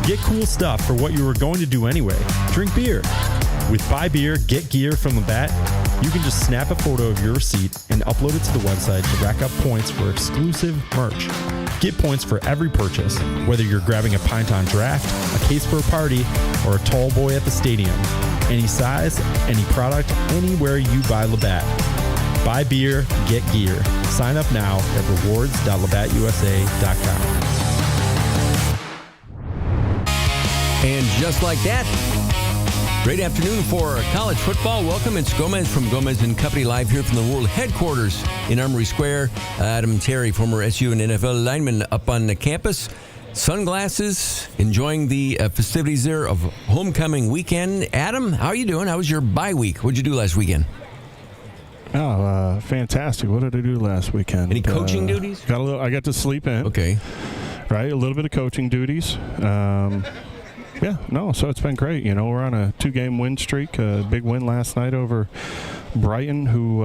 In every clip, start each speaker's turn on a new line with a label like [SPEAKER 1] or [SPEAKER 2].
[SPEAKER 1] Get cool stuff for what you were going to do anyway. Drink beer. With Buy Beer, Get Gear from Labatt, you can just snap a photo of your receipt and upload it to the website to rack up points for exclusive merch. Get points for every purchase, whether you're grabbing a pint on draft, a case for a party, or a tall boy at the stadium. Any size, any product, anywhere you buy Labatt. Buy beer, get gear. Sign up now at rewards.labattusa.com.
[SPEAKER 2] And just like that, great afternoon for college football. Welcome. It's Gomez from Gomez & Company live here from the world headquarters in Armory Square. Adam Terry, former SU and NFL lineman, up on the campus. Sunglasses, enjoying the festivities there of homecoming weekend. Adam, how are you doing? How was your bye week? What'd you do last weekend?
[SPEAKER 3] Oh, fantastic. What did I do last weekend?
[SPEAKER 2] Any coaching duties?
[SPEAKER 3] I got to sleep in.
[SPEAKER 2] Okay.
[SPEAKER 3] Right, a little bit of coaching duties. So it's been great. You know, we're on a 2-game win streak. A big win last night over Brighton, who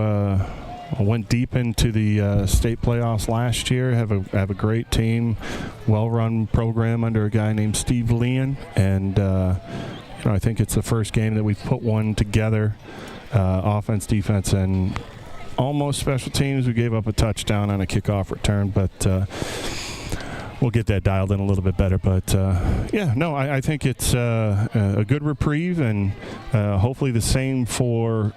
[SPEAKER 3] went deep into the state playoffs last year. Have a great team, well-run program under a guy named Steve Leon, and I think it's the first game that we've put one together, offense, defense, and almost special teams. We gave up a touchdown on a kickoff return, but we'll get that dialed in a little bit better. But, I think it's a good reprieve, and hopefully the same for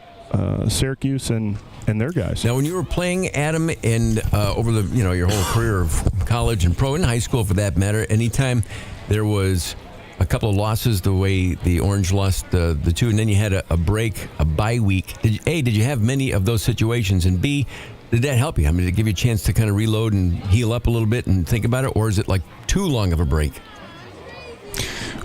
[SPEAKER 3] Syracuse and their guys.
[SPEAKER 2] Now, when you were playing, Adam, and over the your whole career of college and pro and high school for that matter, anytime there was a couple of losses, the way the Orange lost the two, and then you had a break, a bye week. Did you have many of those situations? And B, did that help you? I mean, did it give you a chance to kind of reload and heal up a little bit and think about it, or is it like too long of a break?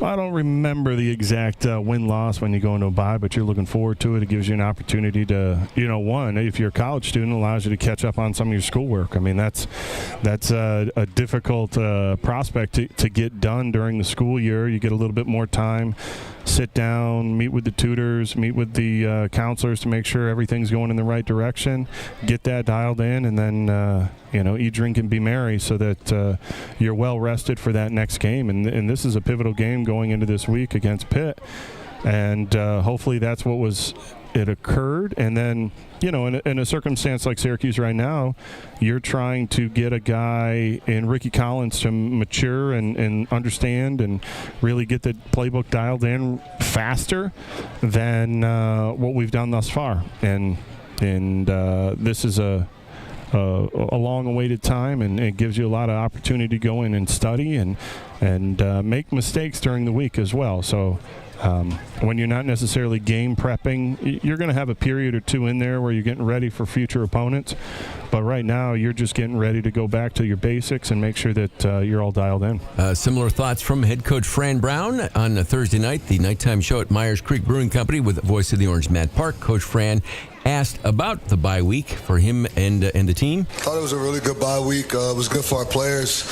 [SPEAKER 3] I don't remember the exact win-loss when you go into a bye, but you're looking forward to it. It gives you an opportunity to, one, if you're a college student, it allows you to catch up on some of your schoolwork. I mean, that's a difficult prospect to get done during the school year. You get a little bit more time, sit down, meet with the tutors, meet with the counselors to make sure everything's going in the right direction, get that dialed in, and then, eat, drink, and be merry so that you're well rested for that next game. And this is a pivotal game going into this week against Pitt. And hopefully that's what occurred. And then, in a circumstance like Syracuse right now, you're trying to get a guy in Ricky Collins to mature and understand and really get the playbook dialed in faster than what we've done thus far. And this is a long-awaited time, and it gives you a lot of opportunity to go in and study and make mistakes during the week as well. So when you're not necessarily game prepping, you're going to have a period or two in there where you're getting ready for future opponents. But right now, you're just getting ready to go back to your basics and make sure that you're all dialed in.
[SPEAKER 2] Similar thoughts from head coach Fran Brown on a Thursday night, the nighttime show at Myers Creek Brewing Company with the voice of the Orange, Matt Park. Coach Fran asked about the bye week for him and the team.
[SPEAKER 4] I thought it was a really good bye week. It was good for our players.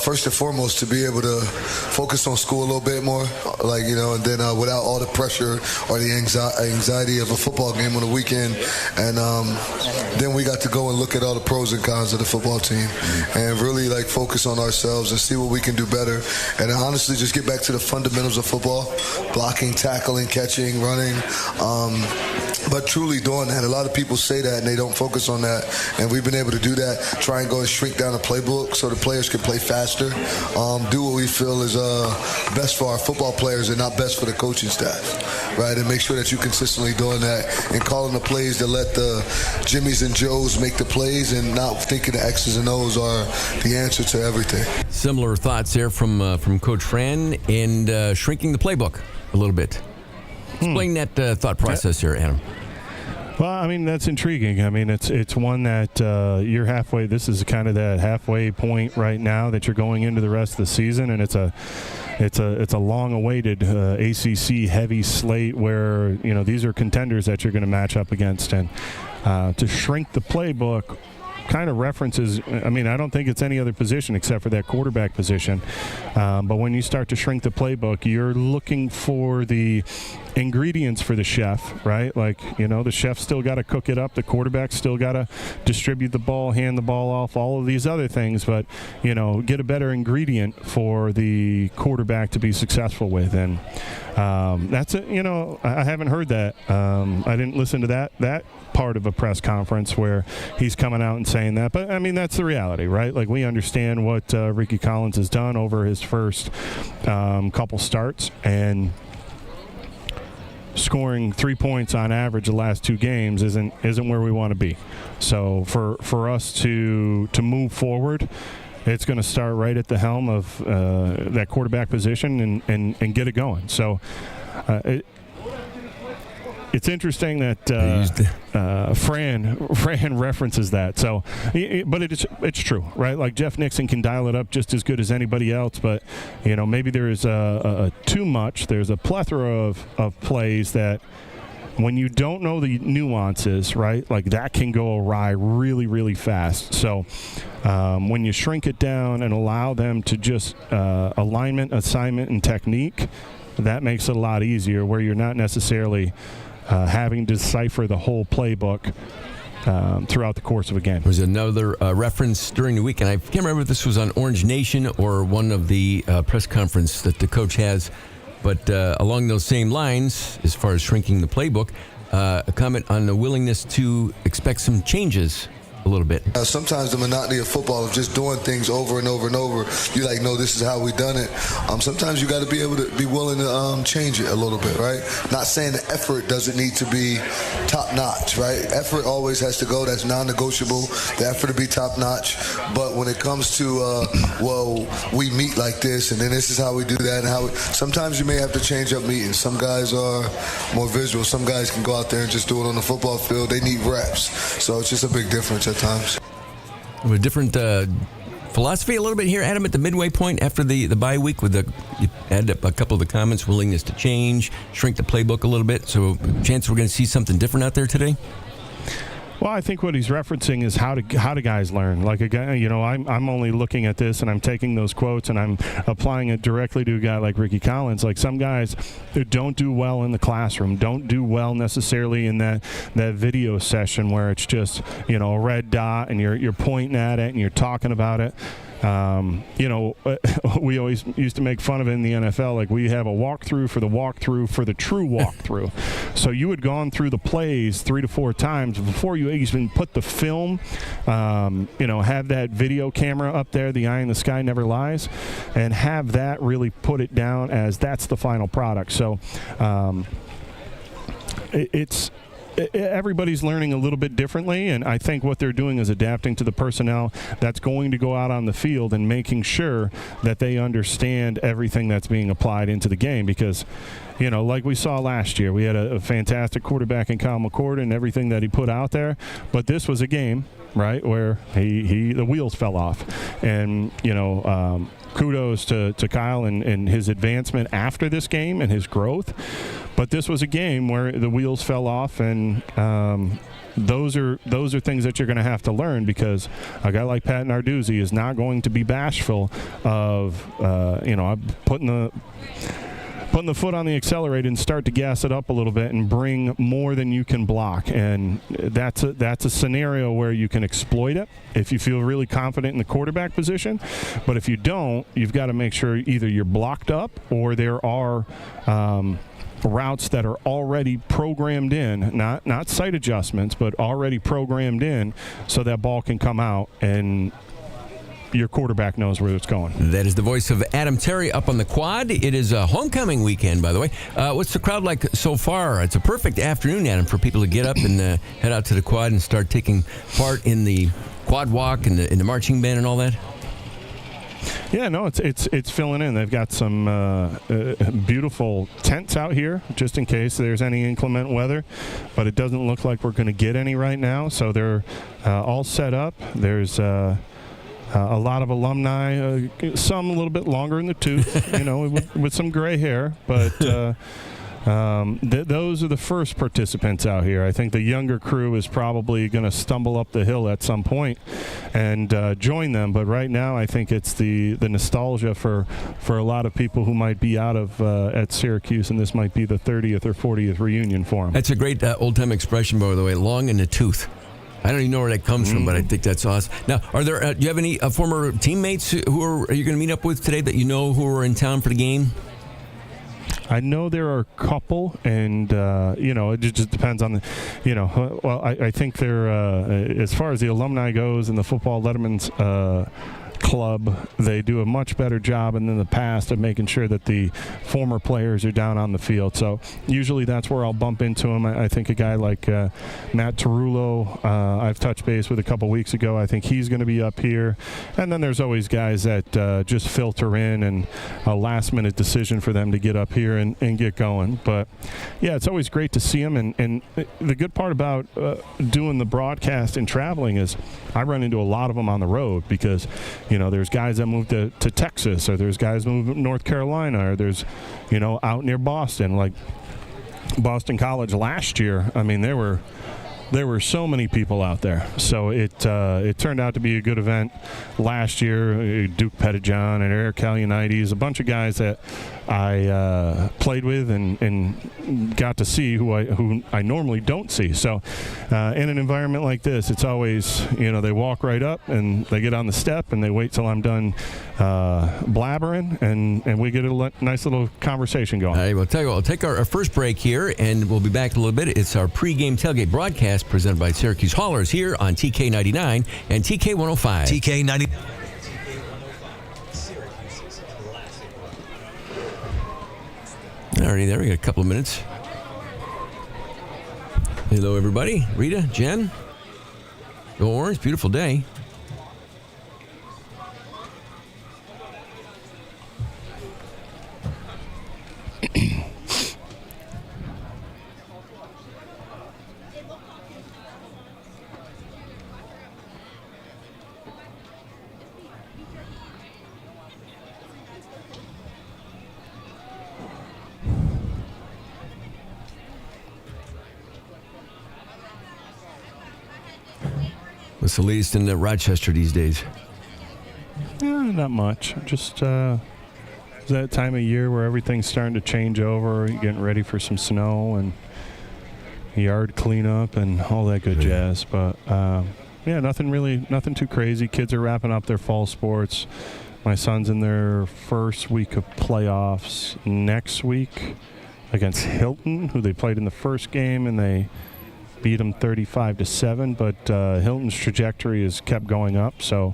[SPEAKER 4] First and foremost, to be able to focus on school a little bit more, and then without all the pressure or the anxiety of a football game on the weekend. And then we got to go and look at all the pros and cons of the football team and really focus on ourselves and see what we can do better. And honestly, just get back to the fundamentals of football: blocking, tackling, catching, running. But truly doing that. A lot of people say that and they don't focus on that. And we've been able to do that, try and go and shrink down the playbook so the players can play faster, do what we feel is best for our football players and not best for the coaching staff, right? And make sure that you're consistently doing that and calling the plays to let the Jimmies and Joes make the plays and not thinking the X's and O's are the answer to everything.
[SPEAKER 2] Similar thoughts there from Coach Fran and shrinking the playbook a little bit. Explain that thought process here, Adam.
[SPEAKER 3] Well, I mean, that's intriguing. I mean, it's one that you're halfway. This is kind of that halfway point right now that you're going into the rest of the season, and it's a long-awaited ACC heavy slate where these are contenders that you're going to match up against, and to shrink the playbook kind of references, I mean, I don't think it's any other position except for that quarterback position. But when you start to shrink the playbook, you're looking for the ingredients for the chef, right? Like, the chef's still got to cook it up. The quarterback's still got to distribute the ball, hand the ball off, all of these other things. But, get a better ingredient for the quarterback to be successful with. And that's it. I haven't heard that. I didn't listen to that part of a press conference where he's coming out and saying that. But, I mean, that's the reality, right? Like, we understand what Ricky Collins has done over his first couple starts, and scoring 3 points on average the last 2 games isn't where we want to be. So for us to move forward, it's going to start right at the helm of that quarterback position and get it going. So it's interesting that Fran references that. So, but it's true, right? Like, Jeff Nixon can dial it up just as good as anybody else, but maybe there is too much. There's a plethora of plays that, when you don't know the nuances, right, like, that can go awry really, really fast. So when you shrink it down and allow them to just alignment, assignment, and technique, that makes it a lot easier, where you're not necessarily having to decipher the whole playbook throughout the course of a game.
[SPEAKER 2] There was another reference during the week, and I can't remember if this was on Orange Nation or one of the press conference that the coach has, but along those same lines, as far as shrinking the playbook, a comment on the willingness to expect some changes a little bit.
[SPEAKER 4] Sometimes the monotony of football of just doing things over and over and over, you like, no, this is how we done it. Sometimes you got to be able to be willing to change it a little bit, right? Not saying the effort doesn't need to be top notch, right? Effort always has to go. That's non-negotiable. The effort to be top notch. But when it comes to, we meet like this, and then this is how we do that, and sometimes you may have to change up meetings. Some guys are more visual. Some guys can go out there and just do it on the football field. They need reps. So it's just a big difference at times.
[SPEAKER 2] A different philosophy a little bit here, Adam, at the midway point after the bye week, you add up a couple of the comments, willingness to change, shrink the playbook a little bit. So chance we're going to see something different out there today?
[SPEAKER 3] Well, I think what he's referencing is how do guys learn. Like, a guy, I'm only looking at this and I'm taking those quotes and I'm applying it directly to a guy like Ricky Collins. Like, some guys who don't do well in the classroom, don't do well necessarily in that video session where it's just, a red dot and you're pointing at it and you're talking about it. We always used to make fun of it in the NFL. Like, we have a walkthrough for the true walkthrough. So you had gone through the plays 3 to 4 times before you even put the film, have that video camera up there, the eye in the sky never lies, and have that really put it down as that's the final product. So everybody's learning a little bit differently, and I think what they're doing is adapting to the personnel that's going to go out on the field and making sure that they understand everything that's being applied into the game, because like we saw last year, we had a fantastic quarterback in Kyle McCord and everything that he put out there, but this was a game, right, where the wheels fell off. And kudos to Kyle and his advancement after this game and his growth, but this was a game where the wheels fell off, and those are things that you're going to have to learn, because a guy like Pat Narduzzi is not going to be bashful of putting the foot on the accelerator and start to gas it up a little bit and bring more than you can block. And that's a scenario where you can exploit it if you feel really confident in the quarterback position. But if you don't, you've got to make sure either you're blocked up or there are routes that are already programmed in, not sight adjustments, but already programmed in, so that ball can come out and your quarterback knows where it's going.
[SPEAKER 2] That is the voice of Adam Terry up on the quad. It is a homecoming weekend, by the way. What's the crowd like so far? It's a perfect afternoon, Adam, for people to get up and head out to the quad and start taking part in the quad walk and in the marching band and all that.
[SPEAKER 3] Yeah, no, it's filling in. They've got some beautiful tents out here just in case there's any inclement weather, but it doesn't look like we're going to get any right now. So they're all set up. There's a lot of alumni, some a little bit longer in the tooth, with some gray hair, but those are the first participants out here. I think the younger crew is probably going to stumble up the hill at some point and join them. But right now, I think it's the nostalgia for a lot of people who might be out of at Syracuse, and this might be the 30th or 40th reunion for them.
[SPEAKER 2] That's a great old-time expression, by the way, long in the tooth. I don't even know where that comes from, but I think that's awesome. Now, are there? Do you have any former teammates who are you going to meet up with today that you know who are in town for the game?
[SPEAKER 3] I know there are a couple, and it just depends on the, well, I think they're as far as the alumni goes and the football Letterman's club, they do a much better job in the past of making sure that the former players are down on the field. So usually that's where I'll bump into them. I think a guy like Matt Tarullo, I've touched base with a couple weeks ago. I think he's going to be up here. And then there's always guys that just filter in, and a last-minute decision for them to get up here and get going. But, yeah, it's always great to see them. And the good part about doing the broadcast and traveling is I run into a lot of them on the road because – there's guys that moved to Texas, or there's guys that moved to North Carolina, or there's, out near Boston, like Boston College last year. I mean, there were so many people out there. So it turned out to be a good event last year. Duke Pettijohn and Eric Calianides, a bunch of guys that I played with and got to see who I normally don't see. So in an environment like this, it's always, they walk right up and they get on the step and they wait till I'm done blabbering, and we get a nice little conversation going.
[SPEAKER 2] All right, well, tell you what, we'll take our first break here, and we'll be back in a little bit. It's our pregame tailgate broadcast presented by Syracuse Haulers here on TK99 and TK105.
[SPEAKER 5] TK90.
[SPEAKER 2] Alrighty, there we got a couple of minutes. Hello, everybody. Rita, Jen. Go Orange, beautiful day. What's the latest in Rochester these days?
[SPEAKER 3] Not much. Just that time of year where everything's starting to change over, getting ready for some snow and yard cleanup and all that good jazz. But nothing too crazy. Kids are wrapping up their fall sports. My son's in their first week of playoffs next week against Hilton, who they played in the first game, and they beat them 35-7, but Hilton's trajectory has kept going up, so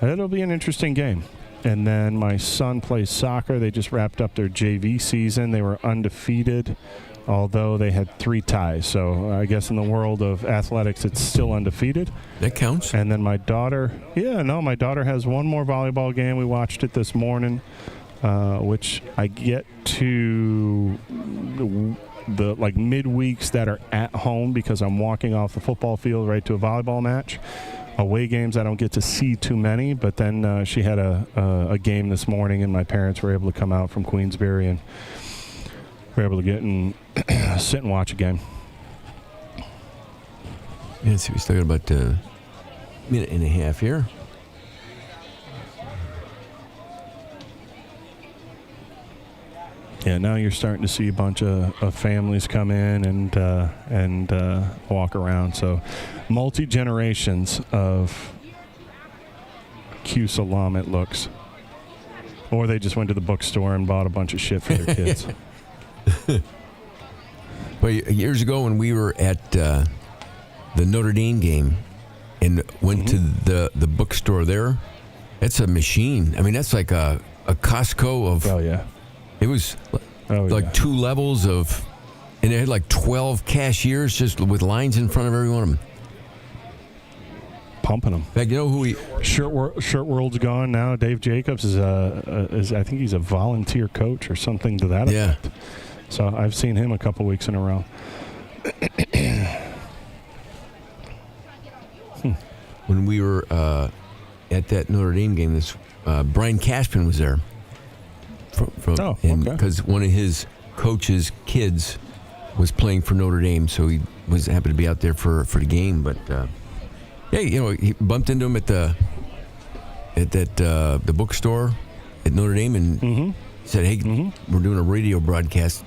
[SPEAKER 3] it'll be an interesting game. And then my son plays soccer. They just wrapped up their JV season. They were undefeated, although they had 3 ties. So I guess in the world of athletics, it's still undefeated.
[SPEAKER 2] That counts.
[SPEAKER 3] And then my daughter has one more volleyball game. We watched it this morning, which I get to the midweeks that are at home because I'm walking off the football field right to a volleyball match. Away games I don't get to see too many, but then she had a game this morning, and my parents were able to come out from Queensbury and were able to get and sit and watch a game.
[SPEAKER 2] Yeah, so we still got about a minute and a half here.
[SPEAKER 3] Yeah, now you're starting to see a bunch of families come in and walk around. So multi-generations of Cuse alum, it looks. Or they just went to the bookstore and bought a bunch of shit for their kids.
[SPEAKER 2] Well, years ago when we were at the Notre Dame game and went to the bookstore there, it's a machine. I mean, that's like a Costco of...
[SPEAKER 3] Oh, yeah.
[SPEAKER 2] It was like 2 levels of, and it had like 12 cashiers just with lines in front of every one of them.
[SPEAKER 3] Pumping them.
[SPEAKER 2] In fact, you know who we...
[SPEAKER 3] Shirt World's gone now. Dave Jacobs is I think he's a volunteer coach or something to that effect. So I've seen him a couple weeks in a row.
[SPEAKER 2] When we were at that Notre Dame game, Brian Cashman was there. Because one of his coach's kids was playing for Notre Dame, so he was happy to be out there for the game. But he bumped into him at the bookstore at Notre Dame and said, "Hey, we're doing a radio broadcast,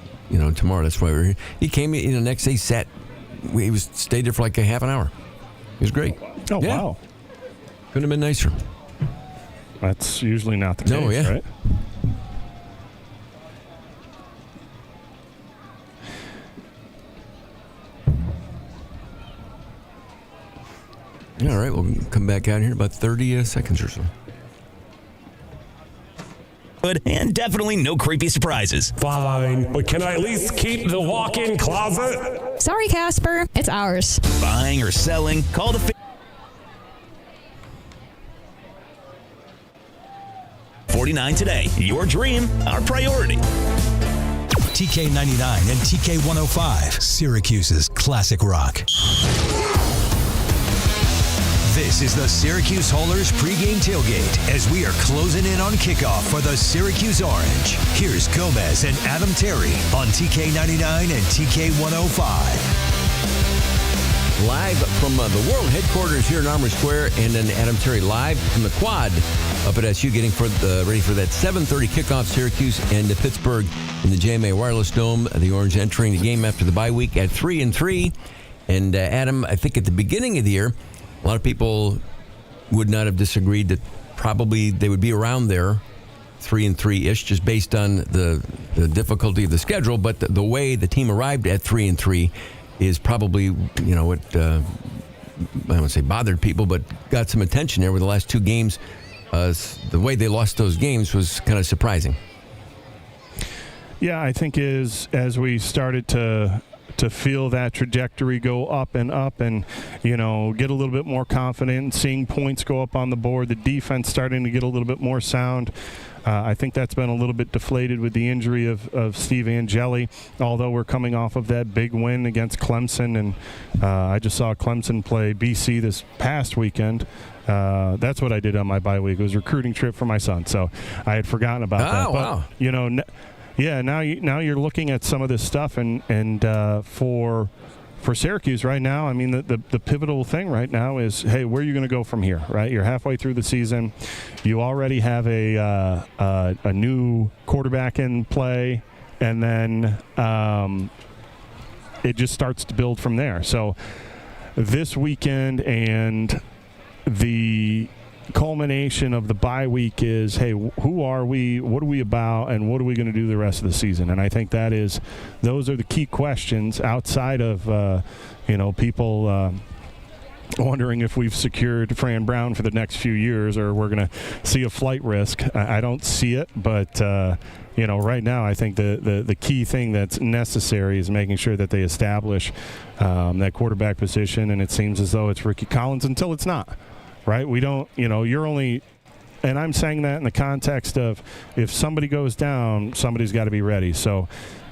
[SPEAKER 2] tomorrow. That's why we're here." He came in the next day, stayed there for like a half an hour. It was great.
[SPEAKER 3] Oh, wow.
[SPEAKER 2] Couldn't have been nicer.
[SPEAKER 3] That's usually not the case, right?
[SPEAKER 2] All right, we'll come back out here in about 30 seconds or so.
[SPEAKER 5] And definitely no creepy surprises.
[SPEAKER 6] Fine, but can I at least keep the walk-in closet?
[SPEAKER 7] Sorry, Casper. It's ours.
[SPEAKER 5] Buying or selling, call the 49 today. Your dream, our priority.
[SPEAKER 8] TK99 and TK105, Syracuse's classic rock. This is the Syracuse Holders pregame tailgate as we are closing in on kickoff for the Syracuse Orange. Here's Gomez and Adam Terry on TK99 and TK105.
[SPEAKER 2] Live from the world headquarters here in Armory Square, and then Adam Terry live from the quad up at SU, getting ready for that 7:30 kickoff. Syracuse and Pittsburgh in the JMA Wireless Dome. The Orange entering the game after the bye week at 3-3. And Adam, I think at the beginning of the year, a lot of people would not have disagreed that probably they would be around there, 3-3-ish, just based on the difficulty of the schedule. But the way the team arrived at 3-3 is probably, what I won't say bothered people, but got some attention there with the last two games. The way they lost those games was kind of surprising.
[SPEAKER 3] Yeah, I think as we started to feel that trajectory go up and get a little bit more confident, seeing points go up on the board, the defense starting to get a little bit more sound. I think that's been a little bit deflated with the injury of Steve Angeli, although we're coming off of that big win against Clemson, and I just saw Clemson play BC this past weekend. That's what I did on my bye week. It was a recruiting trip for my son, so I had forgotten about that.
[SPEAKER 2] Wow.
[SPEAKER 3] But, now you're looking at some of this stuff, and for Syracuse right now, I mean, the pivotal thing right now is, hey, where are you going to go from here, right? You're halfway through the season. You already have a new quarterback in play, and then it just starts to build from there. So this weekend and the culmination of the bye week is, hey, who are we, what are we about, and what are we going to do the rest of the season? And I think those are the key questions outside of people wondering if we've secured Fran Brown for the next few years or we're going to see a flight risk. I don't see it, but right now I think the key thing that's necessary is making sure that they establish that quarterback position, and it seems as though it's Ricky Collins until it's not. Right? We don't, you're only, and I'm saying that in the context of if somebody goes down, somebody's got to be ready. So,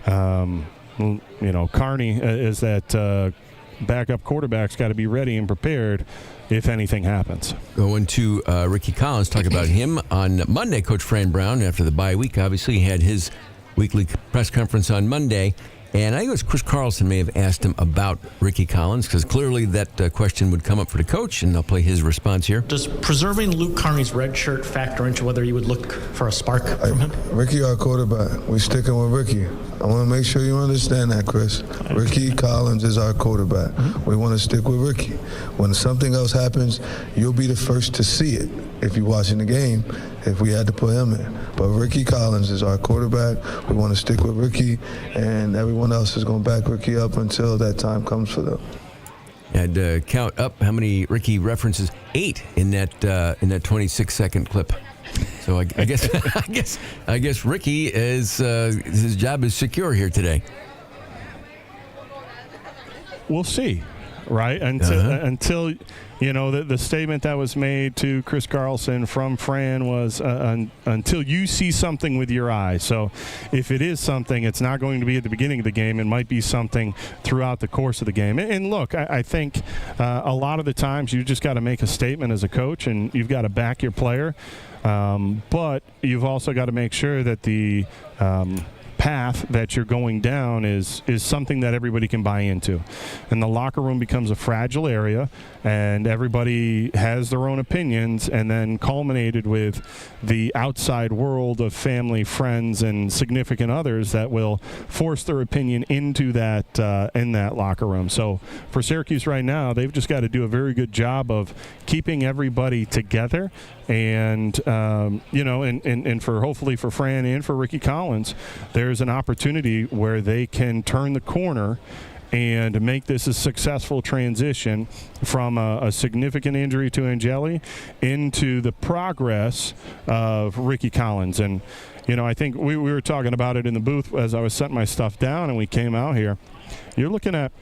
[SPEAKER 3] Carney is that backup quarterback's got to be ready and prepared if anything happens.
[SPEAKER 2] Going to Ricky Collins, talk about him on Monday. Coach Fran Brown, after the bye week, obviously had his weekly press conference on Monday. And I think it was Chris Carlson may have asked him about Ricky Collins, because clearly that question would come up for the coach, and I'll play his response here.
[SPEAKER 9] Does preserving Luke Carney's red shirt factor into whether you would look for a spark from him?
[SPEAKER 10] Ricky, our quarterback. We're sticking with Ricky. I want to make sure you understand that, Chris. Ricky Collins is our quarterback. Mm-hmm. We want to stick with Ricky. When something else happens, you'll be the first to see it if you're watching the game, if we had to put him in. But Ricky Collins is our quarterback. We want to stick with Ricky, and everyone else is going to back Ricky up until that time comes for them.
[SPEAKER 2] And count up how many Ricky references. 8 in that 26-second clip. So I guess Ricky is his job is secure here today.
[SPEAKER 3] We'll see, right? Until the statement that was made to Chris Carlson from Fran was until you see something with your eyes. So if it is something, it's not going to be at the beginning of the game. It might be something throughout the course of the game. And look, I think a lot of the times you just got to make a statement as a coach, and you've got to back your player. But you've also got to make sure that the path that you're going down is something that everybody can buy into. And the locker room becomes a fragile area, and everybody has their own opinions, and then culminated with the outside world of family, friends, and significant others that will force their opinion into that in that locker room. So for Syracuse right now, they've just got to do a very good job of keeping everybody together, and and for hopefully for Fran and for Ricky Collins, there's an opportunity where they can turn the corner and make this a successful transition from a significant injury to Angeli into the progress of Ricky Collins. And, I think we were talking about it in the booth as I was setting my stuff down and we came out here. You're looking at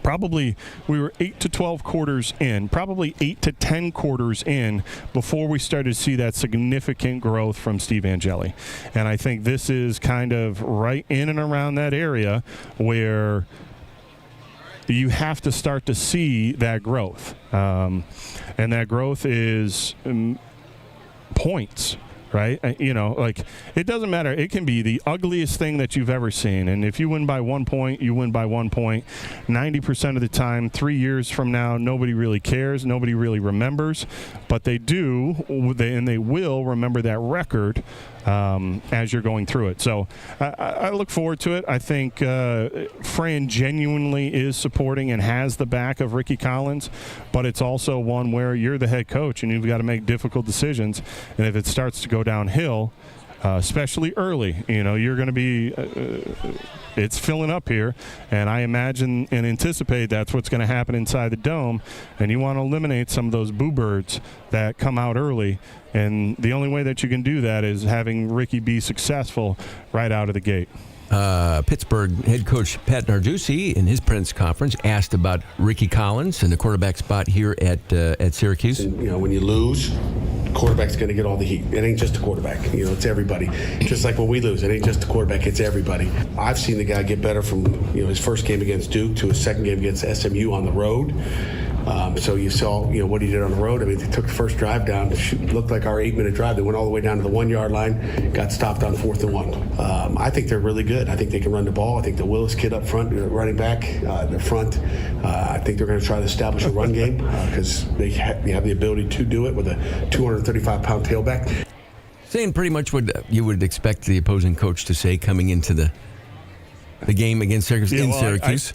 [SPEAKER 3] probably we were 8 to 12 quarters in, probably 8 to 10 quarters in before we started to see that significant growth from Steve Angeli. And I think this is kind of right in and around that area where you have to start to see that growth. And that growth is points. Right? It doesn't matter. It can be the ugliest thing that you've ever seen. And if you win by 1 point, you win by 1 point. 90% of the time, 3 years from now, nobody really cares. Nobody really remembers. But they do, and they will remember that record as you're going through it. So I look forward to it. I think Fran genuinely is supporting and has the back of Ricky Collins, but it's also one where you're the head coach and you've got to make difficult decisions. And if it starts to go downhill, especially early, you're going to be it's filling up here, and I imagine and anticipate that's what's going to happen inside the dome, and you want to eliminate some of those boo birds that come out early, and the only way that you can do that is having Ricky be successful right out of the gate.
[SPEAKER 2] Pittsburgh head coach Pat Narduzzi in his press conference asked about Ricky Collins and the quarterback spot here at Syracuse.
[SPEAKER 11] And, when you lose, quarterback's going to get all the heat. It ain't just the quarterback. It's everybody. Just like when we lose, it ain't just the quarterback. It's everybody. I've seen the guy get better from his first game against Duke to his second game against SMU on the road. So you saw, what he did on the road. I mean, they took the first drive down. It looked like our 8-minute drive. They went all the way down to the 1-yard line, got stopped on 4th and 1. I think they're really good. I think they can run the ball. I think the Willis kid up front, running back, the front, I think they're going to try to establish a run game because they have the ability to do it with a 235-pound tailback.
[SPEAKER 2] Saying pretty much what you would expect the opposing coach to say coming into the game against Syracuse Syracuse.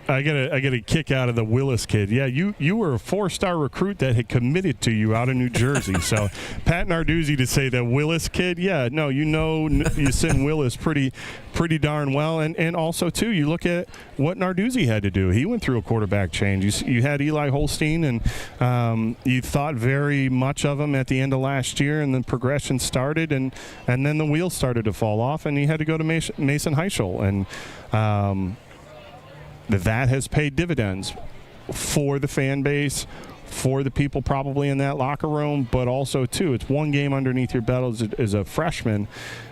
[SPEAKER 3] I get a kick out of the Willis kid. Yeah, you were a 4-star recruit that had committed to you out of New Jersey. So Pat Narduzzi to say that Willis kid, you send Willis pretty darn well. And also, too, you look at what Narduzzi had to do. He went through a quarterback change. You had Eli Holstein, and you thought very much of him at the end of last year, and the progression started, and then the wheels started to fall off, and he had to go to Mason Heischel. And that has paid dividends for the fan base, for the people probably in that locker room, but also, too, it's one game underneath your belt as a freshman,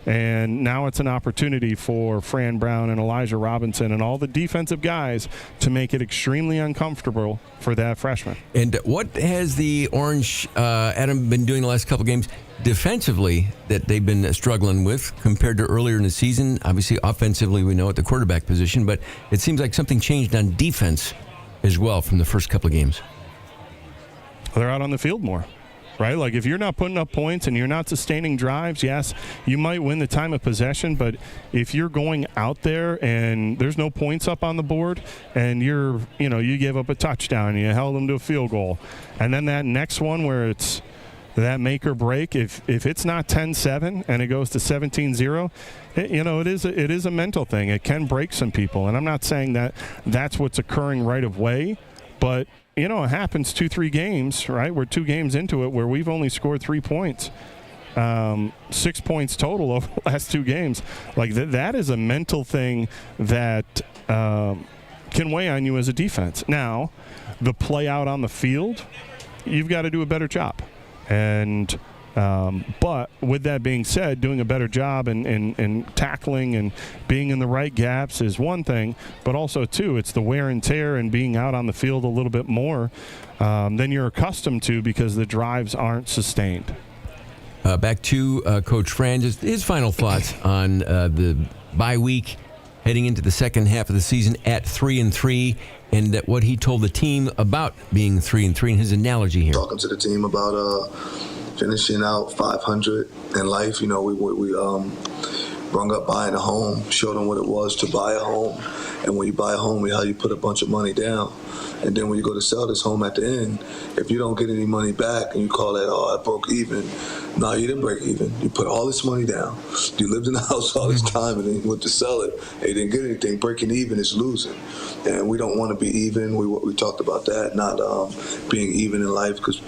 [SPEAKER 3] and now it's an opportunity for Fran Brown and Elijah Robinson and all the defensive guys to make it extremely uncomfortable for that freshman.
[SPEAKER 2] And what has the Orange, Adam, been doing the last couple games defensively that they've been struggling with compared to earlier in the season? Obviously, offensively, we know at the quarterback position, but it seems like something changed on defense as well from the first couple of games.
[SPEAKER 3] They're out on the field more, right? Like, if you're not putting up points and you're not sustaining drives, yes, you might win the time of possession, but if you're going out there and there's no points up on the board and you gave up a touchdown and you held them to a field goal, and then that next one where it's that make or break, if it's not 10-7 and it goes to 17-0, it is a mental thing. It can break some people, and I'm not saying that that's what's occurring right away, but it happens 2-3 games, right? We're 2 games into it where we've only scored 3 points, 6 points total over the last 2 games. Like that is a mental thing that can weigh on you as a defense. Now, the play out on the field, you've got to do a better job. And but with that being said, doing a better job and tackling and being in the right gaps is one thing, but also, too, it's the wear and tear and being out on the field a little bit more than you're accustomed to because the drives aren't sustained.
[SPEAKER 2] back to Coach Fran, just his final thoughts on the bye week, heading into the second half of the season at 3-3, and what he told the team about being 3-3, and his analogy here.
[SPEAKER 10] Talking to the team about finishing out 500 in life. You know, we brung up buying a home, showed them what it was to buy a home. And when you buy a home, how you put a bunch of money down. And then when you go to sell this home at the end, if you don't get any money back and you call that, I broke even. No, you didn't break even. You put all this money down. You lived in the house all this time and then you went to sell it. And you didn't get anything. Breaking even is losing. And we don't want to be even. We talked about that, not being even in life, because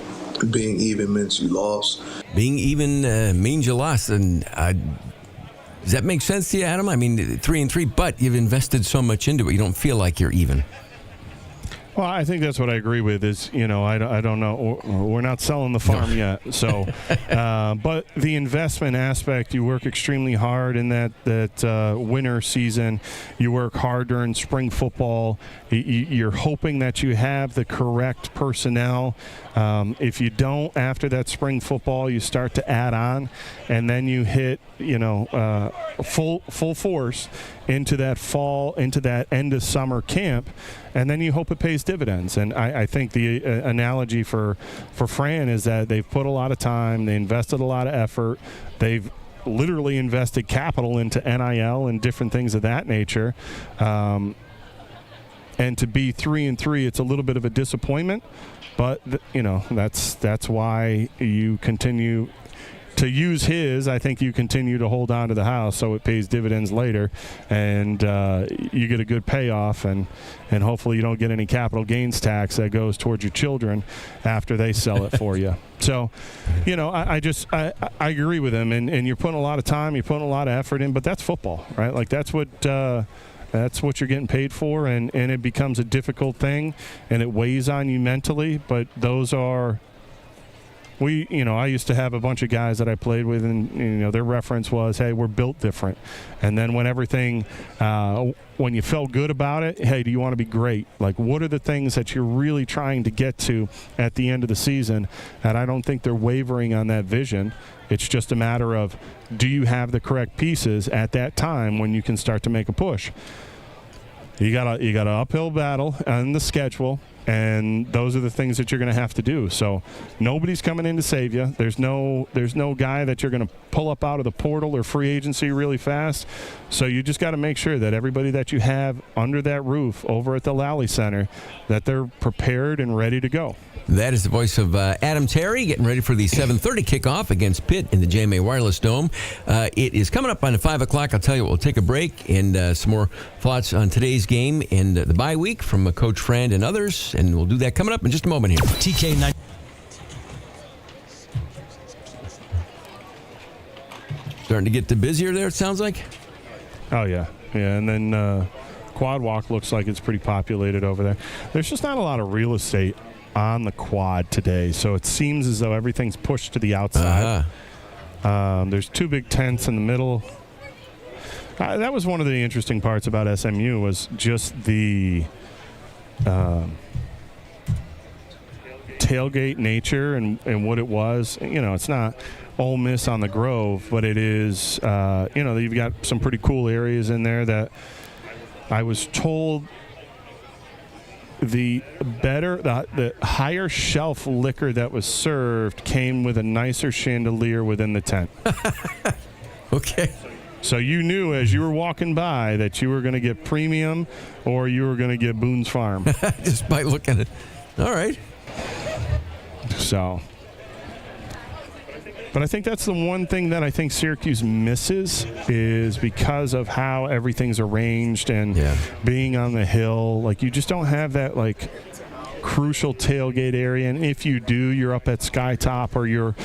[SPEAKER 10] being even means you lost.
[SPEAKER 2] Being even means you lost. And does that make sense to you, Adam? I mean, 3-3, but you've invested so much into it, you don't feel like you're even.
[SPEAKER 3] Well, I think that's what I agree with is, I don't know. We're not selling the farm yet. So, but the investment aspect, you work extremely hard in that winter season. You work hard during spring football. You're hoping that you have the correct personnel. If you don't, after that spring football, you start to add on, and then you hit, full force into that fall, into that end of summer camp, and then you hope it pays dividends. And I think the analogy for Fran is that they've put a lot of time, they invested a lot of effort, they've literally invested capital into NIL and different things of that nature. And to be 3-3, it's a little bit of a disappointment, but that's why you continue to use I think you continue to hold on to the house so it pays dividends later, and you get a good payoff, and hopefully you don't get any capital gains tax that goes towards your children after they sell it for you. So, I agree with him, and you're putting a lot of time, you're putting a lot of effort in, but that's football, right? Like that's what you're getting paid for, and it becomes a difficult thing, and it weighs on you mentally, but those are... I used to have a bunch of guys that I played with, and, their reference was, hey, we're built different. And then when everything, when you felt good about it, hey, do you want to be great? Like, what are the things that you're really trying to get to at the end of the season? And I don't think they're wavering on that vision. It's just a matter of, do you have the correct pieces at that time when you can start to make a push? You got an uphill battle on the schedule, and those are the things that you're going to have to do. So nobody's coming in to save you. There's no guy that you're going to pull up out of the portal or free agency really fast. So you just got to make sure that everybody that you have under that roof over at the Lally Center, that they're prepared and ready to go.
[SPEAKER 2] That is the voice of Adam Terry getting ready for the 7:30 kickoff against Pitt in the JMA Wireless Dome. It is coming up on 5 o'clock. I'll tell you what, we'll take a break and some more thoughts on today's game and the bye week from Coach Fran and others, and we'll do that coming up in just a moment here.
[SPEAKER 8] TK9.
[SPEAKER 2] Starting to get busier there, it sounds like?
[SPEAKER 3] Oh, yeah. Yeah, and then Quad Walk looks like it's pretty populated over there. There's just not a lot of real estate on the quad today, so it seems as though everything's pushed to the outside. There's two big tents in the middle. That was one of the interesting parts about SMU, was just the tailgate nature and what it was. It's not Ole Miss on the Grove, but it is, you've got some pretty cool areas in there that I was told the higher shelf liquor that was served came with a nicer chandelier within the tent.
[SPEAKER 2] Okay.
[SPEAKER 3] So you knew as you were walking by that you were going to get premium or you were going to get Boone's Farm.
[SPEAKER 2] Just by looking at it. All right.
[SPEAKER 3] So, but I think that's the one thing that I think Syracuse misses, is because of how everything's arranged and being on the hill. Like, you just don't have that, like, crucial tailgate area. And if you do, you're up at Skytop, or you're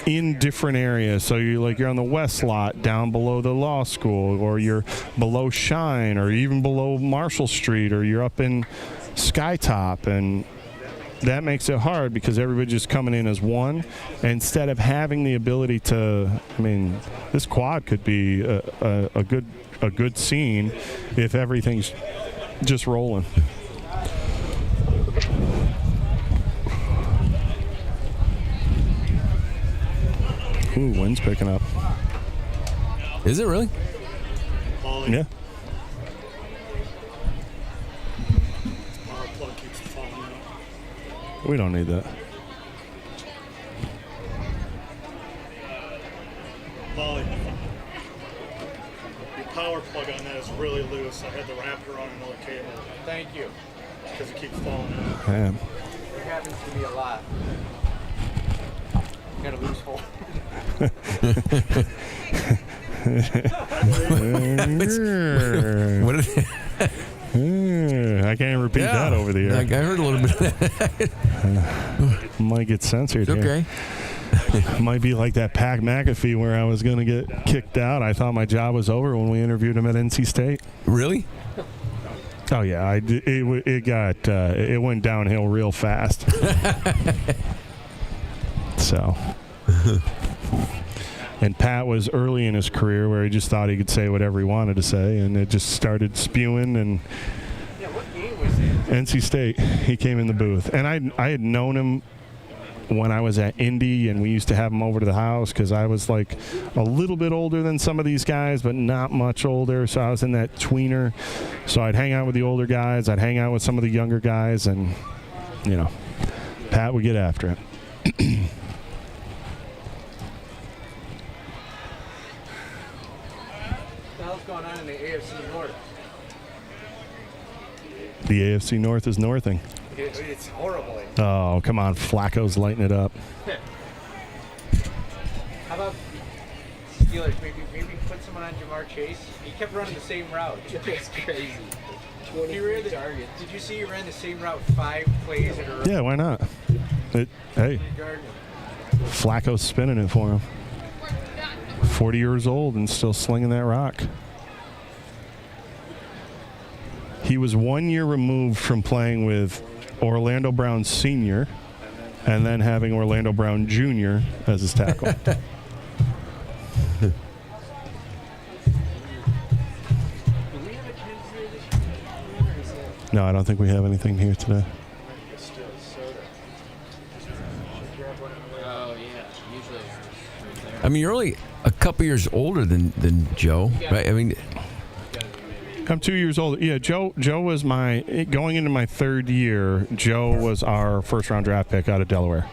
[SPEAKER 3] in different areas. So you're on the west lot down below the law school, or you're below Shine, or even below Marshall Street, or you're up in Skytop, and that makes it hard because everybody's just coming in as one instead of having the ability to. I mean, this quad could be a good scene if everything's just rolling. Ooh, wind's picking up.
[SPEAKER 2] Is it really?
[SPEAKER 3] Yeah. We don't need that.
[SPEAKER 12] Molly, the power plug on that is really loose. I had the Raptor on another cable. Thank you. Because it keeps falling out.
[SPEAKER 3] Damn.
[SPEAKER 13] It happens to me a lot. Got a loose hole.
[SPEAKER 2] What is it?
[SPEAKER 3] I can't repeat that over the air.
[SPEAKER 2] I heard a little bit of that.
[SPEAKER 3] Might get censored here.
[SPEAKER 2] Okay.
[SPEAKER 3] Might be like that Pat McAfee where I was going to get kicked out. I thought my job was over when we interviewed him at NC State.
[SPEAKER 2] Really?
[SPEAKER 3] Oh yeah, it went downhill real fast. So, and Pat was early in his career where he just thought he could say whatever he wanted to say, and it just started spewing. And
[SPEAKER 13] what game was it?
[SPEAKER 3] NC State, he came in the booth, and I had known him when I was at Indy, and we used to have him over to the house because I was like a little bit older than some of these guys, but not much older. So I was in that tweener. So I'd hang out with the older guys. I'd hang out with some of the younger guys, and, Pat would get after it.
[SPEAKER 13] What the hell's going on in the AFC North?
[SPEAKER 3] The AFC North is northing.
[SPEAKER 13] It's horrible.
[SPEAKER 3] Oh, come on. Flacco's lighting it up.
[SPEAKER 13] How about Steelers? Maybe put someone on Jamar Chase. He kept running the same route. It's crazy. Did you see he ran the same route 5 plays in a row?
[SPEAKER 3] Yeah, why not? Hey, Flacco's spinning it for him. 40 years old and still slinging that rock. He was 1 year removed from playing with Orlando Brown Sr. and then having Orlando Brown Jr. as his tackle. No, I don't think we have anything here today.
[SPEAKER 2] I mean, you're only a couple years older than Joe, right? I mean,
[SPEAKER 3] I'm 2 years older. Yeah, Joe was going into my third year, Joe was our first-round draft pick out of Delaware.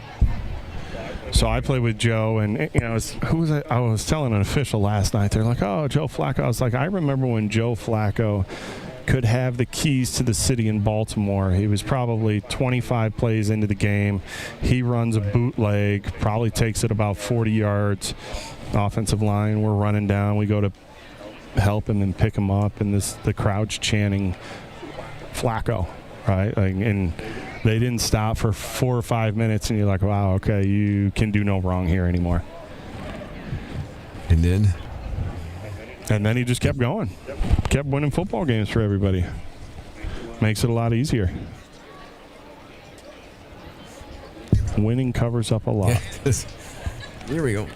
[SPEAKER 3] So I played with Joe, and who was I was telling an official last night. They're like, "Oh, Joe Flacco." I was like, I remember when Joe Flacco could have the keys to the city in Baltimore. He was probably 25 plays into the game. He runs a bootleg, probably takes it about 40 yards. Offensive line, we're running down. We go to help him and pick him up, and the crowd's chanting Flacco, right? And they didn't stop for 4 or 5 minutes, and you're like, wow, okay, you can do no wrong here anymore.
[SPEAKER 2] And
[SPEAKER 3] then he just kept going. Kept winning football games for everybody. Makes it a lot easier. Winning covers up a lot.
[SPEAKER 2] Here we go.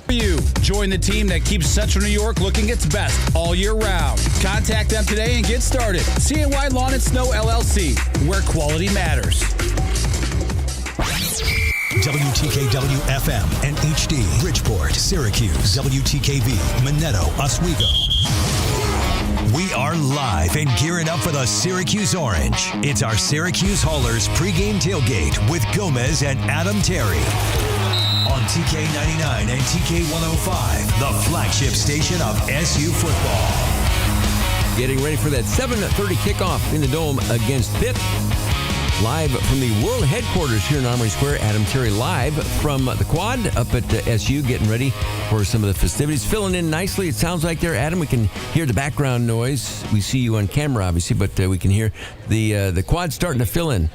[SPEAKER 14] You join the team that keeps Central New York looking its best all year round. Contact them today and get started. CNY Lawn and Snow LLC, where quality matters.
[SPEAKER 8] WTKW FM and HD, Bridgeport, Syracuse, WTKV, Minetto, Oswego. We are live and gearing up for the Syracuse Orange. It's our Syracuse Haulers pregame tailgate with Gomez and Adam Terry. On TK99 and TK105, the flagship station of SU football.
[SPEAKER 2] Getting ready for that 7:30 kickoff in the Dome against Pitt. Live from the world headquarters here in Armory Square, Adam Terry live from the quad up at SU, getting ready for some of the festivities. Filling in nicely, it sounds like there, Adam. We can hear the background noise. We see you on camera, obviously, but we can hear the quad starting to fill in.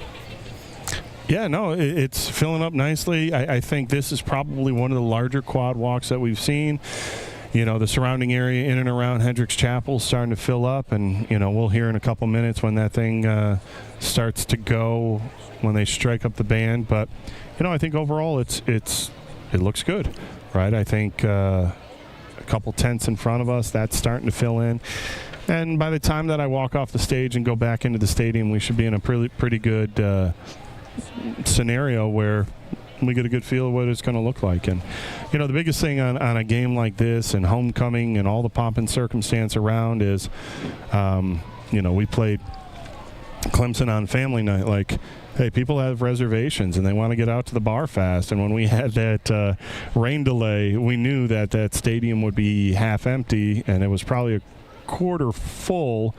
[SPEAKER 3] Yeah, no, it's filling up nicely. I think this is probably one of the larger quad walks that we've seen. The surrounding area in and around Hendricks Chapel is starting to fill up, and, we'll hear in a couple minutes when that thing starts to go, when they strike up the band. But, I think overall it looks good, right? I think a couple tents in front of us, that's starting to fill in. And by the time that I walk off the stage and go back into the stadium, we should be in a pretty good scenario where we get a good feel of what it's going to look like. And the biggest thing on a game like this and homecoming and all the pomp and circumstance around is, we played Clemson on family night. Like, hey, people have reservations and they want to get out to the bar fast. And when we had that rain delay, we knew that stadium would be half empty, and it was probably a quarter full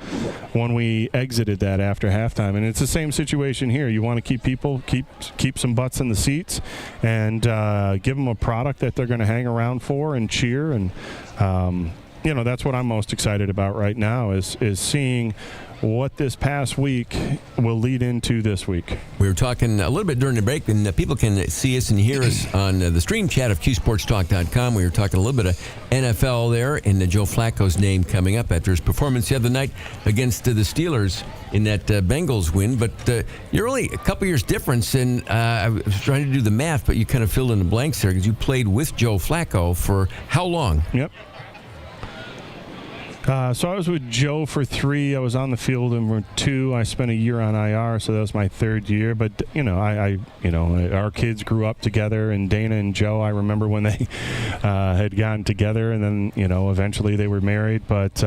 [SPEAKER 3] when we exited that after halftime. And it's the same situation here. You want to keep people, keep some butts in the seats, and give them a product that they're going to hang around for and cheer. And that's what I'm most excited about right now is seeing what this past week will lead into this week.
[SPEAKER 2] We were talking a little bit during the break, and people can see us and hear us on the stream chat of QSportsTalk.com. We were talking a little bit of NFL there, and Joe Flacco's name coming up after his performance the other night against the Steelers in that Bengals win. But you're only a couple years difference, and I was trying to do the math, but you kind of filled in the blanks there because you played with Joe Flacco for how long?
[SPEAKER 3] Yep. So I was with Joe for 3. I was on the field for 2. I spent a year on IR, so that was my 3rd year. But our kids grew up together, and Dana and Joe, I remember when they had gotten together, and then eventually they were married. But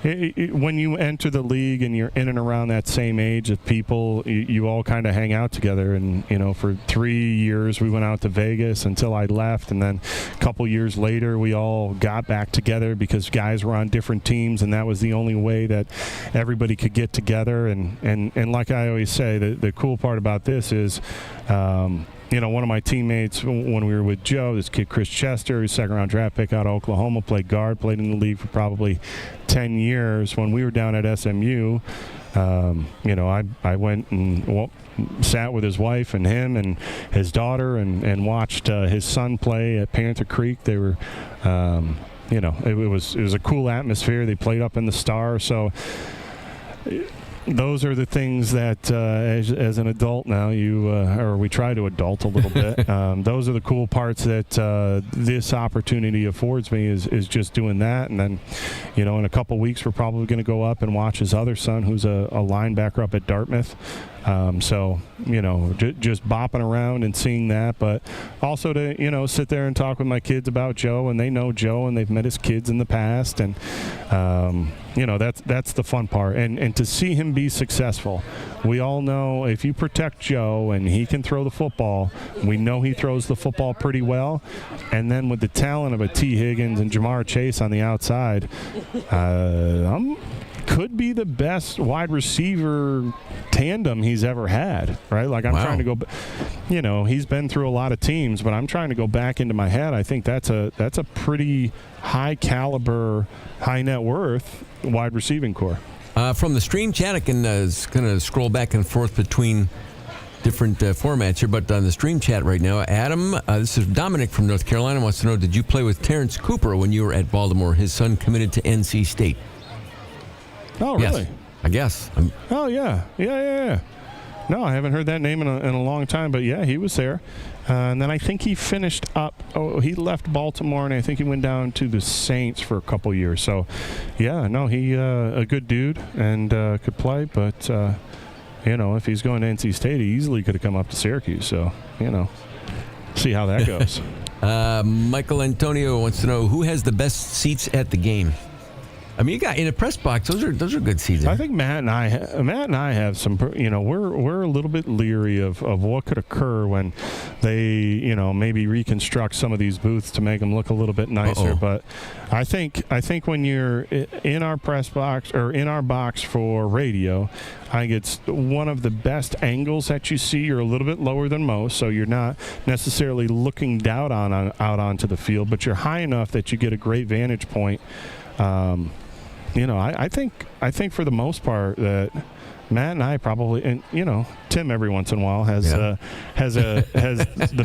[SPEAKER 3] when you enter the league and you're in and around that same age of people, you all kind of hang out together. And for 3 years we went out to Vegas until I left, and then a couple years later we all got back together because guys were on different teams, and that was the only way that everybody could get together. And like I always say, the cool part about this is one of my teammates when we were with Joe, this kid Chris Chester, who's second-round draft pick out of Oklahoma, played guard, played in the league for probably 10 years. When we were down at SMU, I went and sat with his wife and him and his daughter and watched his son play at Panther Creek. They were, it was a cool atmosphere. They played up in the Star, so those are the things that as an adult now we try to adult a little bit. Those are the cool parts that this opportunity affords me is just doing that. And then in a couple weeks we're probably going to go up and watch his other son, who's a linebacker up at Dartmouth. Just bopping around and seeing that, but also to sit there and talk with my kids about Joe, and they know Joe and they've met his kids in the past, and that's the fun part. And to see him be successful, we all know if you protect Joe and he can throw the football, we know he throws the football pretty well, and then with the talent of a T. Higgins and Jamar Chase on the outside, could be the best wide receiver tandem he's ever had, right? Like, I'm trying to go, he's been through a lot of teams, but I'm trying to go back into my head. I think that's a pretty high caliber, high net worth wide receiving core.
[SPEAKER 2] From the stream chat, I can kind of scroll back and forth between different formats here, but on the stream chat right now, Adam, this is Dominic from North Carolina, wants to know, did you play with Terrence Cooper when you were at Baltimore? His son committed to NC State.
[SPEAKER 3] Oh, really?
[SPEAKER 2] Yes, I guess.
[SPEAKER 3] Oh, yeah. No, I haven't heard that name in a long time, but yeah, he was there. And then I think he finished up. He left Baltimore, and I think he went down to the Saints for a couple years. So, yeah, no, he a good dude and could play. But, if he's going to NC State, he easily could have come up to Syracuse. So, see how that goes.
[SPEAKER 2] Michael Antonio wants to know, who has the best seats at the game? I mean, you got in a press box. Those are good seats.
[SPEAKER 3] I think Matt and I have some. We're a little bit leery of what could occur when they maybe reconstruct some of these booths to make them look a little bit nicer. But I think when you're in our press box or in our box for radio, I think it's one of the best angles that you see. You're a little bit lower than most, so you're not necessarily looking down out onto the field, but you're high enough that you get a great vantage point. I think for the most part that Matt and I probably, and Tim every once in a while has the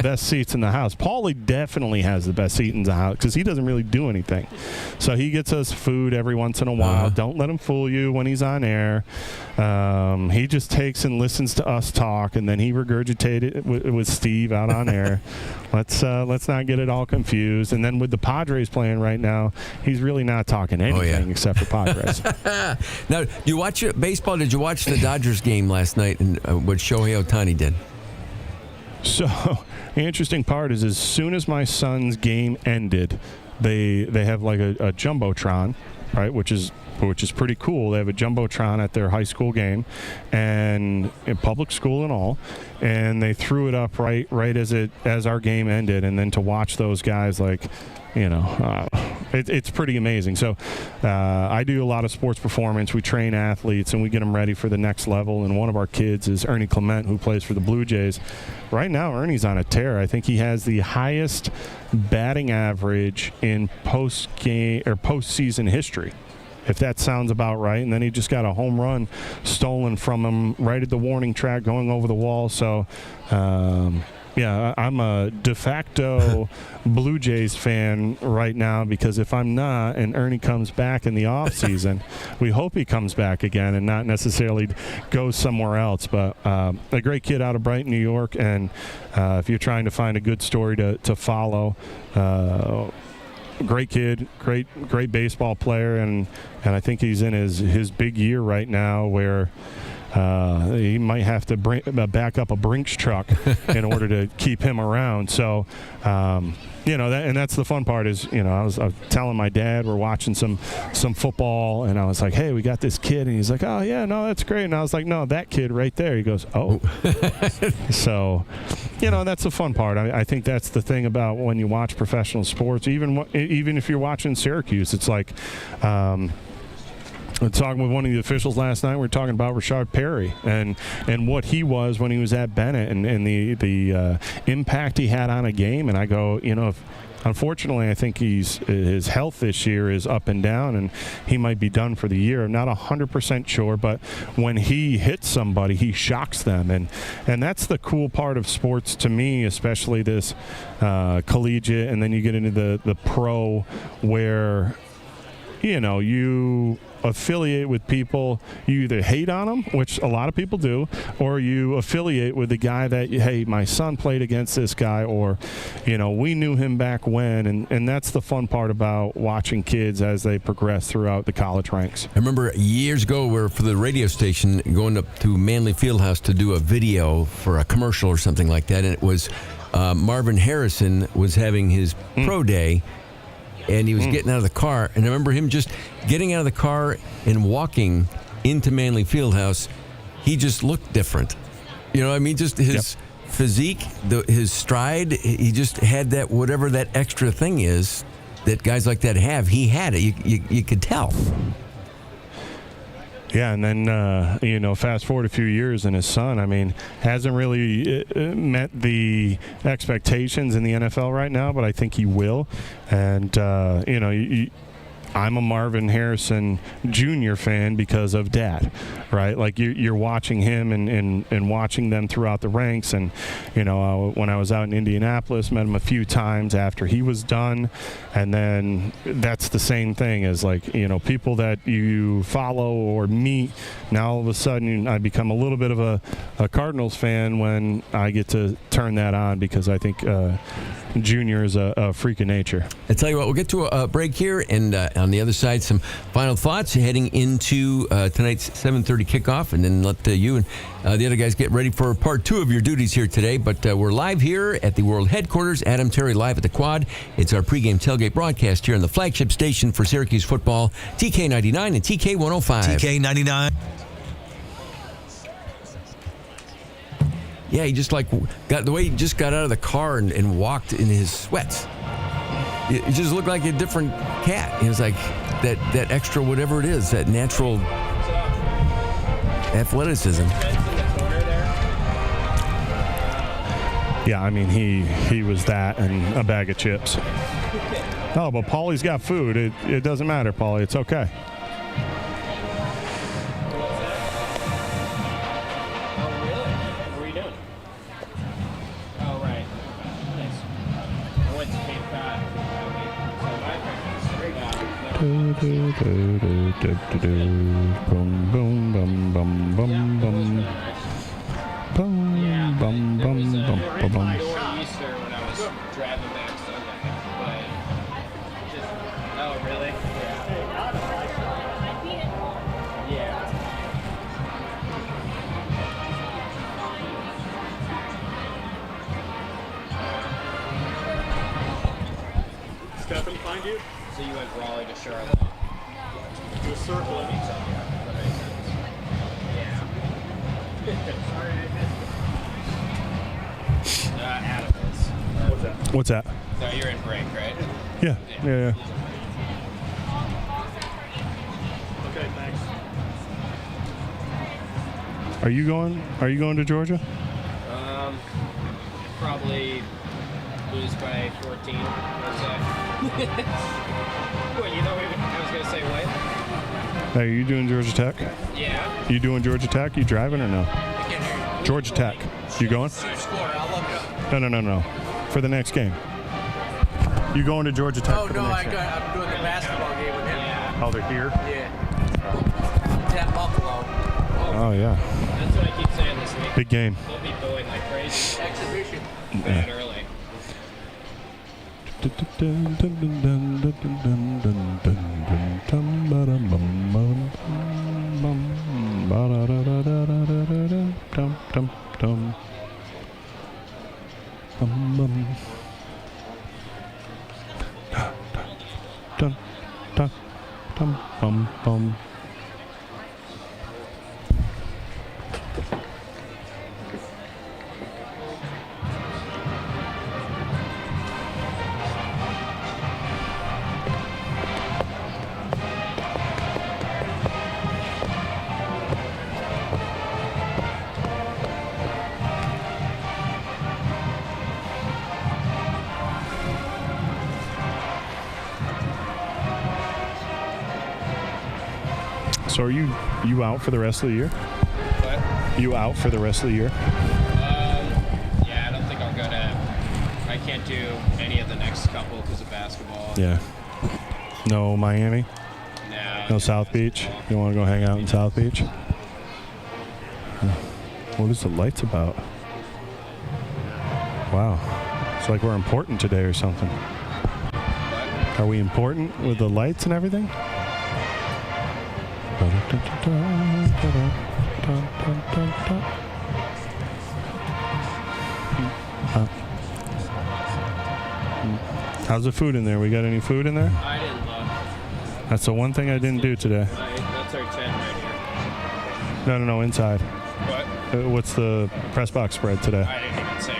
[SPEAKER 3] best seats in the house. Paulie definitely has the best seat in the house because he doesn't really do anything. So he gets us food every once in a while. Don't let him fool you when he's on air. He just takes and listens to us talk, and then he regurgitated it with Steve out on air. Let's not get it all confused. And then with the Padres playing right now, he's really not talking anything except for Padres.
[SPEAKER 2] Now, you watch baseball? Did you watch the Dodgers game last night and what Shohei Ohtani did?
[SPEAKER 3] So the interesting part is, as soon as my son's game ended, they have like a jumbotron, right, which is pretty cool. They have a jumbotron at their high school game, and in public school and all, and they threw it up right as our game ended, and then to watch those guys, like, it's pretty amazing. So I do a lot of sports performance. We train athletes, and we get them ready for the next level. And one of our kids is Ernie Clement, who plays for the Blue Jays. Right now, Ernie's on a tear. I think he has the highest batting average in postgame or postseason history, if that sounds about right. And then he just got a home run stolen from him right at the warning track going over the wall. So, yeah, I'm a de facto Blue Jays fan right now, because if I'm not and Ernie comes back in the offseason, we hope he comes back again and not necessarily goes somewhere else. But a great kid out of Brighton, New York, and if you're trying to find a good story to follow, great kid, great baseball player, and I think he's in his big year right now where he might have to back up a Brinks truck in order to keep him around. So, that's the fun part is, I was telling my dad we're watching some football, and I was like, hey, we got this kid, and he's like, oh yeah, no, that's great. And I was like, no, that kid right there. He goes, oh. So, that's the fun part. I think that's the thing about when you watch professional sports, even if you're watching Syracuse, it's like, I was talking with one of the officials last night. We were talking about Rashard Perry and what he was when he was at Bennett, and the impact he had on a game. And I go, unfortunately, I think his health this year is up and down, and he might be done for the year. I'm not 100% sure, but when he hits somebody, he shocks them, and that's the cool part of sports to me, especially this collegiate, and then you get into the pro, where you affiliate with people, you either hate on them, which a lot of people do, or you affiliate with the guy that, hey, my son played against this guy, or we knew him back when, and that's the fun part about watching kids as they progress throughout the college ranks.
[SPEAKER 2] I remember years ago, we were for the radio station going up to Manley Fieldhouse to do a video for a commercial or something like that, and it was Marvin Harrison was having his pro day, and he was getting out of the car, and I remember him just getting out of the car and walking into Manley Fieldhouse. He just looked different. Just his physique, his stride, he just had that, whatever that extra thing is that guys like that have. He had it. You could tell.
[SPEAKER 3] Yeah, and then, fast forward a few years, and his son, hasn't really met the expectations in the NFL right now, but I think he will. And, I'm a Marvin Harrison Jr. fan because of Dad, right? Like you're watching him and watching them throughout the ranks. And, when I was out in Indianapolis, met him a few times after he was done. And then that's the same thing as people that you follow or meet. Now all of a sudden I become a little bit of a Cardinals fan when I get to turn that on, because I think Junior is a freak of nature.
[SPEAKER 2] I tell you what, we'll get to a break here, and on the other side, some final thoughts heading into tonight's 7:30 kickoff, and then let you and the other guys get ready for part 2 of your duties here today. But we're live here at the World Headquarters. Adam Terry live at the Quad. It's our pregame tailgate broadcast here on the flagship station for Syracuse football, TK99 and TK105.
[SPEAKER 8] TK99.
[SPEAKER 2] Yeah, he just got the way he just got out of the car and walked in his sweats. He just looked like a different cat. He was like that extra whatever it is, that natural athleticism.
[SPEAKER 3] Yeah, he was that and a bag of chips. Oh, but Paulie's got food. It doesn't matter, Paulie. It's okay.
[SPEAKER 15] Boom, boom, bum, bum, bum, bum. Bum, bum, bum, bum, bum, bum.
[SPEAKER 13] Oh, really? Yeah.
[SPEAKER 12] you.
[SPEAKER 16] So you went Raleigh to Charlotte.
[SPEAKER 12] The circle.
[SPEAKER 16] That makes sense. Yeah. Adam is.
[SPEAKER 12] What's that?
[SPEAKER 3] What's that?
[SPEAKER 16] So you're in break, right?
[SPEAKER 3] Yeah.
[SPEAKER 12] Okay, thanks.
[SPEAKER 3] Are you going to Georgia?
[SPEAKER 16] Probably lose by 14, I'd say. What, you know, I was going to say what?
[SPEAKER 3] Hey, are you doing Georgia Tech?
[SPEAKER 16] Yeah.
[SPEAKER 3] You doing Georgia Tech? You driving or no?
[SPEAKER 16] I can't hear you.
[SPEAKER 3] Georgia Tech. You going?
[SPEAKER 16] Score, I'll look it up.
[SPEAKER 3] No. For the next game. You going to Georgia Tech?
[SPEAKER 13] Oh,
[SPEAKER 3] for the
[SPEAKER 13] no,
[SPEAKER 3] next game?
[SPEAKER 13] I'm doing the basketball game with him.
[SPEAKER 16] Yeah.
[SPEAKER 3] Oh, they're here?
[SPEAKER 13] Yeah. At Buffalo.
[SPEAKER 3] Oh, yeah.
[SPEAKER 16] That's what I keep saying this week.
[SPEAKER 3] Big game.
[SPEAKER 16] They'll be booing like crazy.
[SPEAKER 13] Exhibition.
[SPEAKER 16] Bad early.
[SPEAKER 3] So are you out for the rest of the year?
[SPEAKER 16] What?
[SPEAKER 3] You out for the rest of the year?
[SPEAKER 16] Yeah, I don't think I'm gonna. I can't do any of the next couple because of basketball.
[SPEAKER 3] Yeah. No Miami?
[SPEAKER 16] No.
[SPEAKER 3] South Beach? You want to go hang out in South Beach? What is the lights about? Wow. It's like we're important today or something.
[SPEAKER 16] What?
[SPEAKER 3] Are we important with the lights and everything? How's the food in there? We got any food in there?
[SPEAKER 16] I didn't look.
[SPEAKER 3] That's the one thing I didn't do today.
[SPEAKER 16] That's our tent right here.
[SPEAKER 3] No, inside.
[SPEAKER 16] What?
[SPEAKER 3] What's the press box spread today?
[SPEAKER 16] I didn't even say.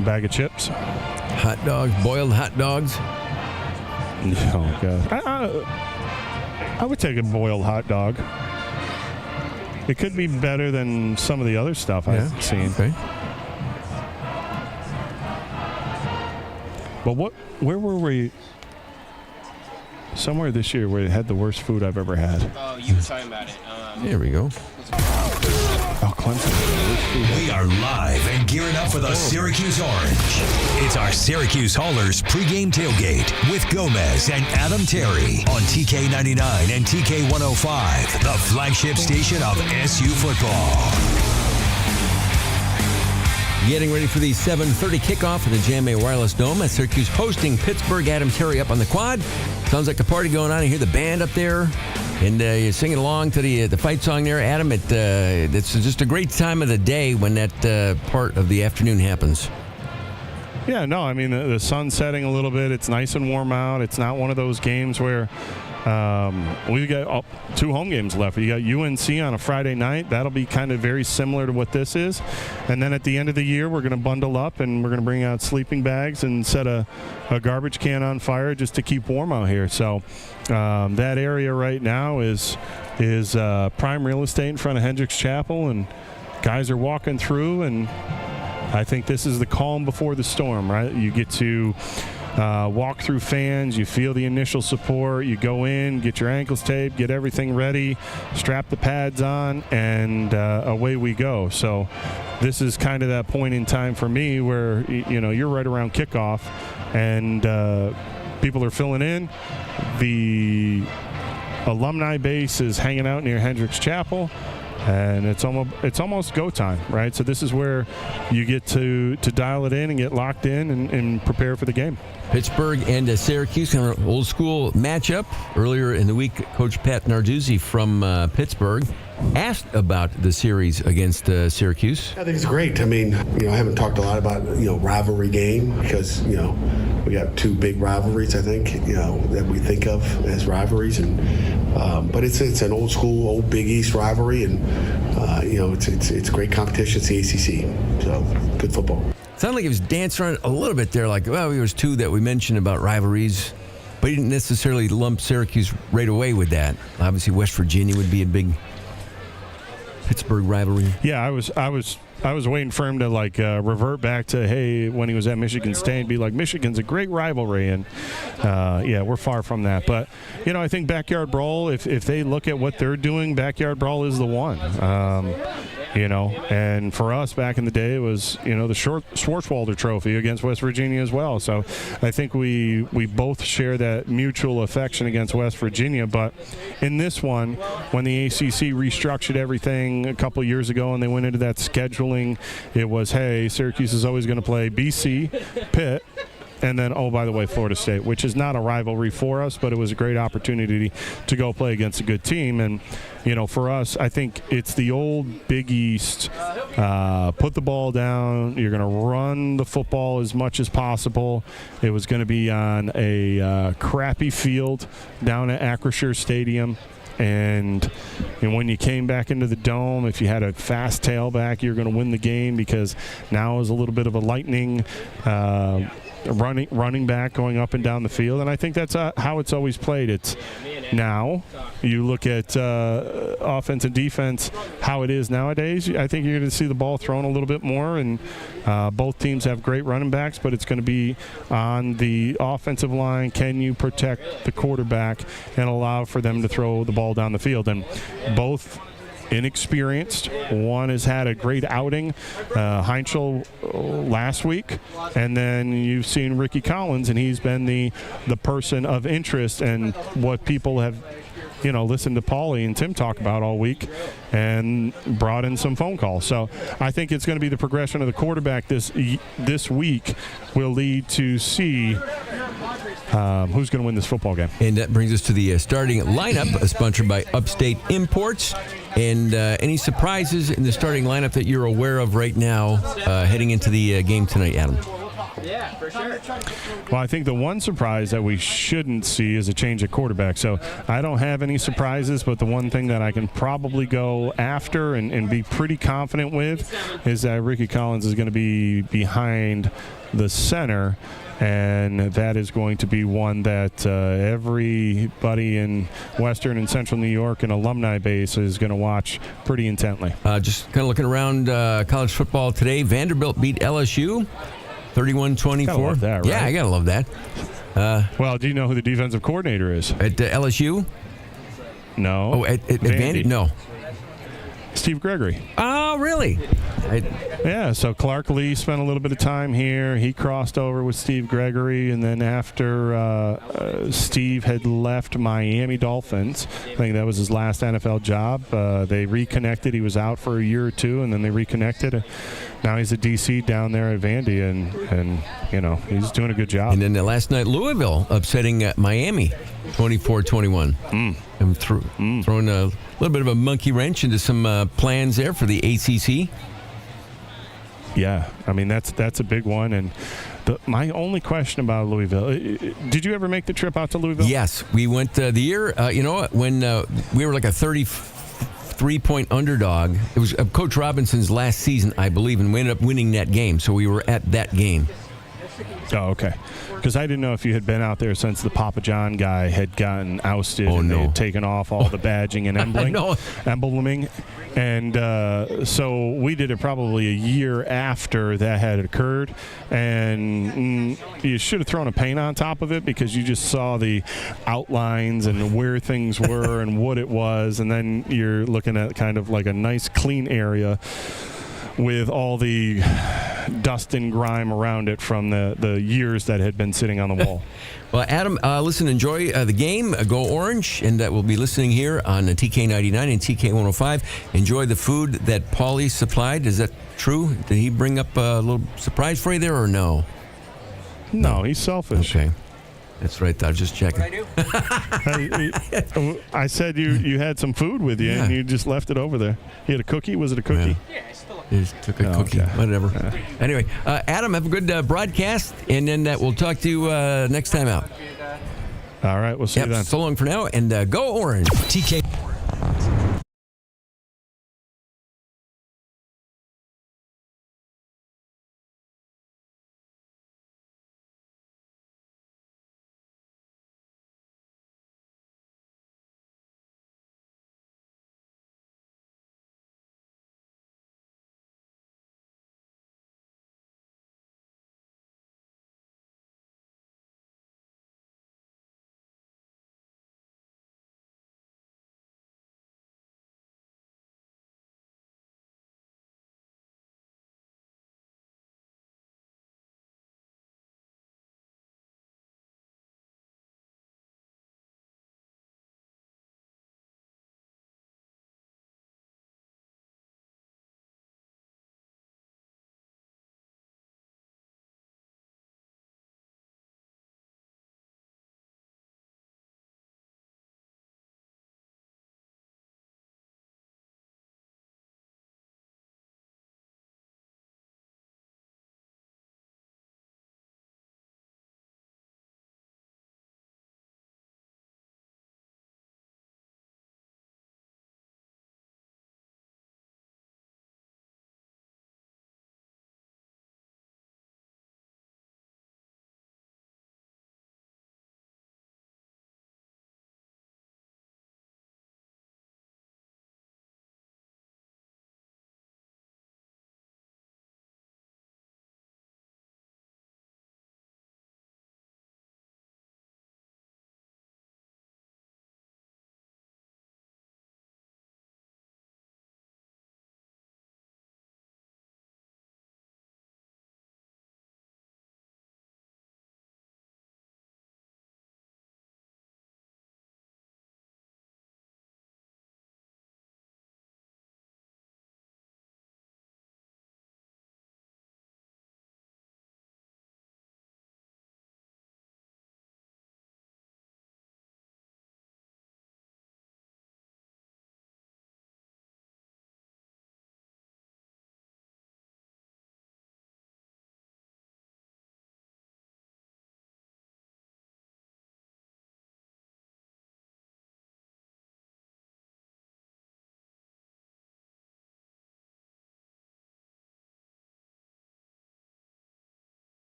[SPEAKER 3] A bag of chips?
[SPEAKER 2] Hot dogs, boiled hot dogs.
[SPEAKER 3] Oh, God. I would take a boiled hot dog. It could be better than some of the other stuff I've seen.
[SPEAKER 2] Okay.
[SPEAKER 3] But where were we? Somewhere this year where it had the worst food I've ever had.
[SPEAKER 16] Oh, you were talking about it.
[SPEAKER 2] There we go.
[SPEAKER 3] Oh, Clemson.
[SPEAKER 8] We are live and gearing up for the Syracuse Orange. It's our Syracuse Haulers pregame tailgate with Gomez and Adam Terry on TK99 and TK105, the flagship station of SU football.
[SPEAKER 2] Getting ready for the 7:30 kickoff at the Gameday Wireless Dome at Syracuse hosting Pittsburgh. Adam Terry up on the quad. Sounds like a party going on. You hear the band up there, and you're singing along to the fight song there, Adam. It's just a great time of the day when that part of the afternoon happens.
[SPEAKER 3] Yeah, no, I mean, the sun's setting a little bit. It's nice and warm out. It's not one of those games where we've got 2 home games left. You got UNC on a Friday night. That'll be kind of very similar to what this is. And then at the end of the year, we're going to bundle up and we're going to bring out sleeping bags and set a garbage can on fire just to keep warm out here. So that area right now is prime real estate in front of Hendricks Chapel, and guys are walking through, and I think this is the calm before the storm, right? You get to walk through fans, you feel the initial support, you go in, get your ankles taped, get everything ready, strap the pads on, and away we go. So this is kind of that point in time for me where, you're right around kickoff, and people are filling in. The alumni base is hanging out near Hendricks Chapel. And it's almost go time, right? So this is where you get to dial it in and get locked in and prepare for the game.
[SPEAKER 2] Pittsburgh and Syracuse, kind of an old school matchup. Earlier in the week, Coach Pat Narduzzi from Pittsburgh asked about the series against Syracuse.
[SPEAKER 11] I think it's great. I mean, I haven't talked a lot about, rivalry game because, we got two big rivalries, I think, that we think of as rivalries. And but it's an old school, old Big East rivalry. And, it's great competition. It's the ACC. So good football.
[SPEAKER 2] Sounded like he was dancing around a little bit there, like, well, there was two that we mentioned about rivalries. But he didn't necessarily lump Syracuse right away with that. Obviously, West Virginia would be a big Pittsburgh rivalry.
[SPEAKER 3] Yeah, I was waiting for him to revert back to, hey, when he was at Michigan State, and be like, Michigan's a great rivalry, and we're far from that. But I think Backyard Brawl, if they look at what they're doing, Backyard Brawl is the one. And for us back in the day, it was the Schwartzwalder Trophy against West Virginia as well. So I think we both share that mutual affection against West Virginia. But in this one, when the ACC restructured everything a couple years ago and they went into that scheduling, it was, hey, Syracuse is always going to play BC, Pitt, and then, oh, by the way, Florida State, which is not a rivalry for us, but it was a great opportunity to go play against a good team. And, for us, I think it's the old Big East, put the ball down. You're going to run the football as much as possible. It was going to be on a crappy field down at Acrisure Stadium. And when you came back into the dome, if you had a fast tailback, you're going to win the game because now is a little bit of a lightning running back going up and down the field. And I think that's how it's always played. It's now you look at offense and defense, how it is nowadays. I think you're going to see the ball thrown a little bit more, and both teams have great running backs, but it's going to be on the offensive line. Can you protect the quarterback and allow for them to throw the ball down the field? And both inexperienced. One has had a great outing, Heinzel last week, and then you've seen Ricky Collins, and he's been the person of interest and what people have listened to Paulie and Tim talk about all week and brought in some phone calls. So I think it's going to be the progression of the quarterback this week will lead to see who's going to win this football game.
[SPEAKER 2] And that brings us to the starting lineup, sponsored by Upstate Imports. And any surprises in the starting lineup that you're aware of right now heading into the game tonight, Adam?
[SPEAKER 13] Yeah, for sure.
[SPEAKER 3] Well, I think the one surprise that we shouldn't see is a change at quarterback. So I don't have any surprises, but the one thing that I can probably go after and be pretty confident with is that Ricky Collins is going to be behind the center. And that is going to be one that everybody in Western and Central New York and alumni base is going to watch pretty intently.
[SPEAKER 2] Just kind of looking around college football today, Vanderbilt beat LSU 31-24.
[SPEAKER 3] Gotta love that, right?
[SPEAKER 2] Yeah, I got to love that.
[SPEAKER 3] Well, do you know who the defensive coordinator is?
[SPEAKER 2] At LSU?
[SPEAKER 3] No.
[SPEAKER 2] Oh, at Vandy? No.
[SPEAKER 3] Steve Gregory.
[SPEAKER 2] Oh, really?
[SPEAKER 3] Yeah, so Clark Lee spent a little bit of time here. He crossed over with Steve Gregory, and then after Steve had left Miami Dolphins, I think that was his last NFL job, they reconnected. He was out for a year or two, and then they reconnected. Now he's a DC down there at Vandy, and he's doing a good job.
[SPEAKER 2] And then last night, Louisville upsetting Miami 24-21. And throwing a little bit of a monkey wrench into some plans there for the ACC.
[SPEAKER 3] Yeah, I mean, that's a big one. And my only question about Louisville, did you ever make the trip out to Louisville?
[SPEAKER 2] Yes, we went the year, when we were like a 33-point underdog. It was Coach Robinson's last season, I believe, and we ended up winning that game. So we were at that game.
[SPEAKER 3] Oh, okay. Because I didn't know if you had been out there since the Papa John guy had gotten ousted and they had taken off all the badging and embleming. And so we did it probably a year after that had occurred. And you should have thrown a paint on top of it because you just saw the outlines and where things were and what it was. And then you're looking at kind of like a nice clean area with all the dust and grime around it from the years that had been sitting on the wall.
[SPEAKER 2] Well, Adam, listen, enjoy the game. Go Orange, and we'll be listening here on TK99 and TK105. Enjoy the food that Paulie supplied. Is that true? Did he bring up a little surprise for you there, or no?
[SPEAKER 3] No, he's selfish.
[SPEAKER 2] Okay. That's right. I was just checking.
[SPEAKER 3] I said you had some food with you, and you just left it over there. You had a cookie? Was it a cookie?
[SPEAKER 13] Yeah, I still.
[SPEAKER 2] You just took a cookie.
[SPEAKER 3] Okay.
[SPEAKER 2] Whatever. Anyway, Adam, have a good broadcast, and then we'll talk to you next time out.
[SPEAKER 3] All right. We'll see you then.
[SPEAKER 2] So long for now, and go Orange.
[SPEAKER 8] TK.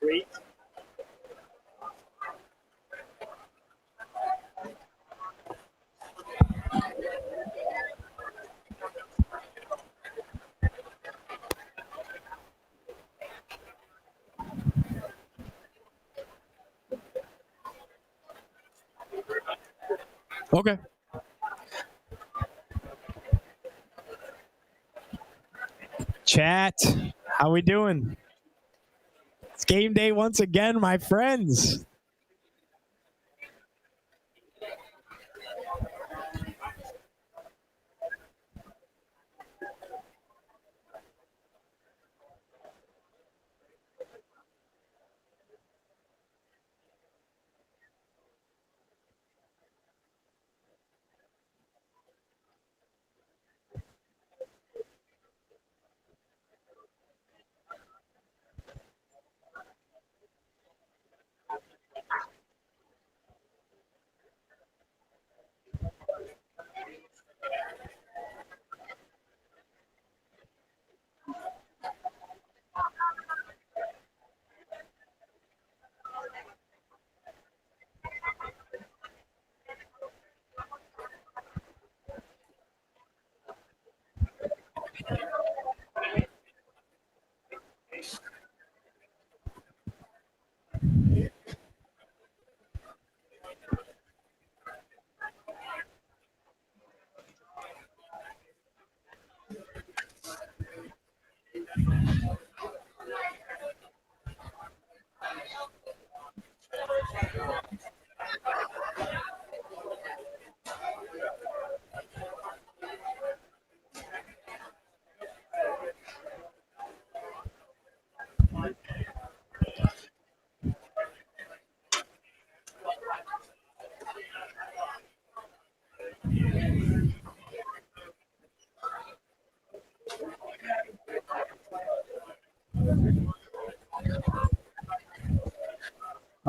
[SPEAKER 17] Great.
[SPEAKER 18] Okay. Chat, how we doing? It's game day once again, my friends.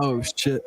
[SPEAKER 17] Oh, shit.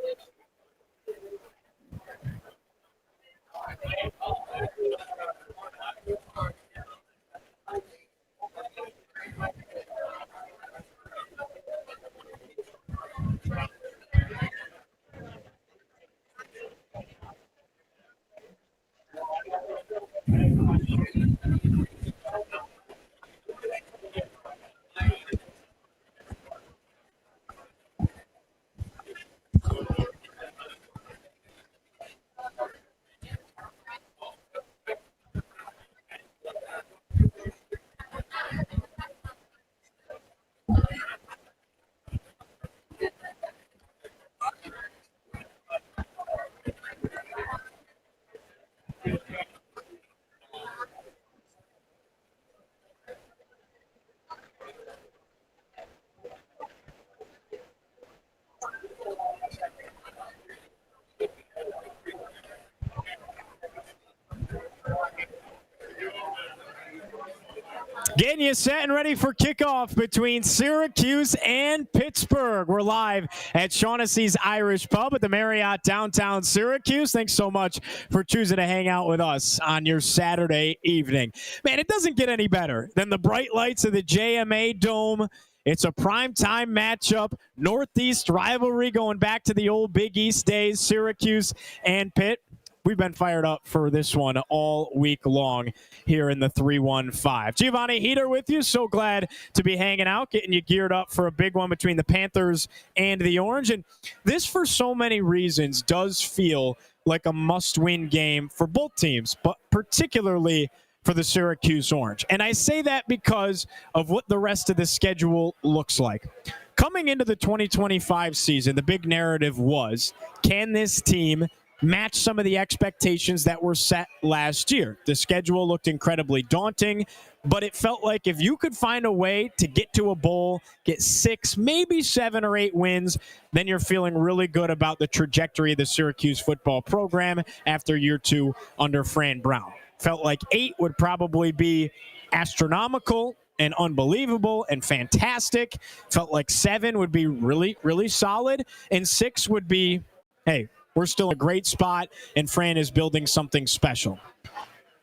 [SPEAKER 18] Getting you set and ready for kickoff between Syracuse and Pittsburgh. We're live at Shaughnessy's Irish Pub at the Marriott downtown Syracuse. Thanks so much for choosing to hang out with us on your Saturday evening. Man, it doesn't get any better than the bright lights of the JMA Dome. It's a primetime matchup, Northeast rivalry going back to the old Big East days, Syracuse and Pitt. We've been fired up for this one all week long here in the 315. Giovanni Heater with you. So glad to be hanging out, getting you geared up for a big one between the Panthers and the Orange. And this, for so many reasons, does feel like a must-win game for both teams, but particularly for the Syracuse Orange. And I say that because of what the rest of the schedule looks like. Coming into the 2025 season, the big narrative was, can this team match some of the expectations that were set last year? The schedule looked incredibly daunting, but it felt like if you could find a way to get to a bowl, get 6, maybe 7 or 8 wins, then you're feeling really good about the trajectory of the Syracuse football program after year 2 under Fran Brown. Felt like 8 would probably be astronomical and unbelievable and fantastic. Felt like 7 would be really, really solid, and 6 would be, hey, we're still in a great spot, and Fran is building something special.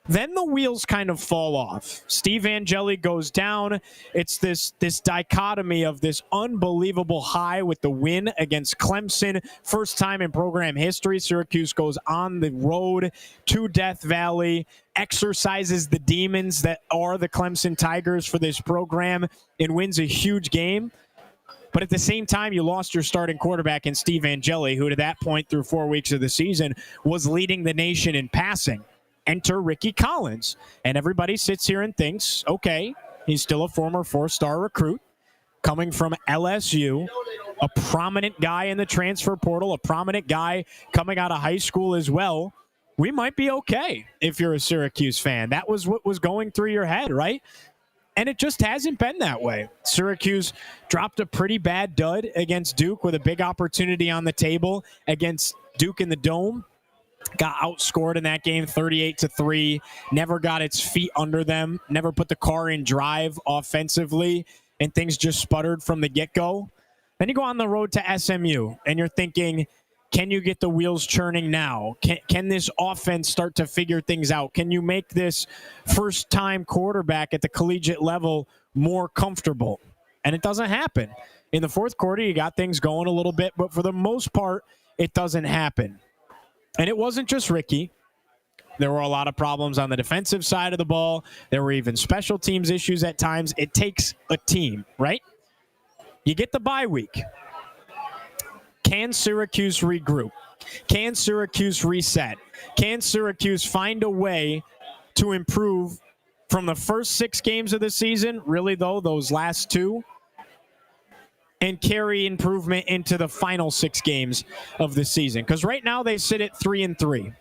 [SPEAKER 18] Then the wheels kind of fall off. Steve Angeli goes down. It's this dichotomy of this unbelievable high with the win against Clemson. First time in program history, Syracuse goes on the road to Death Valley, exercises the demons that are the Clemson Tigers for this program, and wins a huge game. But at the same time, you lost your starting quarterback in Steve Angeli, who to that point through 4 weeks of the season was leading the nation in passing. Enter Ricky Collins. And everybody sits here and thinks, okay, he's still a former 4-star recruit coming from LSU, a prominent guy in the transfer portal, a prominent guy coming out of high school as well. We might be okay if you're a Syracuse fan. That was what was going through your head, right? And it just hasn't been that way. Syracuse dropped a pretty bad dud against Duke with a big opportunity on the table against Duke in the Dome. Got outscored in that game 38-3. Never got its feet under them. Never put the car in drive offensively. And things just sputtered from the get-go. Then you go on the road to SMU. And you're thinking, can you get the wheels churning now? Can this offense start to figure things out? Can you make this first-time quarterback at the collegiate level more comfortable? And it doesn't happen. In the fourth quarter, you got things going a little bit, but for the most part, it doesn't happen. And it wasn't just Ricky. There were a lot of problems on the defensive side of the ball. There were even special teams issues at times. It takes a team, right? You get the bye week. Can Syracuse regroup? Can Syracuse reset? Can Syracuse find a way to improve from the first 6 games of the season, really though, those last 2, and carry improvement into the final 6 games of the season? Because right now they sit at 3-3.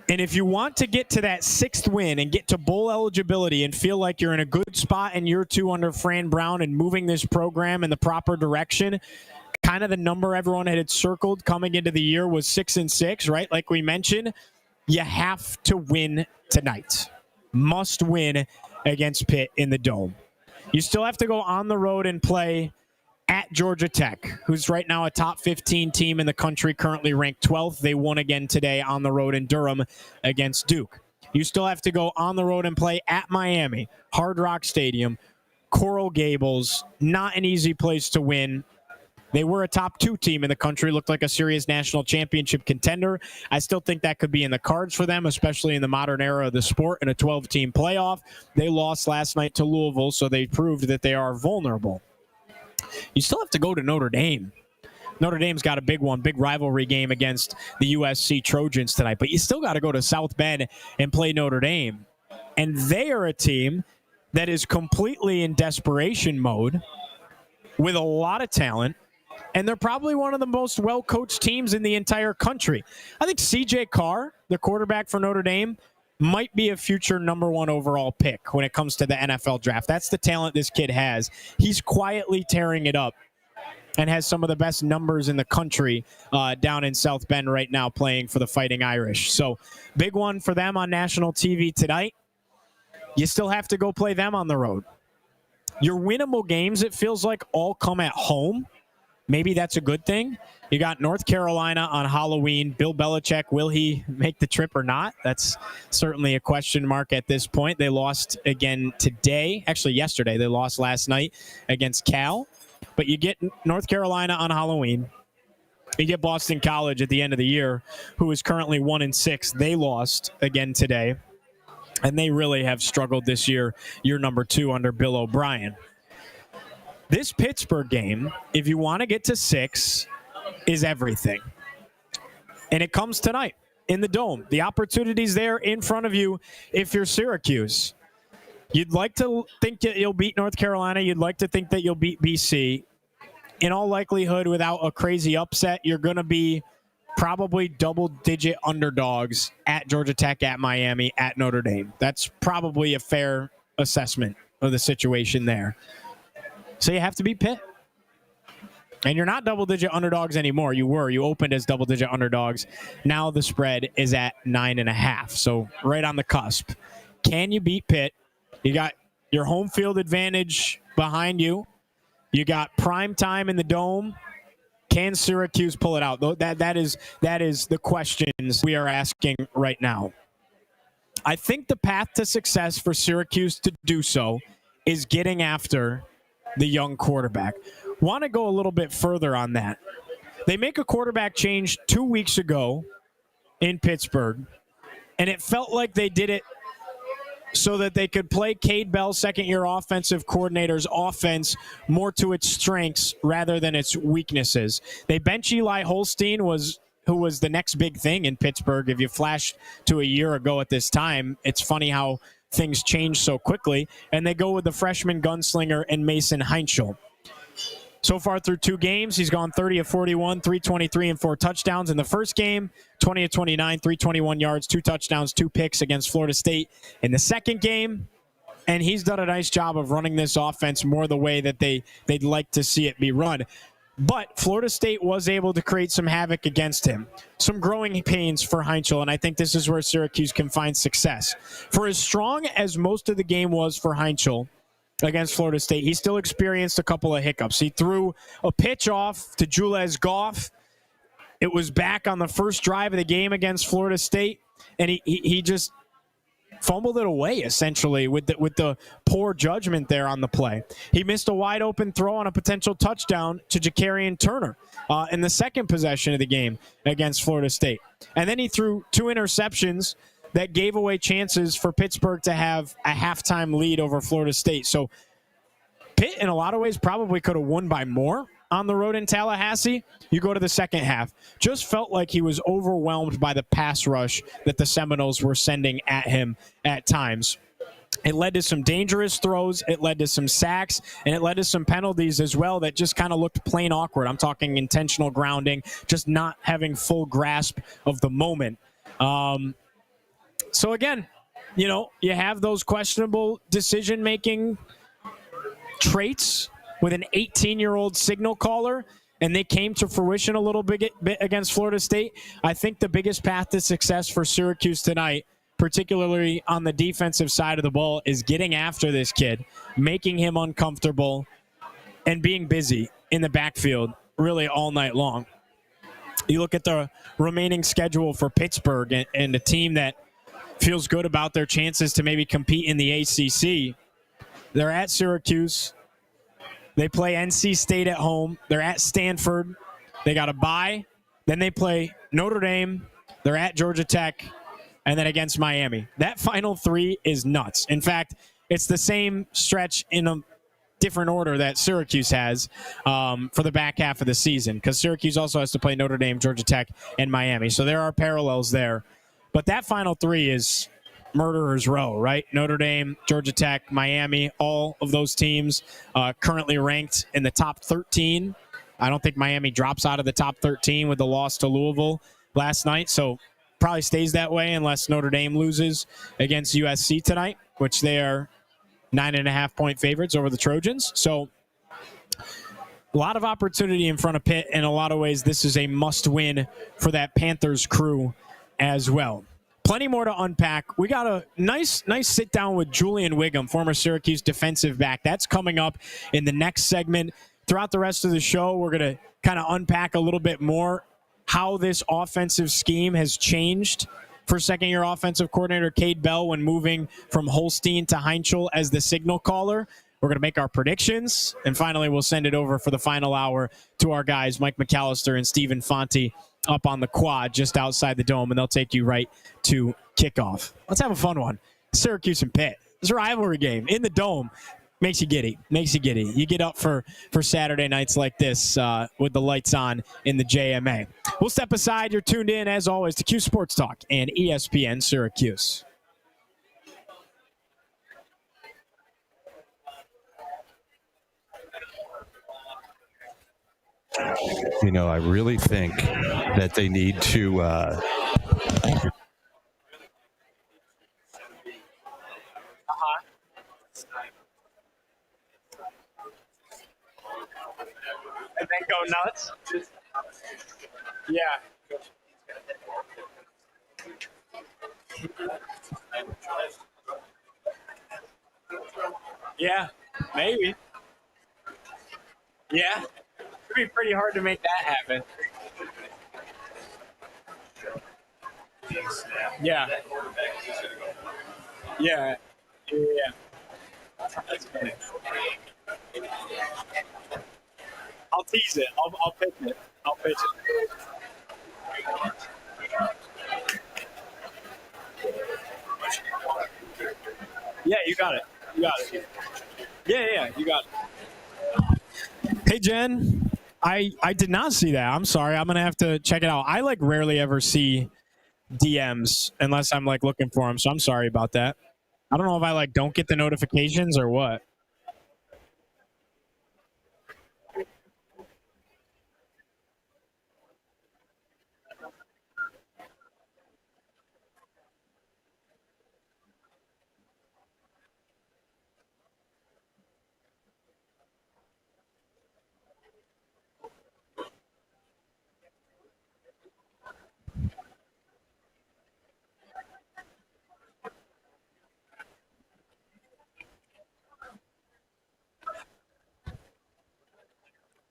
[SPEAKER 18] And if you want to get to that 6th win and get to bowl eligibility and feel like you're in a good spot in year 2 under Fran Brown and moving this program in the proper direction, kind of the number everyone had circled coming into the year was 6-6, right? Like we mentioned, you have to win tonight. Must win against Pitt in the Dome. You still have to go on the road and play at Georgia Tech, who's right now a top 15 team in the country, currently ranked 12th. They won again today on the road in Durham against Duke. You still have to go on the road and play at Miami, Hard Rock Stadium, Coral Gables, not an easy place to win. They were a top 2 team in the country, looked like a serious national championship contender. I still think that could be in the cards for them, especially in the modern era of the sport in a 12-team playoff. They lost last night to Louisville, so they proved that they are vulnerable. You still have to go to Notre Dame. Notre Dame's got a big one, big rivalry game against the USC Trojans tonight, but you still got to go to South Bend and play Notre Dame. And they are a team that is completely in desperation mode with a lot of talent. And they're probably one of the most well-coached teams in the entire country. I think C.J. Carr, the quarterback for Notre Dame, might be a future number 1 overall pick when it comes to the NFL draft. That's the talent this kid has. He's quietly tearing it up and has some of the best numbers in the country down in South Bend right now playing for the Fighting Irish. So big one for them on national TV tonight. You still have to go play them on the road. Your winnable games, it feels like, all come at home. Maybe that's a good thing. You got North Carolina on Halloween. Bill Belichick, will he make the trip or not? That's certainly a question mark at this point. They lost again today. Actually, yesterday. They lost last night against Cal. But you get North Carolina on Halloween. You get Boston College at the end of the year, who is currently 1-6. They lost again today. And they really have struggled this year, year number 2 under Bill O'Brien. This Pittsburgh game, if you want to get to 6, is everything. And it comes tonight in the Dome. The opportunity's there in front of you if you're Syracuse. You'd like to think that you'll beat North Carolina. You'd like to think that you'll beat BC. In all likelihood, without a crazy upset, you're going to be probably double-digit underdogs at Georgia Tech, at Miami, at Notre Dame. That's probably a fair assessment of the situation there. So you have to beat Pitt. And you're not double-digit underdogs anymore. You were. You opened as double-digit underdogs. Now the spread is at 9.5. So right on the cusp. Can you beat Pitt? You got your home field advantage behind you. You got prime time in the Dome. Can Syracuse pull it out? That is the questions we are asking right now. I think the path to success for Syracuse to do so is getting after the young quarterback. Want to go a little bit further on that. They make a quarterback change 2 weeks ago in Pittsburgh, and it felt like they did it so that they could play Cade Bell, second-year offensive coordinator's offense, more to its strengths rather than its weaknesses. They bench Eli Holstein, who was the next big thing in Pittsburgh. If you flash to a year ago at this time, it's funny how things change so quickly. And they go with the freshman gunslinger and Mason Heinschel. So far through 2 games, he's gone 30 of 41, 323 and 4 touchdowns. In the first game, 20 of 29, 321 yards, 2 touchdowns, 2 picks against Florida State. In the second game, and he's done a nice job of running this offense more the way that they'd like to see it be run. But Florida State was able to create some havoc against him. Some growing pains for Heinschel, and I think this is where Syracuse can find success. For as strong as most of the game was for Heinschel against Florida State, he still experienced a couple of hiccups. He threw a pitch off to Jules Goff. It was back on the first drive of the game against Florida State, and he just fumbled it away, essentially, with the poor judgment there on the play. He missed a wide-open throw on a potential touchdown to Ja'Carrion Turner in the second possession of the game against Florida State. And then he threw 2 interceptions that gave away chances for Pittsburgh to have a halftime lead over Florida State. So Pitt, in a lot of ways, probably could have won by more on the road in Tallahassee. You go to the second half. Just felt like he was overwhelmed by the pass rush that the Seminoles were sending at him at times. It led to some dangerous throws. It led to some sacks, and it led to some penalties as well that just kind of looked plain awkward. I'm talking intentional grounding, just not having full grasp of the moment. So again, you have those questionable decision-making traits with an 18-year-old signal caller, and they came to fruition a little bit against Florida State. I think the biggest path to success for Syracuse tonight, particularly on the defensive side of the ball, is getting after this kid, making him uncomfortable, and being busy. in the backfield really all night long. You look at the remaining schedule for Pittsburgh and a team that feels good about their chances to maybe compete in the ACC. They're at Syracuse. They play NC State at home. They're at Stanford. They got a bye. Then they play Notre Dame. They're at Georgia Tech. And then against Miami. That final three is nuts. In fact, it's the same stretch in a different order that Syracuse has for the back half of the season, because Syracuse also has to play Notre Dame, Georgia Tech, and Miami. So there are parallels there. But that final three is murderer's row, right? Notre Dame, Georgia Tech, Miami, all of those teams currently ranked in the top 13. I don't think Miami drops out of the top 13 with the loss to Louisville last night. So probably stays that way unless Notre Dame loses against USC tonight, which they are 9.5-point favorites over the Trojans. So a lot of opportunity in front of Pitt. In a lot of ways, this is a must-win for that Panthers crew as well. Plenty more to unpack. We got a nice sit-down with Julian Wiggum, former Syracuse defensive back. That's coming up in the next segment. Throughout the rest of the show, we're going to kind of unpack a little bit more how this offensive scheme has changed for second-year offensive coordinator Cade Bell when moving from Holstein to Heinchel as the signal caller. We're going to make our predictions, and finally we'll send it over for the final hour to our guys, Mike McAllister and Stephen Fonte, up on the quad just outside the Dome, and they'll take you right to kickoff. Let's have a fun one. Syracuse and Pitt. It's a rivalry game in the Dome. Makes you giddy. You get up for Saturday nights like this with the lights on in the JMA. We'll step aside. You're tuned in, as always, to Cuse Sports Talk and ESPN Syracuse.
[SPEAKER 17] You know, I really think that they need to
[SPEAKER 18] And then go nuts? Yeah. Yeah, maybe. Yeah. It'd be pretty hard to make that happen. Yeah. Yeah. Yeah. That's funny. I'll tease it. I'll pitch it. Yeah, you got it. Yeah, you got it. Hey, Jen. I did not see that. I'm sorry. I'm going to have to check it out. I rarely ever see DMs unless I'm looking for them. So I'm sorry about that. I don't know if I don't get the notifications or what.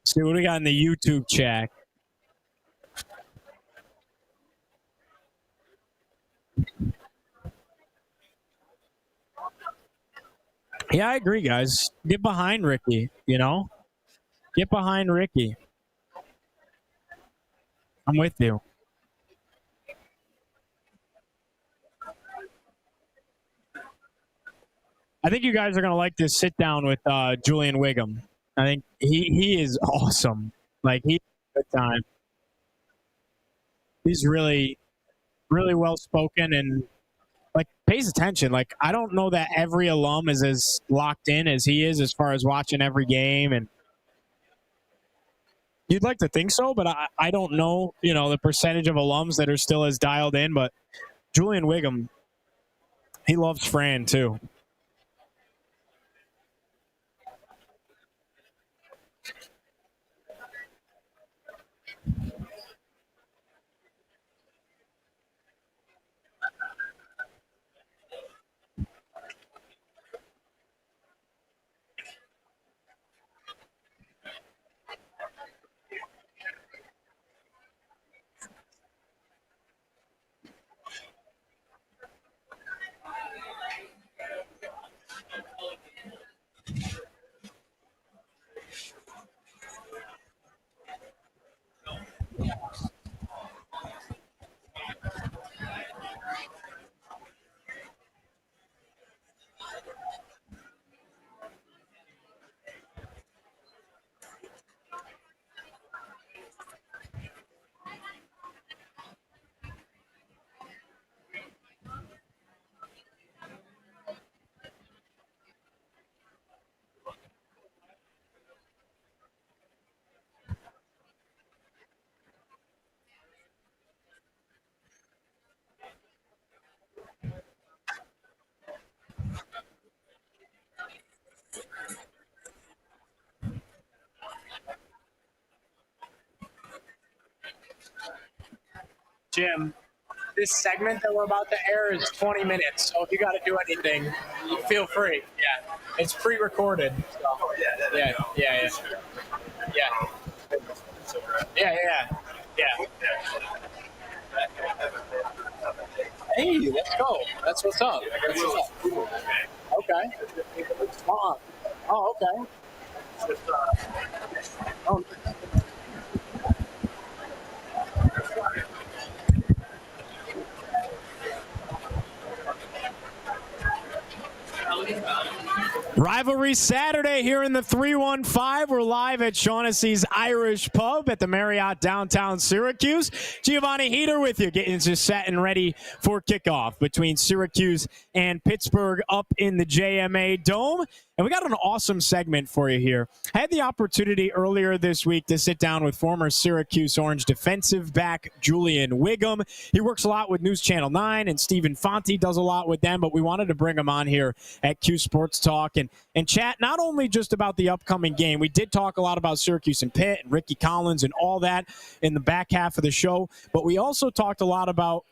[SPEAKER 18] See what we got in the YouTube chat. Yeah, I agree, guys. Get behind Ricky, Get behind Ricky. I'm with you. I think you guys are going to like this sit down with Julian Wiggum. I think he is awesome. He's a good time. He's really, really well spoken and pays attention. I don't know that every alum is as locked in as he is as far as watching every game, and you'd like to think so, but I don't know, the percentage of alums that are still as dialed in. But Julian Wiggum, he loves Fran too. Jim, this segment that we're about to air is 20 minutes. So if you got to do anything, feel free. Yeah, it's pre-recorded. So. Yeah. Hey, let's go. That's what's up. Okay. Oh, okay. Oh. Rivalry Saturday here in the 315. We're live at Shaughnessy's Irish Pub at the Marriott downtown Syracuse. Giovanni Heater with you, getting just set and ready for kickoff between Syracuse and Pittsburgh up in the JMA Dome. And we got an awesome segment for you here. I had the opportunity earlier this week to sit down with former Syracuse Orange defensive back Julian Wiggum. He works a lot with News Channel 9, and Stephen Fonte does a lot with them, but we wanted to bring him on here at Cuse Sports Talk and chat not only just about the upcoming game. We did talk a lot about Syracuse and Pitt and Ricky Collins and all that in the back half of the show, but we also talked a lot about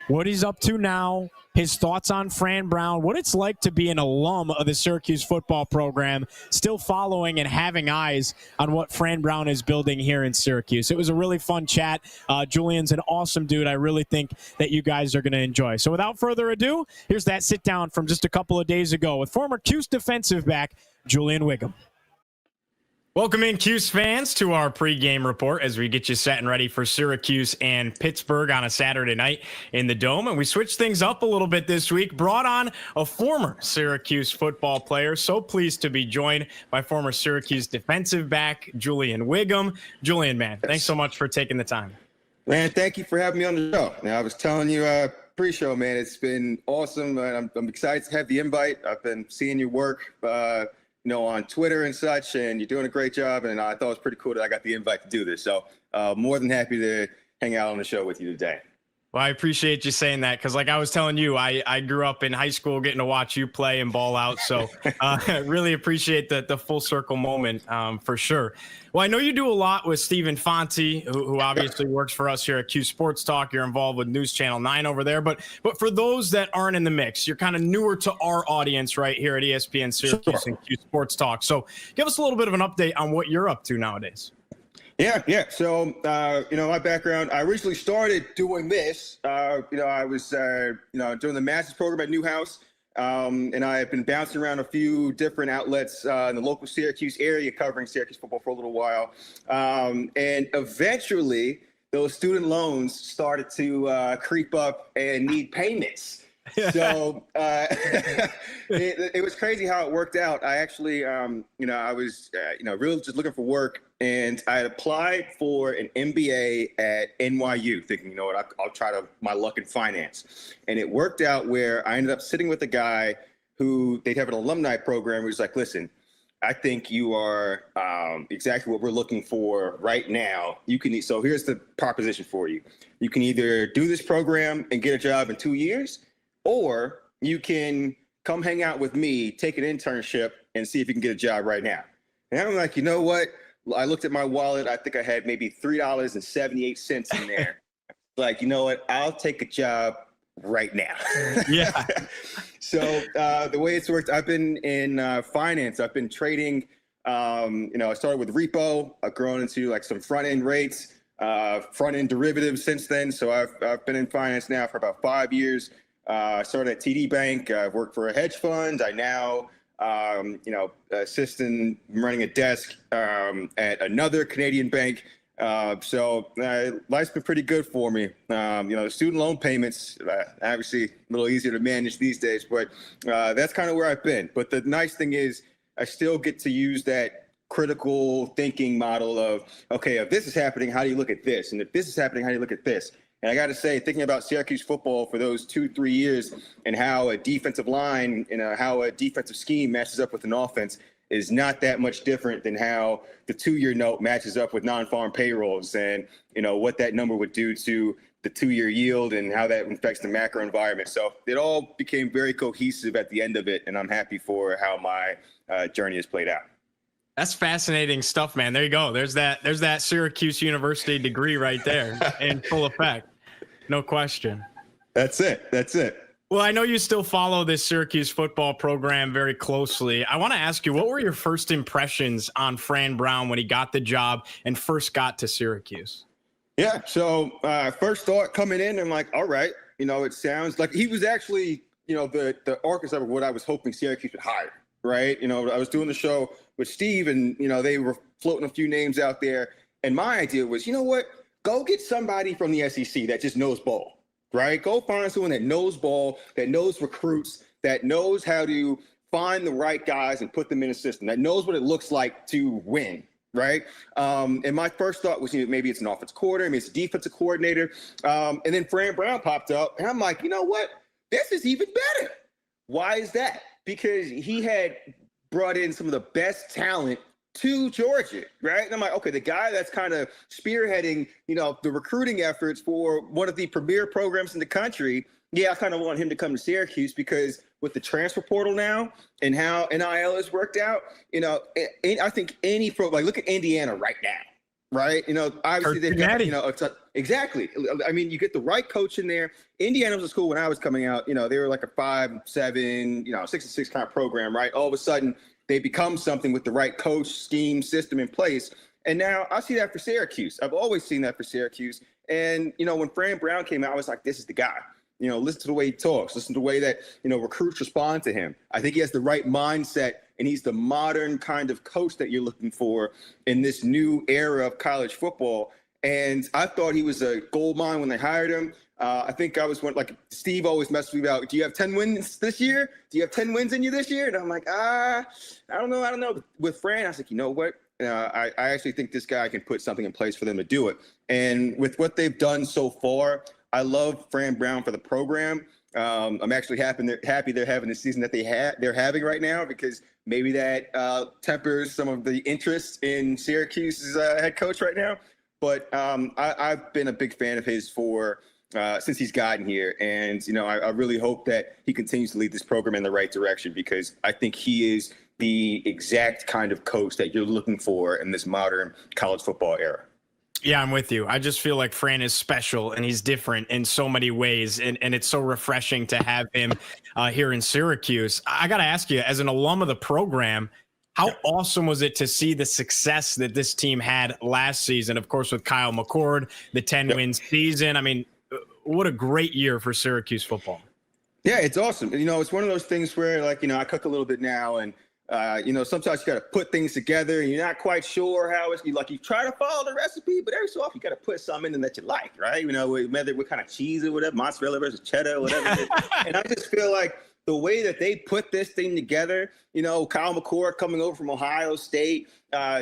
[SPEAKER 18] what he's up to now, his thoughts on Fran Brown, what it's like to be an alum of the Syracuse football program, still following and having eyes on what Fran Brown is building here in Syracuse. It was a really fun chat. Julian's an awesome dude. I really think that you guys are going to enjoy. So without further ado, here's that sit down from just a couple of days ago with former Cuse defensive back Julian Wiggum. Welcome in, Cuse fans, to our pregame report as we get you set and ready for Syracuse and Pittsburgh on a Saturday night in the Dome. And we switched things up a little bit this week, brought on a former Syracuse football player. So pleased to be joined by former Syracuse defensive back Julian Wiggum. Julian, man, thanks so much for taking the time.
[SPEAKER 19] Man, thank you for having me on the show. Now, I was telling you pre-show, man, it's been awesome. And I'm excited to have the invite. I've been seeing your work on Twitter and such, and you're doing a great job. And I thought it was pretty cool that I got the invite to do this. So more than happy to hang out on the show with you today.
[SPEAKER 18] Well, I appreciate you saying that because, like I was telling you, I grew up in high school getting to watch you play and ball out. So I really appreciate the full circle moment for sure. Well, I know you do a lot with Stephen Fonte, who obviously works for us here at Cuse Sports Talk. You're involved with News Channel 9 over there. But for those that aren't in the mix, you're kind of newer to our audience right here at ESPN Syracuse and Cuse Sports Talk. So give us a little bit of an update on what you're up to nowadays.
[SPEAKER 19] Yeah. So, my background, I originally started doing this. I was, doing the master's program at Newhouse. And I have been bouncing around a few different outlets in the local Syracuse area, covering Syracuse football for a little while. And eventually, those student loans started to creep up and need payments. So it was crazy how it worked out. I actually, I was, really just looking for work, and I had applied for an MBA at NYU, thinking, I'll try my luck in finance. And it worked out where I ended up sitting with a guy who they'd have an alumni program. Who was like, listen, I think you are exactly what we're looking for right now. So here's the proposition for you. You can either do this program and get a job in 2 years, or you can come hang out with me, take an internship, and see if you can get a job right now. And I'm like, you know what? I looked at my wallet. I think I had maybe $3.78 in there. Like, you know what? I'll take a job right now.
[SPEAKER 18] Yeah.
[SPEAKER 19] So the way it's worked, I've been in finance. I've been trading. I started with repo. I've grown into like some front-end rates, front-end derivatives since then. So I've been in finance now for about 5 years. I started at TD Bank. I've worked for a hedge fund. I now, assist in running a desk at another Canadian bank. So life's been pretty good for me. The student loan payments, obviously a little easier to manage these days, but that's kind of where I've been. But the nice thing is I still get to use that critical thinking model of, okay, if this is happening, how do you look at this? And if this is happening, how do you look at this? And I got to say, thinking about Syracuse football for those 2-3 years and how a defensive line and how a defensive scheme matches up with an offense is not that much different than how the 2-year note matches up with non-farm payrolls and, what that number would do to the 2-year yield and how that affects the macro environment. So it all became very cohesive at the end of it, and I'm happy for how my journey has played out.
[SPEAKER 18] That's fascinating stuff, man. There you go. There's that Syracuse University degree right there in full effect. No question.
[SPEAKER 19] That's it.
[SPEAKER 18] Well, I know you still follow this Syracuse football program very closely. I want to ask you, what were your first impressions on Fran Brown when he got the job and first got to Syracuse?
[SPEAKER 19] Yeah, so first thought coming in, I'm like, all right, it sounds like he was actually, the archetype of what I was hoping Syracuse would hire, right? I was doing the show with Steve, and, they were floating a few names out there. And my idea was, you know what? Go get somebody from the SEC that just knows ball. Right? Go find someone that knows ball, that knows recruits, that knows how to find the right guys and put them in a system, that knows what it looks like to win. Right. And my first thought was, maybe it's an offensive coordinator, maybe it's a defensive coordinator. And then Fran Brown popped up, and I'm like, you know what? This is even better. Why is that? Because he had brought in some of the best talent to Georgia, right? And I'm like, okay, the guy that's kind of spearheading, the recruiting efforts for one of the premier programs in the country. Yeah, I kind of want him to come to Syracuse because with the transfer portal now and how NIL has worked out, I think any look at Indiana right now, right? Obviously they've got, exactly. I mean, you get the right coach in there. Indiana was a school when I was coming out, they were like a 5-7, 6-6 kind of program, right? All of a sudden, they become something with the right coach, scheme, system in place. And now I see that for Syracuse. I've always seen that for Syracuse. And, when Fran Brown came out, I was like, this is the guy. Listen to the way he talks. Listen to the way that, recruits respond to him. I think he has the right mindset, and he's the modern kind of coach that you're looking for in this new era of college football. And I thought he was a gold mine when they hired him. I think I was Steve always messed with me about, do you have 10 wins this year? Do you have 10 wins in you this year? And I'm like, I don't know. With Fran, I was like, you know what? I actually think this guy can put something in place for them to do it. And with what they've done so far, I love Fran Brown for the program. I'm actually happy they're having the season that they're having right now, because maybe that tempers some of the interest in Syracuse's head coach right now. But I've been a big fan of his since he's gotten here. And, I really hope that he continues to lead this program in the right direction, because I think he is the exact kind of coach that you're looking for in this modern college football era.
[SPEAKER 18] Yeah, I'm with you. I just feel like Fran is special, and he's different in so many ways. And it's so refreshing to have him here in Syracuse. I got to ask you, as an alum of the program, how awesome was it to see the success that this team had last season? Of course, with Kyle McCord, the 10-win season. I mean, what a great year for Syracuse football.
[SPEAKER 19] Yeah, it's awesome. It's one of those things where, I cook a little bit now, and sometimes you got to put things together, and you're not quite sure how it's. You try to follow the recipe, but every so often you got to put something in that you like, right? Whether what kind of cheese or whatever, mozzarella versus cheddar or whatever. And I just feel like the way that they put this thing together, Kyle McCord coming over from Ohio State,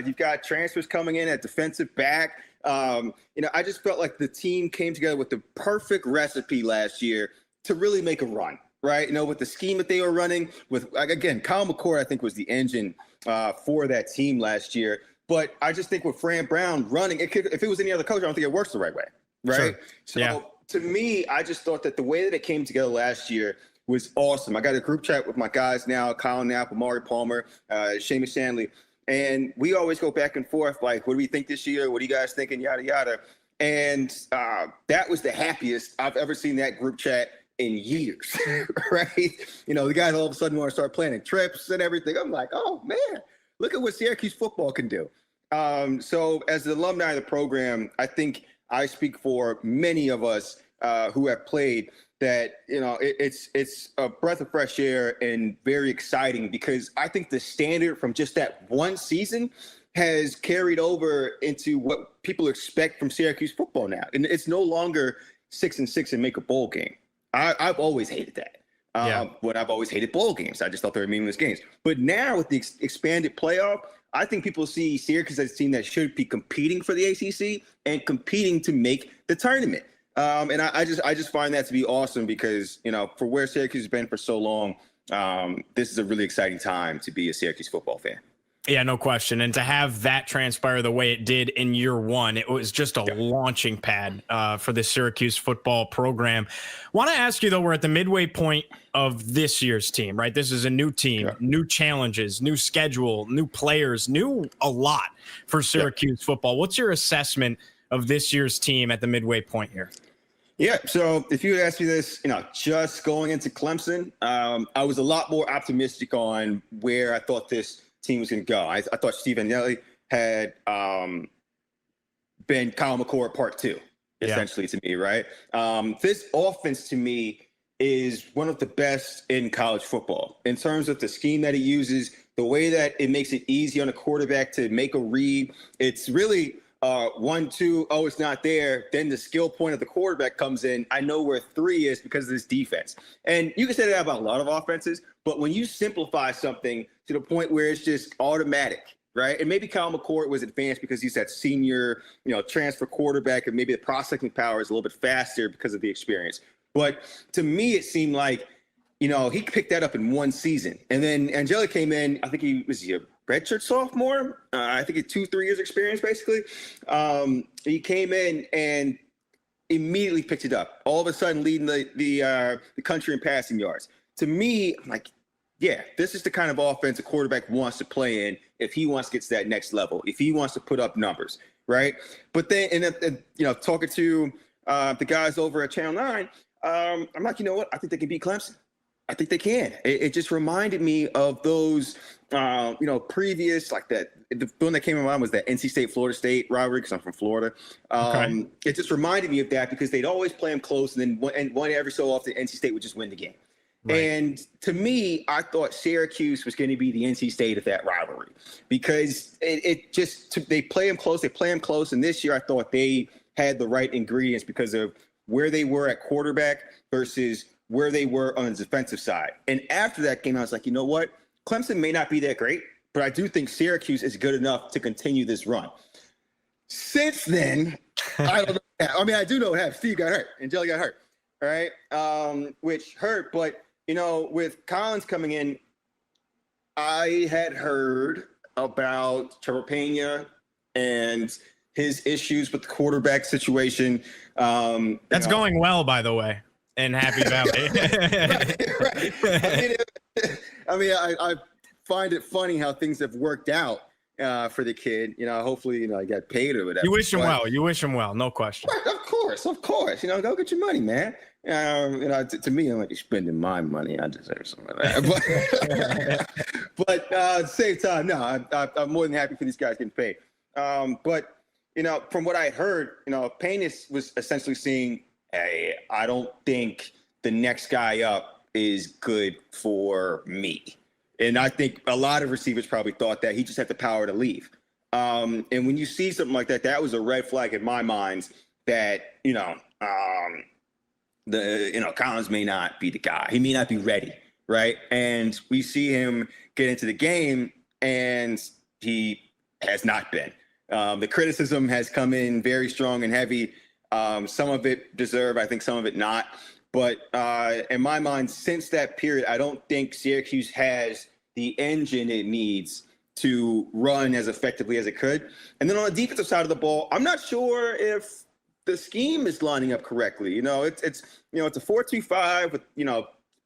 [SPEAKER 19] you've got transfers coming in at defensive back. I just felt like the team came together with the perfect recipe last year to really make a run, right? With the scheme that they were running with, again, Kyle McCord, I think, was the engine for that team last year. But I just think with Fran Brown running, if it was any other coach, I don't think it works the right way, right? Sure. So to me, I just thought that the way that it came together last year was awesome. I got a group chat with my guys now, Kyle Knapp, Amari Palmer, Seamus Shanley. And we always go back and forth, like, what do we think this year? What are you guys thinking? Yada, yada. And that was the happiest I've ever seen that group chat in years, right? The guys all of a sudden want to start planning trips and everything. I'm like, oh, man, look at what Syracuse football can do. So as an alumni of the program, I think I speak for many of us who have played that, it's a breath of fresh air and very exciting, because I think the standard from just that one season has carried over into what people expect from Syracuse football now. And it's no longer 6-6 and make a bowl game. I've always hated that. But I've always hated bowl games. I just thought they were meaningless games. But now with the expanded playoff, I think people see Syracuse as a team that should be competing for the ACC and competing to make the tournament. And I just find that to be awesome, because, for where Syracuse has been for so long, this is a really exciting time to be a Syracuse football fan.
[SPEAKER 18] Yeah, no question. And to have that transpire the way it did in year one, it was just a launching pad for the Syracuse football program. Want to ask you, though, we're at the midway point of this year's team, right? This is a new team, new challenges, new schedule, new players, a lot for Syracuse football. What's your assessment of this year's team at the midway point here?
[SPEAKER 19] Yeah, so if you had asked me this, just going into Clemson, I was a lot more optimistic on where I thought this team was going to go. I thought Steve Agnelli had been Kyle McCord part 2, essentially, to me, right? This offense, to me, is one of the best in college football in terms of the scheme that he uses, the way that it makes it easy on a quarterback to make a read. It's really 1, 2, oh, it's not there. Then the skill point of the quarterback comes in. I know where 3 is because of this defense. And you can say that about a lot of offenses, but when you simplify something to the point where it's just automatic, right? And maybe Kyle McCord was advanced because he's that senior, transfer quarterback, and maybe the processing power is a little bit faster because of the experience. But to me, it seemed like, he picked that up in 1 season. And then Angeli came in, I think he was a redshirt sophomore. I think he had 2-3 years experience, basically. He came in and immediately picked it up. All of a sudden leading the country in passing yards. To me, I'm like, yeah, this is the kind of offense a quarterback wants to play in if he wants to get to that next level, if he wants to put up numbers, right? But then, talking to the guys over at Channel 9, I'm like, you know what? I think they can beat Clemson. I think they can. It just reminded me of those, previous, like that. The one that came to mind was that NC State, Florida State rivalry, because I'm from Florida. It just reminded me of that because they'd always play them close, and then one every so often, NC State would just win the game. Right. And to me, I thought Syracuse was going to be the NC State of that rivalry because they play them close. And this year, I thought they had the right ingredients because of where they were at quarterback versus where they were on the defensive side. And after that game, I was like, you know what? Clemson may not be that great, but I do think Syracuse is good enough to continue this run. Since then, I don't know. I mean, I do know what happened. Steve got hurt. Angeli got hurt. All right. Which hurt. But, with Collins coming in, I had heard about Trevor Pena and his issues with the quarterback situation.
[SPEAKER 18] That's going well, by the way, in Happy Valley.
[SPEAKER 19] right. I find it funny how things have worked out for the kid. Hopefully, I got paid or whatever.
[SPEAKER 18] You wish him well. You wish him well. No question.
[SPEAKER 19] Right, of course. Go get your money, man. To me, I'm like, you're spending my money. I deserve some of that. But at the same time, no, I'm more than happy for these guys getting paid. But from what I heard, Payne was essentially saying, hey, I don't think the next guy up is good for me. And I think a lot of receivers probably thought that he just had the power to leave. And when you see something like that, that was a red flag in my mind that, Collins may not be the guy. He may not be ready, right? And we see him get into the game, and he has not been. The criticism has come in very strong and heavy. Some of it deserved, I think some of it not. But in my mind, since that period, I don't think Syracuse has the engine it needs to run as effectively as it could. And then on the defensive side of the ball, I'm not sure if the scheme is lining up correctly. It's a 4-2-5 with,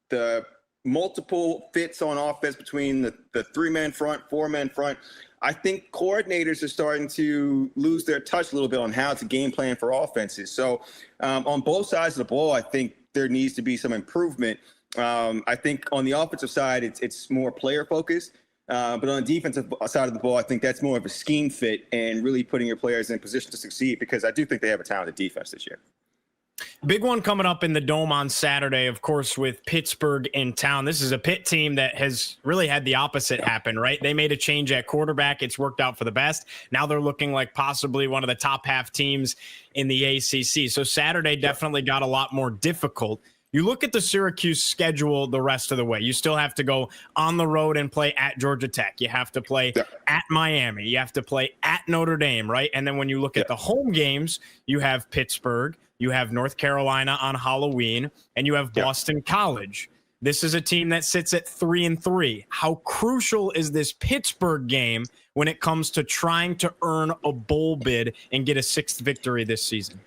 [SPEAKER 19] the multiple fits on offense between the 3-man front, 4-man front. I think coordinators are starting to lose their touch a little bit on how to game plan for offenses. So on both sides of the ball, I think there needs to be some improvement. I think on the offensive side, it's more player focused. But on the defensive side of the ball, I think that's more of a scheme fit and really putting your players in position to succeed because I do think they have a talented defense this year.
[SPEAKER 18] Big one coming up in the Dome on Saturday, of course, with Pittsburgh in town. This is a Pitt team that has really had the opposite happen, right? They made a change at quarterback. It's worked out for the best. Now they're looking like possibly one of the top half teams in the ACC. So Saturday definitely got a lot more difficult. You look at the Syracuse schedule the rest of the way. You still have to go on the road and play at Georgia Tech. You have to play at Miami. You have to play at Notre Dame, right? And then when you look at the home games, you have Pittsburgh, you have North Carolina on Halloween, and you have Boston College. This is a team that sits at 3-3. How crucial is this Pittsburgh game when it comes to trying to earn a bowl bid and get a 6th victory this season?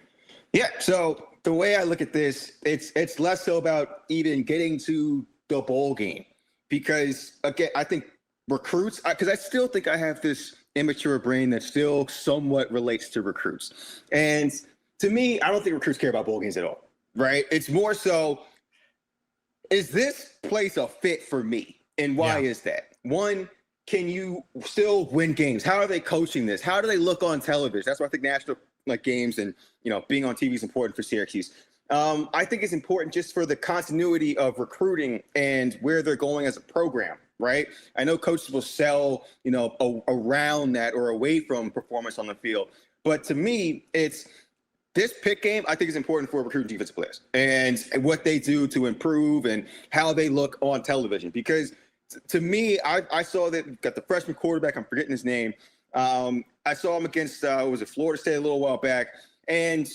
[SPEAKER 19] Yeah, so the way I look at this, it's less so about even getting to the bowl game because, again, I think recruits, because I still think I have this immature brain that still somewhat relates to recruits. And to me, I don't think recruits care about bowl games at all. right? It's more so, is this place a fit for me? And why is that? One, can you still win games? How are they coaching this? How do they look on television? That's why I think national games and being on TV is important for Syracuse. I think it's important just for the continuity of recruiting and where they're going as a program, right? I know coaches will sell, around that or away from performance on the field. But to me, it's this Pitt game, I think is important for recruiting defensive players and what they do to improve and how they look on television. Because to me, I saw that got the freshman quarterback, I'm forgetting his name. I saw him against, Florida State a little while back. And,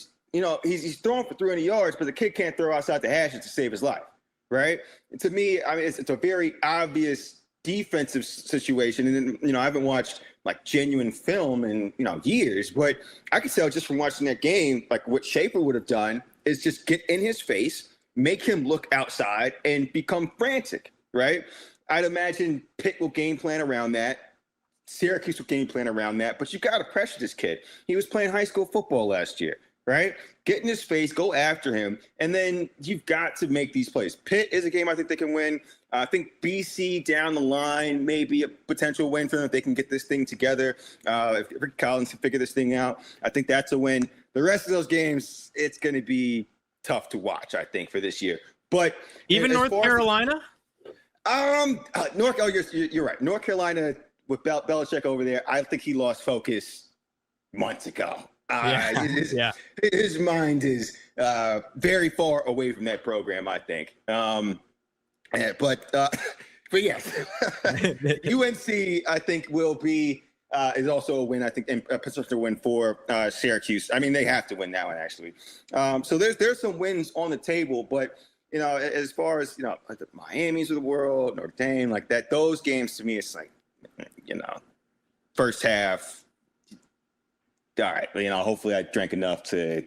[SPEAKER 19] he's throwing for 300 yards, but the kid can't throw outside the hashes to save his life, right? And to me, I mean, it's a very obvious defensive situation. And then, I haven't watched genuine film in, years, but I could tell just from watching that game, what Schaefer would have done is just get in his face, make him look outside and become frantic, right? I'd imagine Pitt will game plan around that. Syracuse will game plan around that, but you got to pressure this kid. He was playing high school football last year, right? Get in his face, go after him, and then you've got to make these plays. Pitt is a game I think they can win. I think BC down the line may be a potential win for them if they can get this thing together. If Rick Collins can figure this thing out, I think that's a win. The rest of those games, it's going to be tough to watch, I think, for this year. But
[SPEAKER 18] even North Carolina?
[SPEAKER 19] You're right. North Carolina with Belichick over there, I think he lost focus months ago. His mind is very far away from that program, I think. But yes, UNC I think will be is also a win. I think and a potential win for Syracuse. I mean, they have to win that one actually. So there's some wins on the table, but as far as the Miami's of the world, Notre Dame, like that, those games to me, it's first half. All right, hopefully I drank enough to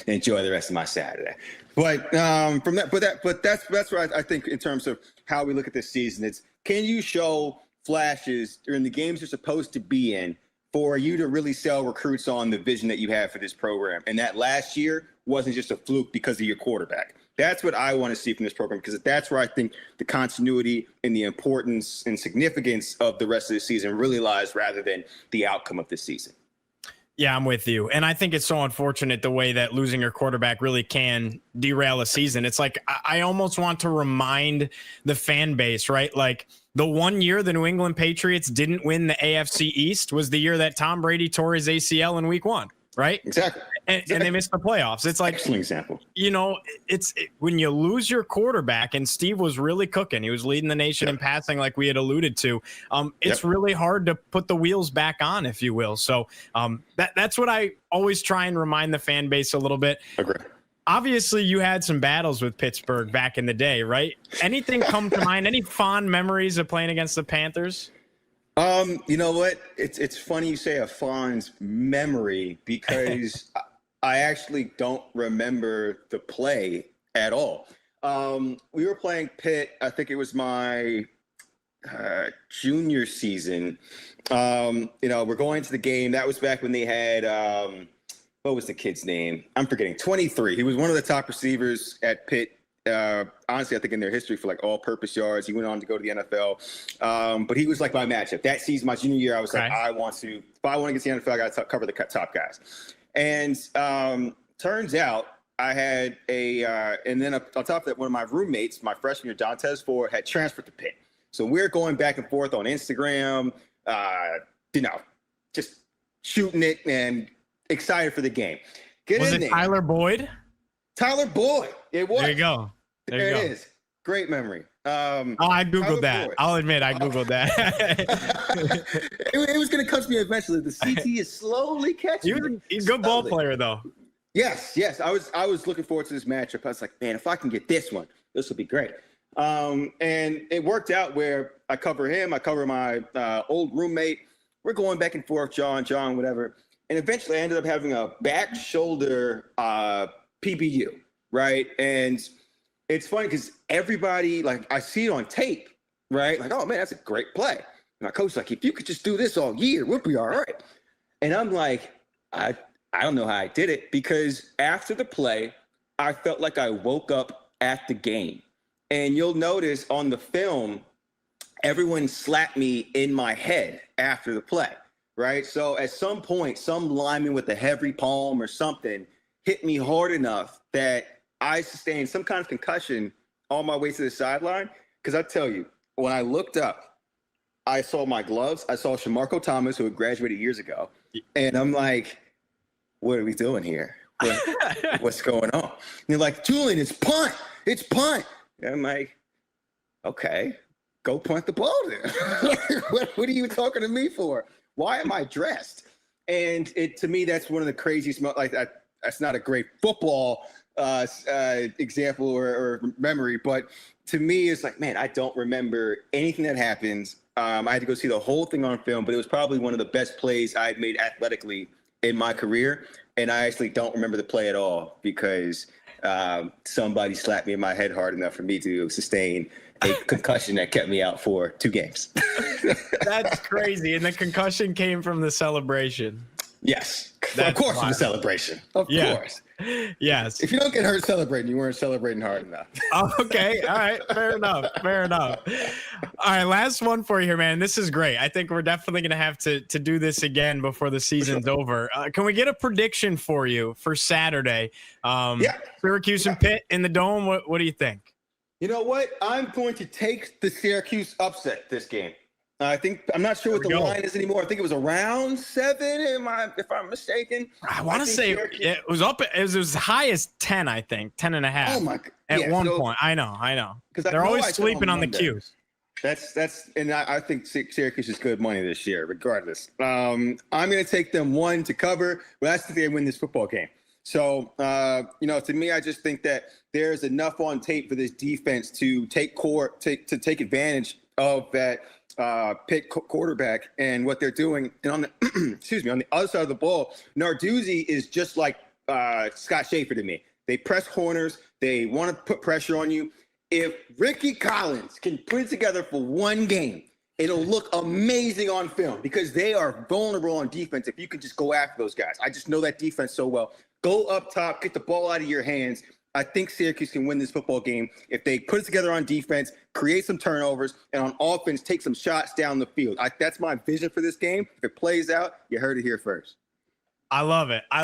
[SPEAKER 19] enjoy the rest of my Saturday. But that's what I think in terms of how we look at this season. It's, can you show flashes during the games you're supposed to be in for you to really sell recruits on the vision that you have for this program? And that last year wasn't just a fluke because of your quarterback. That's what I want to see from this program, because that's where I think the continuity and the importance and significance of the rest of the season really lies, rather than the outcome of this season.
[SPEAKER 18] Yeah, I'm with you. And I think it's so unfortunate the way that losing your quarterback really can derail a season. It's like, I almost want to remind the fan base, right? Like the one year the New England Patriots didn't win the AFC East was the year that Tom Brady tore his ACL in week 1, right?
[SPEAKER 19] Exactly.
[SPEAKER 18] And they missed the playoffs. It's like,
[SPEAKER 19] excellent example.
[SPEAKER 18] When you lose your quarterback, and Steve was really cooking, he was leading the nation in passing, like we had alluded to. It's really hard to put the wheels back on, if you will. So that's what I always try and remind the fan base a little bit.
[SPEAKER 19] Agree.
[SPEAKER 18] Obviously, you had some battles with Pittsburgh back in the day, right? Anything come to mind? Any fond memories of playing against the Panthers?
[SPEAKER 19] You know what? It's funny you say a fond memory, because I actually don't remember the play at all. We were playing Pitt. I think it was my junior season. We're going to the game. That was back when they had, what was the kid's name? I'm forgetting. 23. He was one of the top receivers at Pitt. Honestly, I think in their history for all-purpose yards. He went on to go to the NFL. But he was my matchup. That season, my junior year, I was if I want to get to the NFL, I got to cover the top guys. And turns out I had and then on top of that, one of my roommates, my freshman year, Dantes Ford, had transferred to Pitt. So we're going back and forth on Instagram, just shooting it and excited for the game.
[SPEAKER 18] Was it Tyler Boyd?
[SPEAKER 19] Tyler Boyd. It was.
[SPEAKER 18] There you go.
[SPEAKER 19] There it is. Great memory.
[SPEAKER 18] I Googled that. Boyd. I'll admit I Googled that.
[SPEAKER 19] it was going to come to me eventually. The CT is slowly catching.
[SPEAKER 18] He's a good ball player, though.
[SPEAKER 19] Yes. I was looking forward to this matchup. I was like, man, if I can get this one, this will be great. And it worked out where I cover him. I cover my old roommate. We're going back and forth, John, whatever. And eventually I ended up having a back shoulder PBU, right? And it's funny because everybody, I see it on tape, right? Like, oh, man, that's a great play. And my coach's like, if you could just do this all year, we'll be all right. And I'm like, I don't know how I did it, because after the play, I felt like I woke up at the game. And you'll notice on the film, everyone slapped me in my head after the play, right? So at some point, some lineman with a heavy palm or something hit me hard enough that I sustained some kind of concussion on my way to the sideline. Because I tell you, when I looked up, I saw my gloves. I saw Shamarko Thomas, who had graduated years ago. And I'm like, what are we doing here? What's going on? And they're like, Julian, it's punt. It's punt. And I'm like, okay, go punt the ball then. What are you talking to me for? Why am I dressed? And to me, that's one of the craziest, that's not a great football example or memory, but to me, it's like, man, I don't remember anything that happens. I had to go see the whole thing on film, but it was probably one of the best plays I had made athletically in my career. And I actually don't remember the play at all because somebody slapped me in my head hard enough for me to sustain a concussion that kept me out for 2 games.
[SPEAKER 18] That's crazy. And the concussion came from the celebration.
[SPEAKER 19] Yes. Of course, from the celebration. Of course.
[SPEAKER 18] Yes.
[SPEAKER 19] If you don't get hurt celebrating, you weren't celebrating hard enough.
[SPEAKER 18] Okay. All right. Fair enough. Fair enough. All right. Last one for you here, man. This is great. I think we're definitely going to have to do this again before the season's over. Can we get a prediction for you for Saturday? Syracuse and Pitt in the Dome. What do you think?
[SPEAKER 19] You know what? I'm going to take the Syracuse upset this game. I'm not sure what the line is anymore. I think it was around 7. If I'm mistaken?
[SPEAKER 18] I want to say it was up. It was as high as 10. I think 10.5.
[SPEAKER 19] Oh my!
[SPEAKER 18] At one point, I know. Because they're always sleeping on the Cuse.
[SPEAKER 19] And I think Syracuse is good money this year, regardless. I'm going to take them 1 to cover, but that's the thing they win this football game. So, to me, I just think that there's enough on tape for this defense to take advantage of that Pitt quarterback and what they're doing. And on the on the other side of the ball, Narduzzi is just like Scott Schaefer to me. They press corners. They want to put pressure on you. If Ricky Collins can put it together for 1 game, it'll look amazing on film because they are vulnerable on defense if you can just go after those guys. I just know that defense so well. Go up top, get the ball out of your hands. I think Syracuse can win this football game if they put it together on defense, create some turnovers, and on offense, take some shots down the field. That's my vision for this game. If it plays out, you heard it here first.
[SPEAKER 18] I love it. All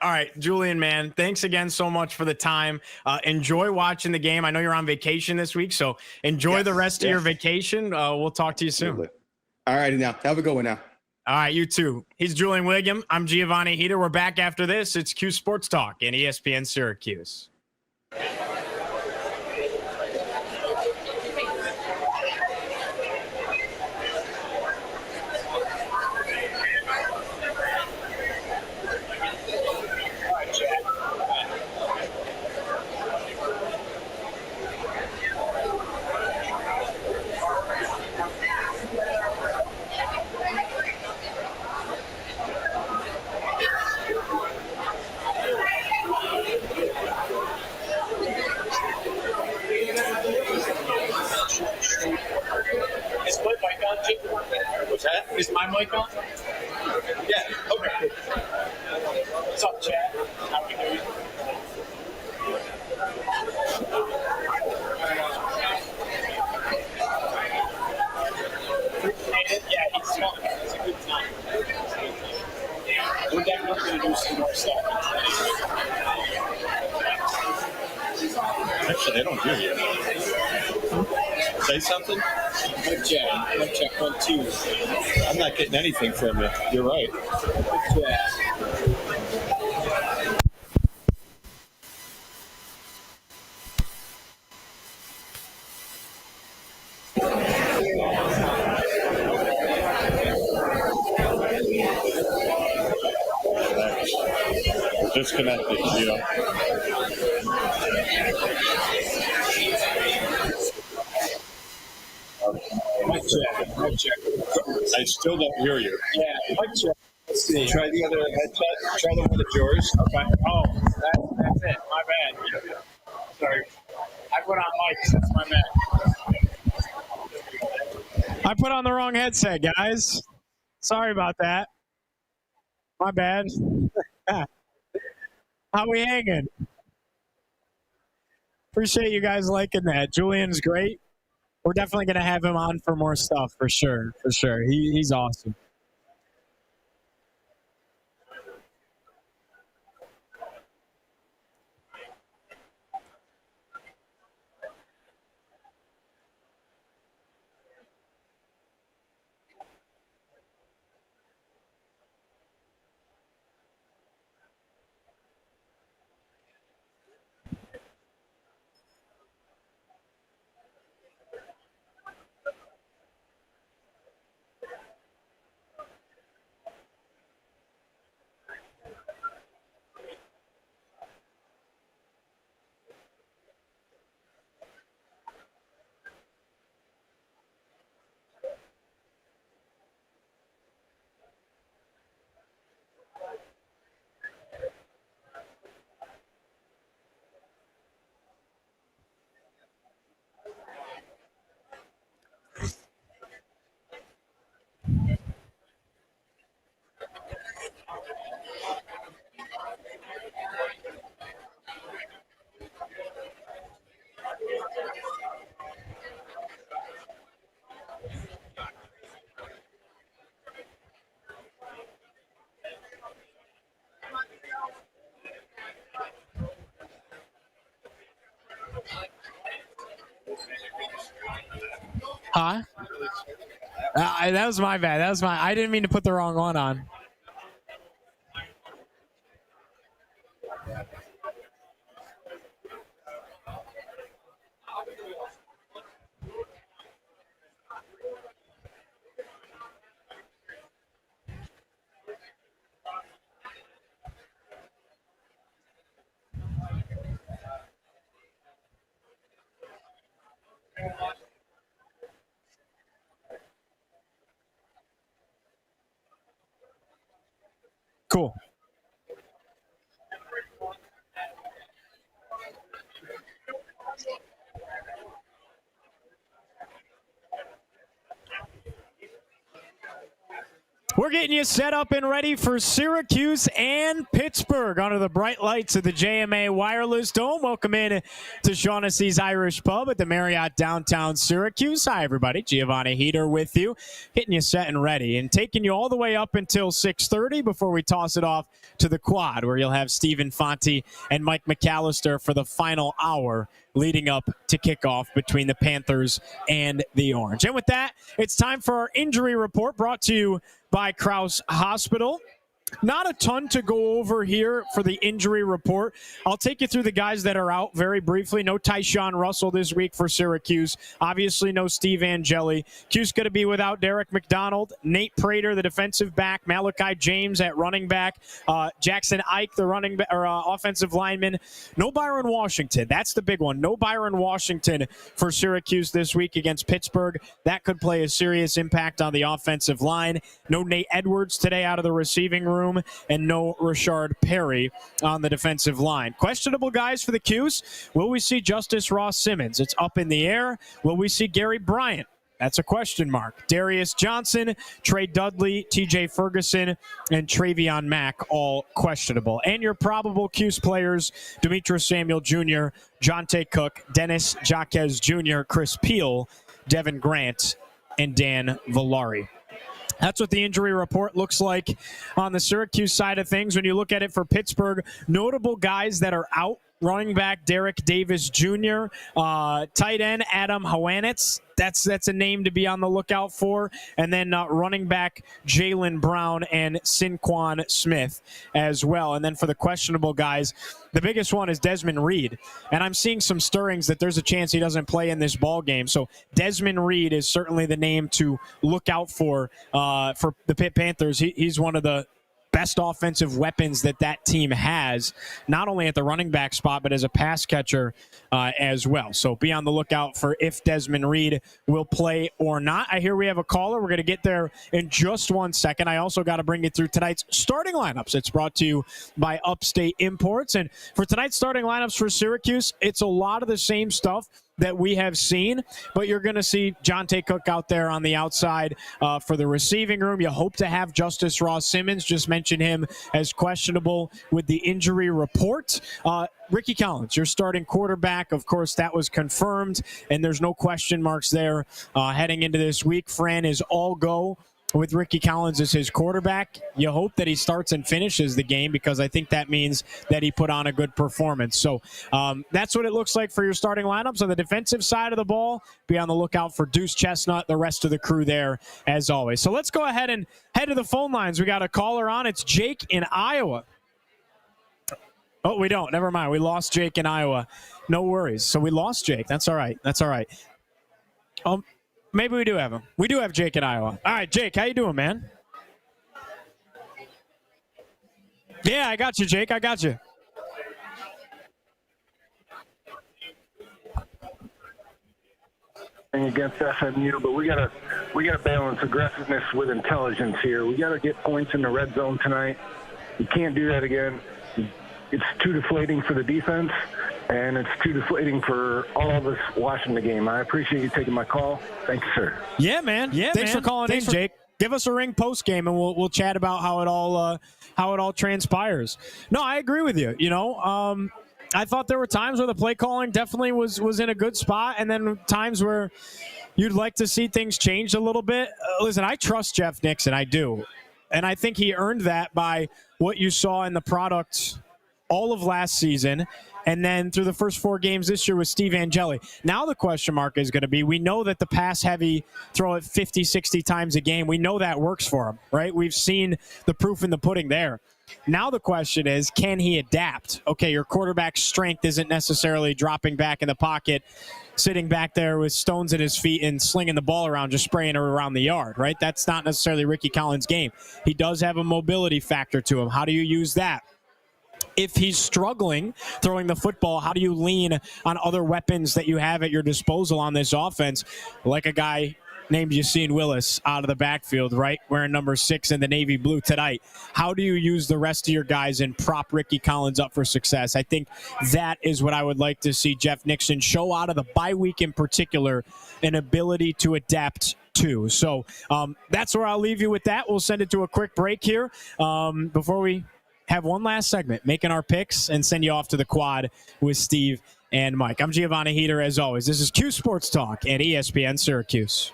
[SPEAKER 18] right, Julian, man, thanks again so much for the time. Enjoy watching the game. I know you're on vacation this week, so enjoy the rest of your vacation. We'll talk to you soon.
[SPEAKER 19] Absolutely. All righty now. Have a good one now.
[SPEAKER 18] All right, you too. He's Julian William. I'm Giovanni Heater. We're back after this. It's Cuse Sports Talk and ESPN Syracuse.
[SPEAKER 20] Is my mic on? Yeah, okay. What's up, Chad? How we doing? Yeah, he's fun. It's a good time. We're definitely going to do some more stuff.
[SPEAKER 17] Actually, they don't hear you. Say something?
[SPEAKER 20] Mic check, 1, 2.
[SPEAKER 17] I'm not getting anything from you. You're right.
[SPEAKER 20] Yeah.
[SPEAKER 17] Disconnected, you know.
[SPEAKER 20] Mic check.
[SPEAKER 17] I still don't hear you.
[SPEAKER 20] Yeah, mic check. Let's see. Try the other headset. Try the one with yours. Okay. Oh, that's it. My bad. Sorry. I put on mics. That's my bad.
[SPEAKER 18] I put on the wrong headset, guys. Sorry about that. My bad. How we hanging? Appreciate you guys liking that. Julian's great. We're definitely going to have him on for more stuff for sure. For sure. He's awesome. Huh? That was my bad. I didn't mean to put the wrong one on. Cool. We're getting you set up and ready for Syracuse and Pittsburgh under the bright lights of the JMA Wireless Dome. Welcome in to Shaughnessy's Irish Pub at the Marriott downtown Syracuse. Hi, everybody. Giovanni Heater with you, getting you set and ready and taking you all the way up until 6:30 before we toss it off to the quad, where you'll have Stephen Fonte and Mike McAllister for the final hour leading up to kickoff between the Panthers and the Orange. And with that, it's time for our injury report brought to you by Krause Hospital. Not a ton to go over here for the injury report. I'll take you through the guys that are out very briefly. No Tyshawn Russell this week for Syracuse. Obviously, no Steve Angeli. Cuse going to be without Derek McDonald, Nate Prater, the defensive back, Malachi James at running back, Jackson Ike, the offensive lineman. No Byron Washington. That's the big one. No Byron Washington for Syracuse this week against Pittsburgh. That could play a serious impact on the offensive line. No Nate Edwards today out of the receiving room. And no Rashard Perry on the defensive line. Questionable guys for the Cuse. Will we see Justice Ross Simmons? It's up in the air. Will we see Gary Bryant? That's a question mark. Darius Johnson, Trey Dudley, TJ Ferguson, and Travion Mack, all questionable. And your probable Cuse players, Demetrius Samuel Jr., Jonte Cook, Dennis Jaquez Jr., Chris Peel, Devin Grant, and Dan Villari. That's what the injury report looks like on the Syracuse side of things. When you look at it for Pittsburgh, notable guys that are out: running back Derek Davis Jr., tight end Adam Hawanitz. That's a name to be on the lookout for. And then running back Jalen Brown and Sinquan Smith as well. And then for the questionable guys, the biggest one is Desmond Reed. And I'm seeing some stirrings that there's a chance he doesn't play in this ball game. So Desmond Reed is certainly the name to look out for the Pitt Panthers. He's one of the best offensive weapons that team has, not only at the running back spot, but as a pass catcher as well. So be on the lookout for if Desmond Reed will play or not. I hear we have a caller. We're going to get there in just 1 second. I also got to bring you through tonight's starting lineups. It's brought to you by Upstate Imports. And for tonight's starting lineups for Syracuse, it's a lot of the same stuff that we have seen, but you're going to see Jonte Cook out there on the outside for the receiving room. You hope to have Justice Ross Simmons. Just mentioned him as questionable with the injury report. Ricky Collins, your starting quarterback. Of course, that was confirmed, and there's no question marks there heading into this week. Fran is all go with Ricky Collins as his quarterback. You hope that he starts and finishes the game, because I think that means that he put on a good performance. So that's what it looks like for your starting lineups. On the defensive side of the ball, be on the lookout for Deuce Chestnut, the rest of the crew there as always. So let's go ahead and head to the phone lines. We got a caller on. It's Jake in Iowa. Oh, we don't. Never mind. We lost Jake in Iowa. No worries. So we lost Jake. That's all right. That's all right. Maybe we do have him. We do have Jake in Iowa. All right, Jake, how you doing, man? Yeah, I got you, Jake. I got you.
[SPEAKER 21] Against SMU, but we gotta balance aggressiveness with intelligence here. We gotta get points in the red zone tonight. You can't do that again. It's too deflating for the defense, and it's too deflating for all of us watching the game. I appreciate you taking my call. Thank you, sir.
[SPEAKER 18] Yeah, man. Thanks for calling in, Jake. Give us a ring post game, and we'll chat about how it all transpires. No, I agree with you. You know, I thought there were times where the play calling definitely was in a good spot, and then times where you'd like to see things change a little bit. Listen, I trust Jeff Nixon. I do, and I think he earned that by what you saw in the product all of last season, and then through the first 4 games this year with Steve Angeli. Now the question mark is going to be, we know that the pass-heavy, throw it 50, 60 times a game, we know that works for him, right? We've seen the proof in the pudding there. Now the question is, can he adapt? Okay, your quarterback's strength isn't necessarily dropping back in the pocket, sitting back there with stones at his feet and slinging the ball around, just spraying it around the yard, right? That's not necessarily Ricky Collins' game. He does have a mobility factor to him. How do you use that? If he's struggling throwing the football, how do you lean on other weapons that you have at your disposal on this offense, like a guy named Yassine Willis out of the backfield, right, wearing number 6 in the navy blue tonight? How do you use the rest of your guys and prop Ricky Collins up for success? I think that is what I would like to see Jeff Nixon show out of the bye week in particular, an ability to adapt to. So that's where I'll leave you with that. We'll send it to a quick break here before we have one last segment, making our picks, and send you off to the quad with Steve and Mike. I'm Giovanni Heater, as always. This is Cuse Sports Talk and ESPN Syracuse.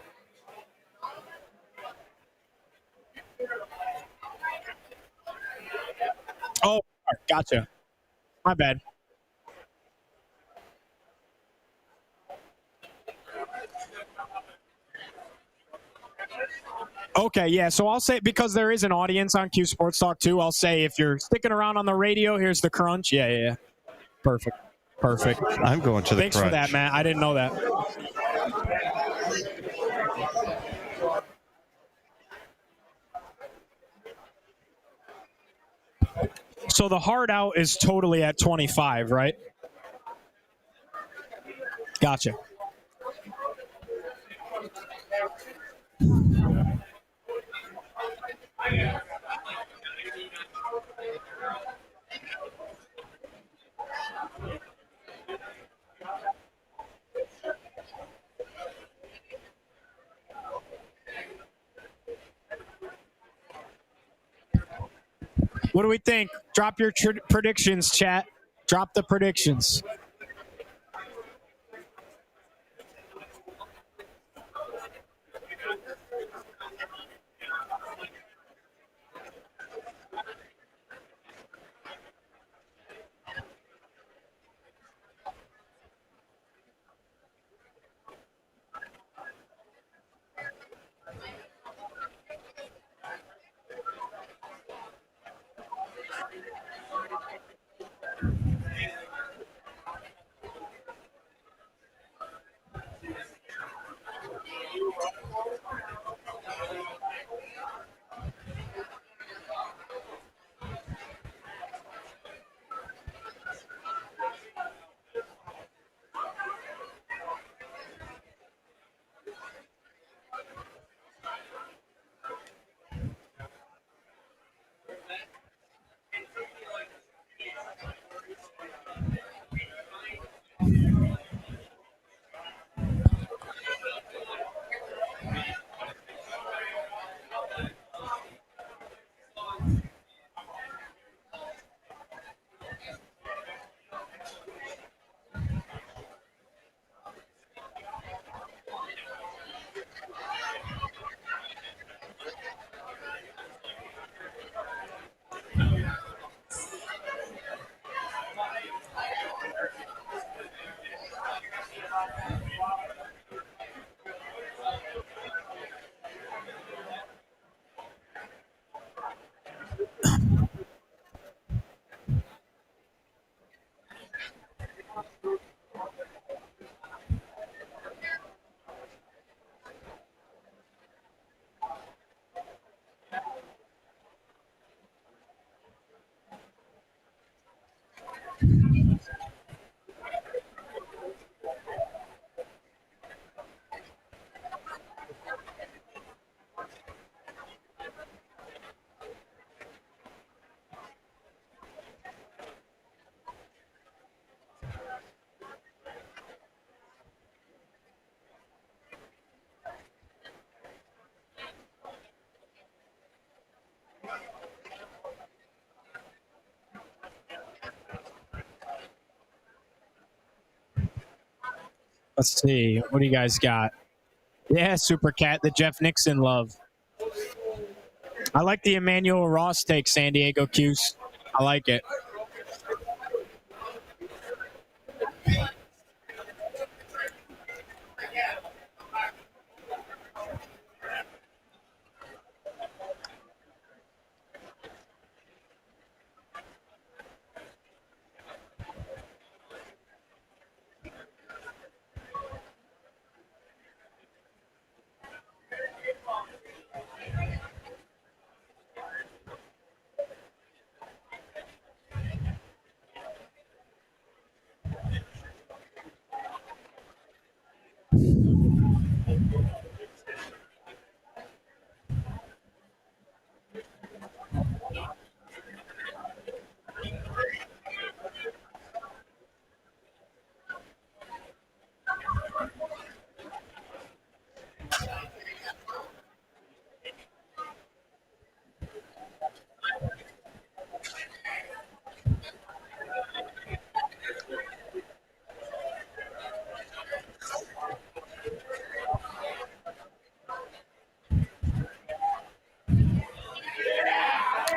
[SPEAKER 18] Oh, gotcha. My bad. Okay, yeah, so I'll say, because there is an audience on Q Sports Talk too, I'll say if you're sticking around on the radio, here's the crunch. Yeah. Perfect.
[SPEAKER 17] I'm going to the
[SPEAKER 18] Thanks
[SPEAKER 17] crunch.
[SPEAKER 18] for that, Matt. I didn't know that. So the hard out is totally at 25, right? Gotcha. What do we think? Drop your predictions, chat. Drop the predictions. Let's see. What do you guys got? Yeah, Super Cat, the Jeff Nixon love. I like the Emmanuel Ross take, San Diego Cuse. I like it.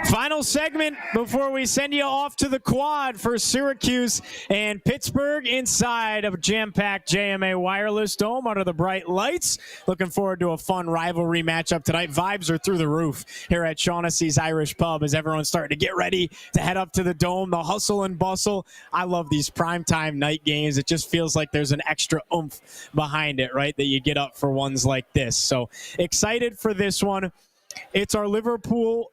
[SPEAKER 18] Final segment before we send you off to the quad for Syracuse and Pittsburgh inside of a jam-packed JMA Wireless Dome under the bright lights. Looking forward to a fun rivalry matchup tonight. Vibes are through the roof here at Shaughnessy's Irish Pub as everyone's starting to get ready to head up to the Dome. The hustle and bustle. I love these primetime night games. It just feels like there's an extra oomph behind it, right, that you get up for ones like this. So excited for this one. It's our Liverpool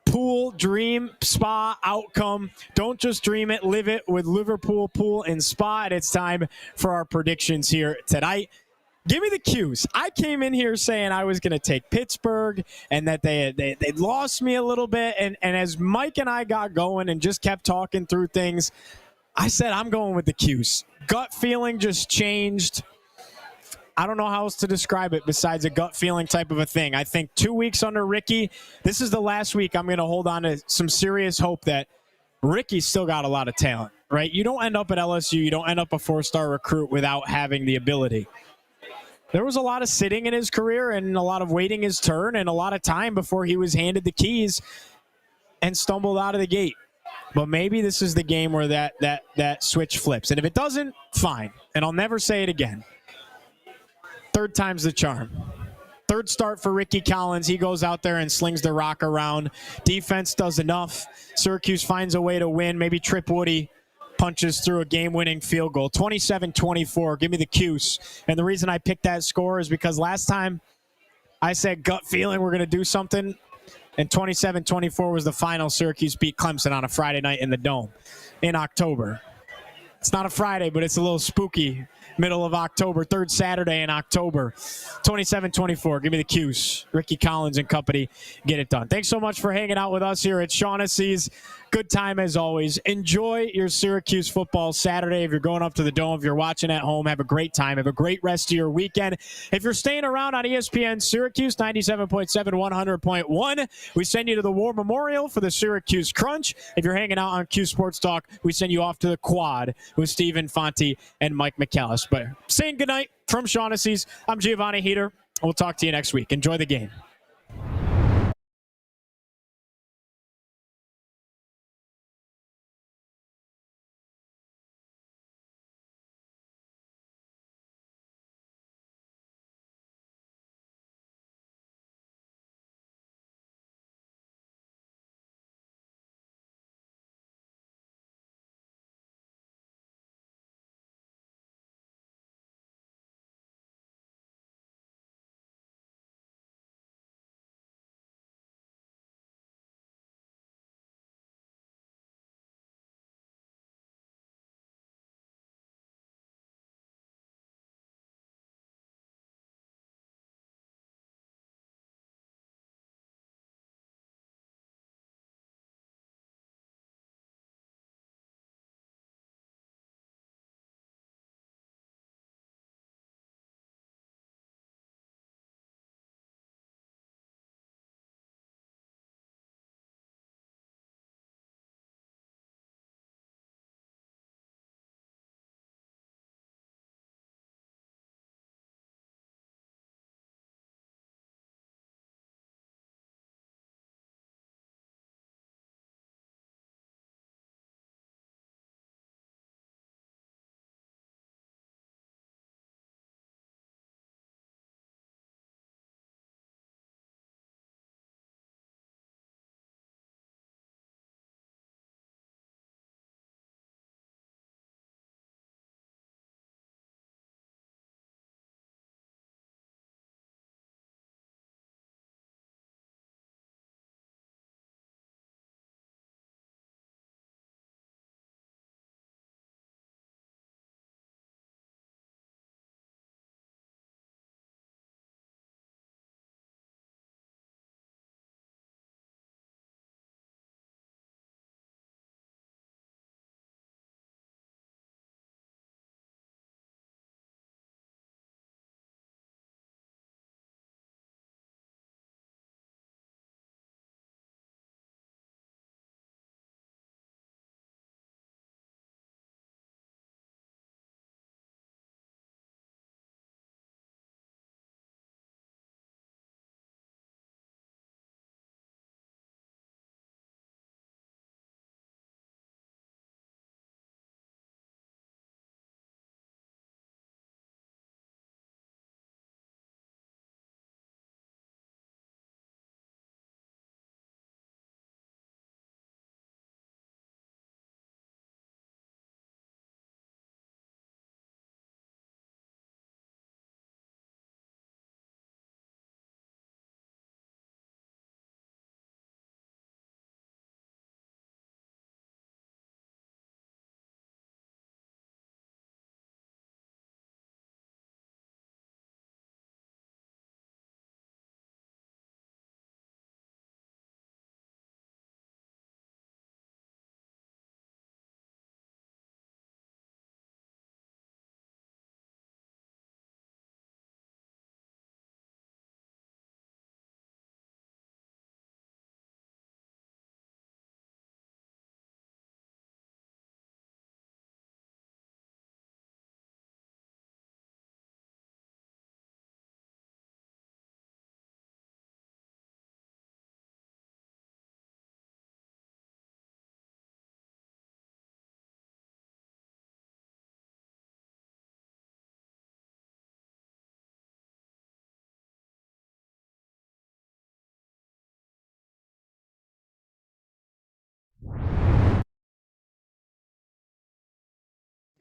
[SPEAKER 18] Pool Dream Spa outcome. Don't just dream it, live it with Liverpool Pool and Spa. And it's time for our predictions here tonight. Give me the Cuse. I came in here saying I was going to take Pittsburgh and that they lost me a little bit. And as Mike and I got going and just kept talking through things, I said I'm going with the Cuse. Gut feeling just changed. I don't know how else to describe it besides a gut feeling type of a thing. I think 2 weeks under Ricky, this is the last week I'm going to hold on to some serious hope that Ricky's still got a lot of talent, right? You don't end up at LSU, you don't end up a 4-star recruit without having the ability. There was a lot of sitting in his career and a lot of waiting his turn and a lot of time before he was handed the keys and stumbled out of the gate. But maybe this is the game where that switch flips. And if it doesn't, fine. And I'll never say it again. Third time's the charm. Third start for Ricky Collins. He goes out there and slings the rock around. Defense does enough. Syracuse finds a way to win. Maybe Trip Woody punches through a game-winning field goal. 27-24. Give me the Cuse. And the reason I picked that score is because last time I said gut feeling we're going to do something, and 27-24 was the final. Syracuse beat Clemson on a Friday night in the Dome in October. It's not a Friday, but it's a little spooky. Middle of October, third Saturday in October. 27-24. Give me the Cuse. Ricky Collins and company get it done. Thanks so much for hanging out with us here at Shaughnessy's. Good time as always. Enjoy your Syracuse football Saturday. If you're going up to the Dome, if you're watching at home, have a great time. Have a great rest of your weekend. If you're staying around on ESPN Syracuse, 97.7, 100.1, we send you to the War Memorial for the Syracuse Crunch. If you're hanging out on Q Sports Talk, we send you off to the Quad with Stephen Fonte and Mike McAllis. But saying goodnight from Shaughnessy's, I'm Giovanni Heater. We'll talk to you next week. Enjoy the game.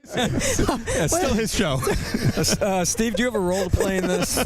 [SPEAKER 1] Yeah, still his show.
[SPEAKER 22] Steve, do you have a role to play in this?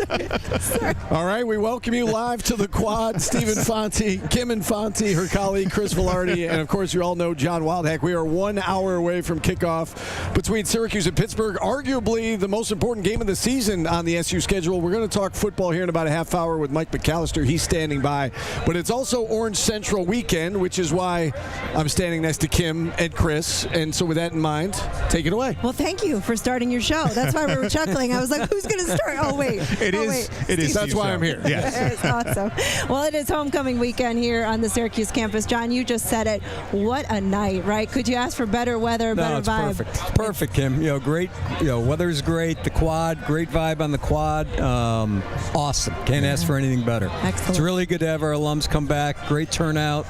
[SPEAKER 1] All right, we welcome you live to the quad. Steve Infante, Kim Infante, her colleague Chris Velarde, and of course you all know John Wildhack. We are 1 hour away from kickoff between Syracuse and Pittsburgh, arguably the most important game of the season on the SU schedule. We're going to talk football here in about a half hour with Mike McAllister. He's standing by. But it's also Orange Central weekend, which is why I'm standing next to Kim and Chris. And so with that in mind, take it away.
[SPEAKER 23] Well, thank you for starting your show. That's why we were chuckling. I was like, who's going to start? Oh, wait.
[SPEAKER 1] It is. That's why I'm here. Yes.
[SPEAKER 23] It's awesome. Well, it is homecoming weekend here on the Syracuse campus. John, you just said it. What a night, right? Could you ask for better weather, better
[SPEAKER 22] it's
[SPEAKER 23] vibe?
[SPEAKER 22] Perfect. It's perfect, Kim. Great. Weather's great. The quad, great vibe on the quad. Awesome. Can't ask for anything better.
[SPEAKER 23] Excellent.
[SPEAKER 22] It's really good to have our alums come back. Great turnout.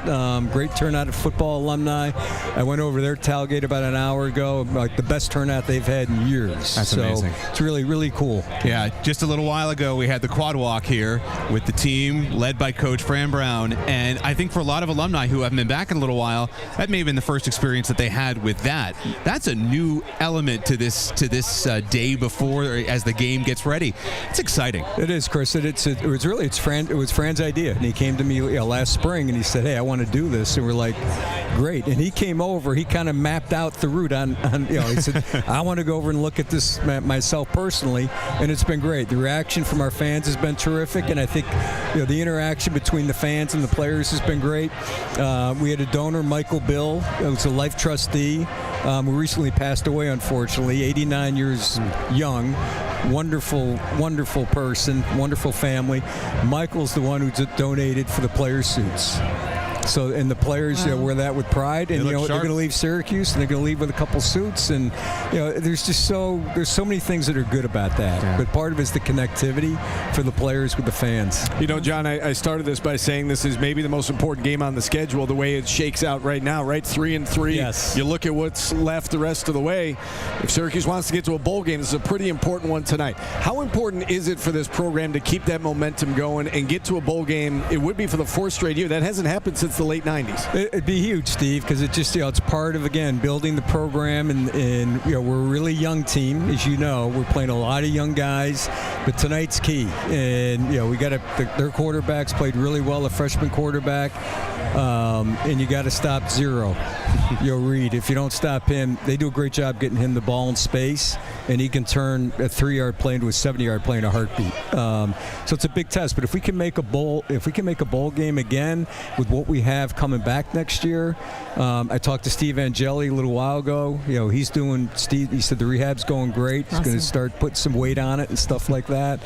[SPEAKER 22] Great turnout of football alumni. I went over their tailgate about an hour ago. Like the best turnout they've had in years.
[SPEAKER 1] That's amazing.
[SPEAKER 22] It's really, really cool.
[SPEAKER 1] Yeah, just a little while ago we had the quad walk here with the team led by Coach Fran Brown, and I think for a lot of alumni who haven't been back in a little while, that may have been the first experience that they had with that. That's a new element to this day before as the game gets ready. It's exciting.
[SPEAKER 22] It is, Chris. It was Fran's idea, and he came to me last spring and he said, "Hey, I want to do this," and we're like, "Great!" And he came over. He kind of mapped out the route on he said, "I want to go over and look at this myself personally," and it's been great. The reaction from our fans has been terrific, and I think the interaction between the fans and the players has been great. We had a donor, Michael Bill, who's a life trustee, who recently passed away, unfortunately, 89 years young. Wonderful, wonderful person, wonderful family. Michael's the one who donated for the player suits. So, and the players wear that with pride, and they're going to leave Syracuse, and they're going to leave with a couple suits, and there's so many things that are good about that. Yeah. But part of it is the connectivity for the players with the fans.
[SPEAKER 1] John, I started this by saying this is maybe the most important game on the schedule. The way it shakes out right now, right? 3-3.
[SPEAKER 22] Yes.
[SPEAKER 1] You look at what's left the rest of the way. If Syracuse wants to get to a bowl game, this is a pretty important one tonight. How important is it for this program to keep that momentum going and get to a bowl game? It would be for the fourth straight year. That hasn't happened since the late 90s.
[SPEAKER 22] It'd be huge, Steve, because it just it's part of, again, building the program, and we're a really young team, as you know. We're playing a lot of young guys, but tonight's key, and we got their quarterbacks played really well, a freshman quarterback, and you got to stop Zero. Reed, if you don't stop him, they do a great job getting him the ball in space, and he can turn a 3-yard play into a 70-yard play in a heartbeat. So it's a big test. But if we can make a bowl game again with what we have coming back next year, I talked to Steve Angeli a little while ago. He said the rehab's going great. He's going to start putting some weight on it and stuff like that.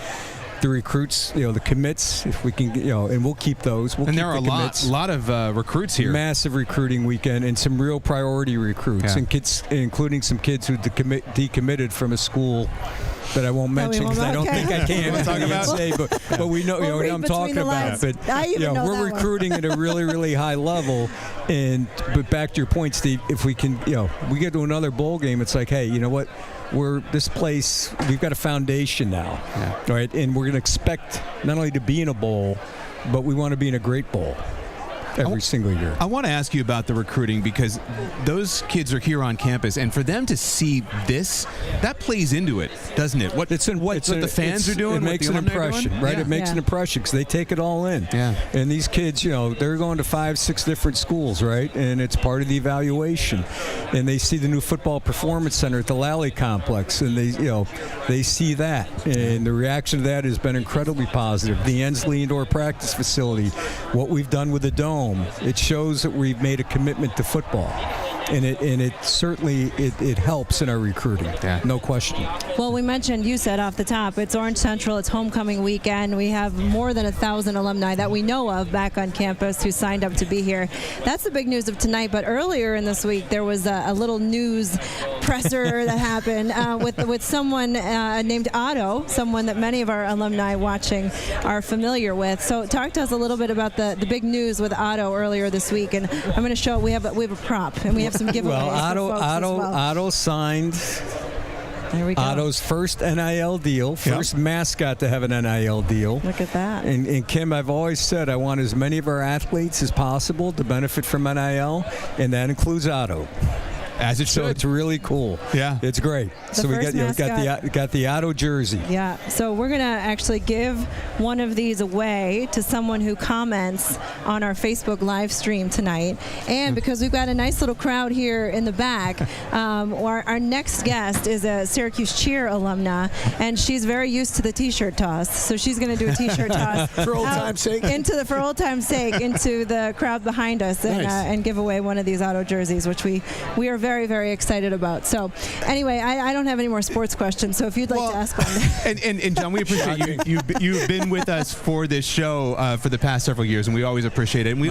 [SPEAKER 22] The recruits, the commits, if we can, and we'll keep those. And
[SPEAKER 1] there are a lot of recruits here.
[SPEAKER 22] Massive recruiting weekend, and some real priority recruits, and kids, including some kids who decommitted from a school that I won't mention because I don't think I can
[SPEAKER 1] talk about.
[SPEAKER 22] Say, but we know what I'm talking about. But we're recruiting at a really, really high level. But back to your point, Steve, if we can, we get to another bowl game, it's like, hey, you know what? This place, we've got a foundation now, right? And we're going to expect not only to be in a bowl, but we want to be in a great bowl every single year.
[SPEAKER 1] I want to ask you about the recruiting, because those kids are here on campus, and for them to see this, that plays into it, doesn't it? What the fans are doing,
[SPEAKER 22] it makes an impression, right?
[SPEAKER 1] Yeah.
[SPEAKER 22] It makes an impression because they take it all in.
[SPEAKER 1] Yeah.
[SPEAKER 22] And these kids, they're going to 5-6 different schools, right? And it's part of the evaluation. And they see the new football performance center at the Lally complex, and they see that, and the reaction to that has been incredibly positive. The Ensley indoor practice facility, what we've done with the dome. It shows that we've made a commitment to football. And it certainly helps in our recruiting. Yeah. No question.
[SPEAKER 23] Well, we mentioned, you said off the top, it's Orange Central, it's homecoming weekend. We have more than 1,000 alumni that we know of back on campus who signed up to be here. That's the big news of tonight. But earlier in this week, there was a little news presser that happened with someone named Otto, someone that many of our alumni watching are familiar with. So talk to us a little bit about the big news with Otto earlier this week. And I'm going to show we have a prop, and we have some giveaways.
[SPEAKER 22] Well, Otto signed
[SPEAKER 23] There we go.
[SPEAKER 22] Otto's first NIL deal, first mascot to have an NIL deal.
[SPEAKER 23] Look at that.
[SPEAKER 22] And Kim, I've always said I want as many of our athletes as possible to benefit from NIL, and that includes Otto.
[SPEAKER 4] As it should.
[SPEAKER 22] So it's really cool.
[SPEAKER 4] Yeah.
[SPEAKER 22] It's great.
[SPEAKER 23] The
[SPEAKER 22] So we
[SPEAKER 23] first
[SPEAKER 22] got the Otto jersey.
[SPEAKER 23] Yeah, so we're going to actually give one of these away to someone who comments on our Facebook live stream tonight. And because we've got a nice little crowd here in the back, our next guest is a Syracuse cheer alumna, and she's very used to the T-shirt toss. So she's going to do a T-shirt toss
[SPEAKER 1] for old time's sake.
[SPEAKER 23] For old time's sake, into the crowd behind us, and give away one of these Otto jerseys, which we are very, very excited about. So anyway, I don't have any more sports questions. So if you'd like to ask one.
[SPEAKER 4] And John, we appreciate you. You've been with us for this show for the past several years, and we always appreciate it. And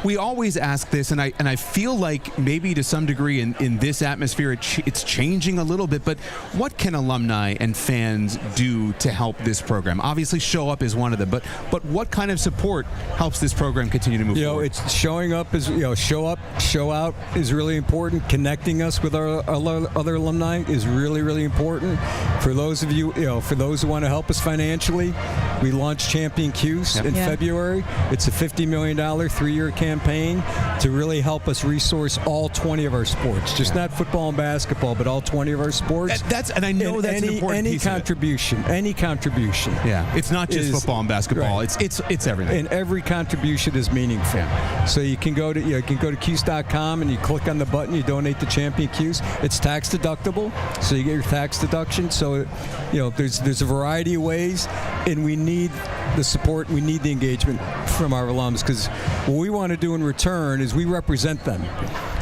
[SPEAKER 4] we always ask this, and I feel like maybe to some degree in this atmosphere it's changing a little bit. But what can alumni and fans do to help this program? Obviously, show up is one of them. But what kind of support helps this program continue to move forward?
[SPEAKER 22] It's showing up is show up, show out is really important. Connecting us with our other alumni is really, really important. For those of you, for those who want to help us financially, we launched Champion Cuse in February. It's a $50 million 3-year campaign to really help us resource all 20 of our sports, just not football and basketball, but all 20 of our sports.
[SPEAKER 4] And I know that's an important piece
[SPEAKER 22] Any contribution.
[SPEAKER 4] Yeah, it's not just football and basketball. Right. It's everything.
[SPEAKER 22] And every contribution is meaningful. Yeah. So you can go to Cuse.com and you click on the button, you donate to Champion Cuse. It's tax deductible, so you get your tax deduction. So there's a variety of ways, and we need the support, we need the engagement from our alums, because what we want to do in return is we represent them.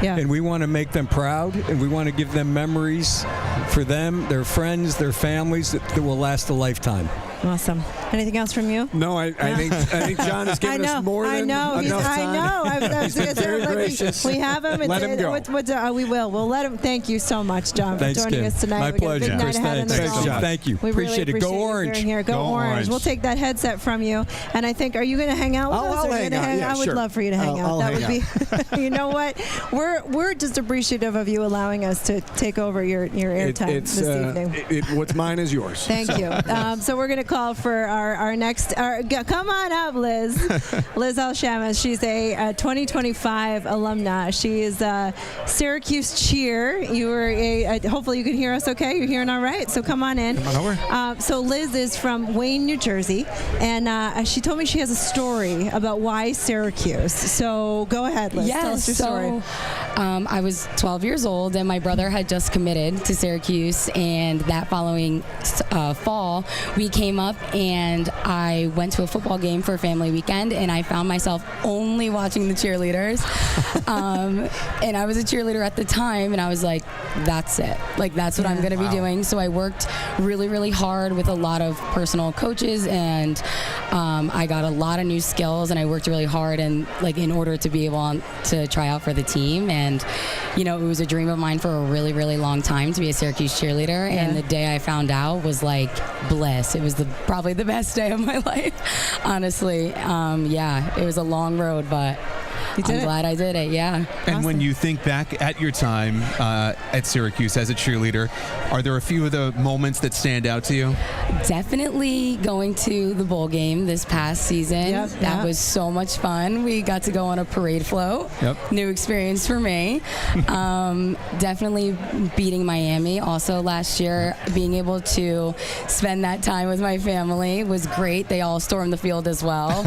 [SPEAKER 23] Yeah.
[SPEAKER 22] And we want to make them proud, and we want to give them memories for them, their friends, their families that will last a lifetime.
[SPEAKER 23] Awesome. Anything else from you?
[SPEAKER 1] No, I think John has given us more than enough time.
[SPEAKER 23] He's been very gracious. We have him.
[SPEAKER 1] Let him go.
[SPEAKER 23] We will. We'll let him. Thank you so much, John, for joining us tonight.
[SPEAKER 22] My pleasure.
[SPEAKER 23] Big night ahead in the
[SPEAKER 22] Thanks, John. Thank you.
[SPEAKER 23] We
[SPEAKER 22] appreciate
[SPEAKER 23] really
[SPEAKER 22] it. Go Orange.
[SPEAKER 23] You here. Go Orange. We'll take that headset from you. And I think, are you going to hang out with us?
[SPEAKER 1] I'll hang out. Yeah,
[SPEAKER 23] I would love for you to hang out. That would be. You know what? We're just appreciative of you allowing us to take over your airtime this evening.
[SPEAKER 1] What's mine is yours.
[SPEAKER 23] Thank you. So we're going to call for our next. Come on up, Liz. Liz Alshamas. She's a 2025 alumna. She is a Syracuse cheer. You were hopefully you can hear us okay. You're hearing all right. So come on in.
[SPEAKER 4] Come on over.
[SPEAKER 23] So Liz is from Wayne, New Jersey, and she told me she has a story about why Syracuse. So go ahead, Liz. Tell us your story.
[SPEAKER 6] I was 12 years old, and my brother had just committed to Syracuse, and that following fall, we came up, and I went to a football game for a family weekend, and I found myself only watching the cheerleaders. And I was a cheerleader at the time, and I was like, that's it. Like, that's what I'm going to be doing. So I worked really, really hard with a lot of personal coaches, and I got a lot of new skills, and I worked really hard in order to be able to try out for the team. And, it was a dream of mine for a really, really long time to be a Syracuse cheerleader. Yeah. And the day I found out was like bliss. It was probably the best day of my life, honestly. It was a long road, but I'm glad I did it, yeah.
[SPEAKER 4] And
[SPEAKER 23] Awesome.
[SPEAKER 4] when you think back at your time at Syracuse as a cheerleader, are there a few of the moments that stand out to you?
[SPEAKER 6] Definitely going to the bowl game this past season. That was so much fun. We got to go on a parade float. New experience for me. Definitely beating Miami also last year. Being able to spend that time with my family was great. They all stormed the field as well.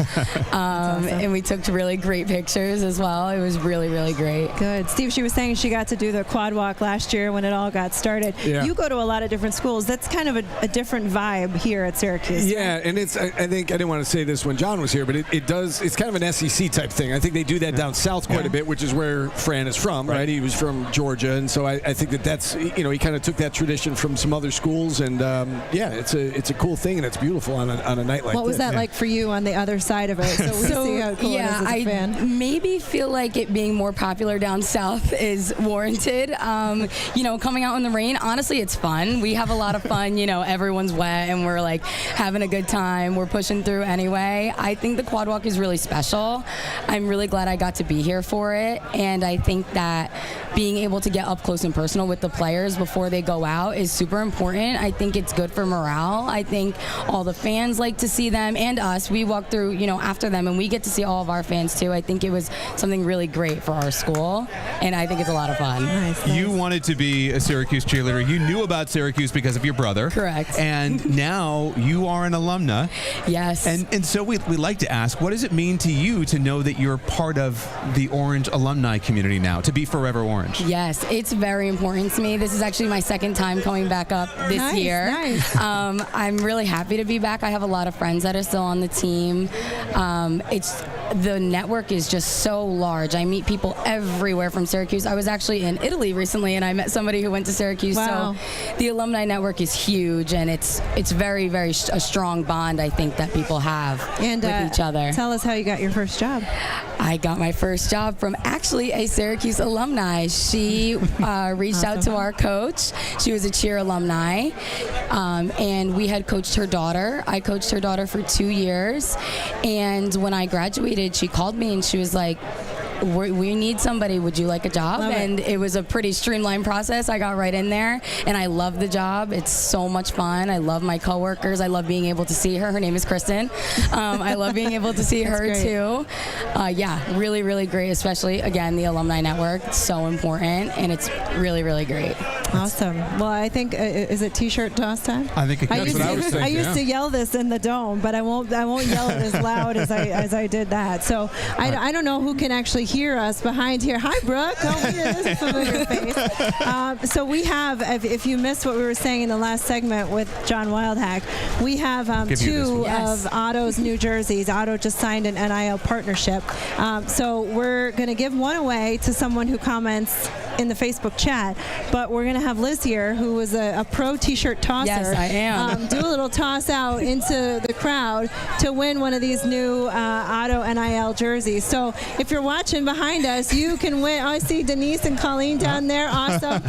[SPEAKER 6] Awesome. And we took really great pictures as well. It was really, really great.
[SPEAKER 23] Good. Steve, she was saying she got to do the quad walk last year when it all got started.
[SPEAKER 1] Yeah.
[SPEAKER 23] You go to a lot of different schools. That's kind of a different vibe here at Syracuse.
[SPEAKER 1] Yeah, and I think I didn't want to say this when John was here, but it's kind of an SEC type thing. I think they do that down south quite a bit, which is where Fran is from, right? He was from Georgia, and so I think that's he kind of took that tradition from some other schools, and it's a cool thing, and it's beautiful on a night like this.
[SPEAKER 23] What was that like for you on the other side of it? So we see how cool it is as a fan.
[SPEAKER 6] Maybe feel like it being more popular down south is warranted. Coming out in the rain, honestly, it's fun. We have a lot of fun. Everyone's wet and we're like having a good time. We're pushing through anyway. I think the quad walk is really special. I'm really glad I got to be here for it, and I think that being able to get up close and personal with the players before they go out is super important. I think it's good for morale. I think all the fans like to see them, and us. We walk through, after them, and we get to see all of our fans too. I think it was something really great for our school, and I think it's a lot of fun.
[SPEAKER 23] Nice.
[SPEAKER 4] You wanted to be a Syracuse cheerleader. You knew about Syracuse because of your brother.
[SPEAKER 6] Correct.
[SPEAKER 4] And now you are an alumna.
[SPEAKER 6] Yes.
[SPEAKER 4] And so we like to ask, what does it mean to you to know that you're part of the Orange alumni community now, to be forever Orange?
[SPEAKER 6] Yes, it's very important to me. This is actually my second time coming back up this year.
[SPEAKER 23] Nice.
[SPEAKER 6] I'm really happy to be back. I have a lot of friends that are still on the team. The network is just so large. I meet people everywhere from Syracuse. I was actually in Italy recently, and I met somebody who went to Syracuse.
[SPEAKER 23] Wow.
[SPEAKER 6] So the alumni network is huge, and it's very, very a strong bond, I think, that people have with each other.
[SPEAKER 23] Tell us how you got your first job.
[SPEAKER 6] I got my first job from actually a Syracuse alumni. She reached out to our coach. She was a cheer alumni, and we had coached her daughter. I coached her daughter for 2 years, and when I graduated, she called me and she was like, we need somebody. Would you like a job? And it was a pretty streamlined process. I got right in there, and I love the job. It's so much fun. I love my coworkers. I love being able to see her. Her name is Kristen. I love being able to see her too. Yeah, really, really great. Especially again, the alumni network. It's so important, and it's really, really great.
[SPEAKER 23] Awesome. Well, I think is it T-shirt toss time?
[SPEAKER 4] I think
[SPEAKER 23] I used to yell this in the dome, but I won't yell it as loud as I did that. So I don't know who can actually hear us behind here. Hi, Brooke. Oh, there's a familiar face. So we have, if you missed what we were saying in the last segment with John Wildhack, we have two of Otto's new jerseys. Otto just signed an NIL partnership. So we're going to give one away to someone who comments in the Facebook chat, but we're going to have Liz here, who was a pro T-shirt tosser.
[SPEAKER 6] Yes, I am.
[SPEAKER 23] Do a little toss out into the crowd to win one of these new Otto NIL jerseys. So if you're watching behind us, you can win. Oh, I see Denise and Colleen down there. Awesome.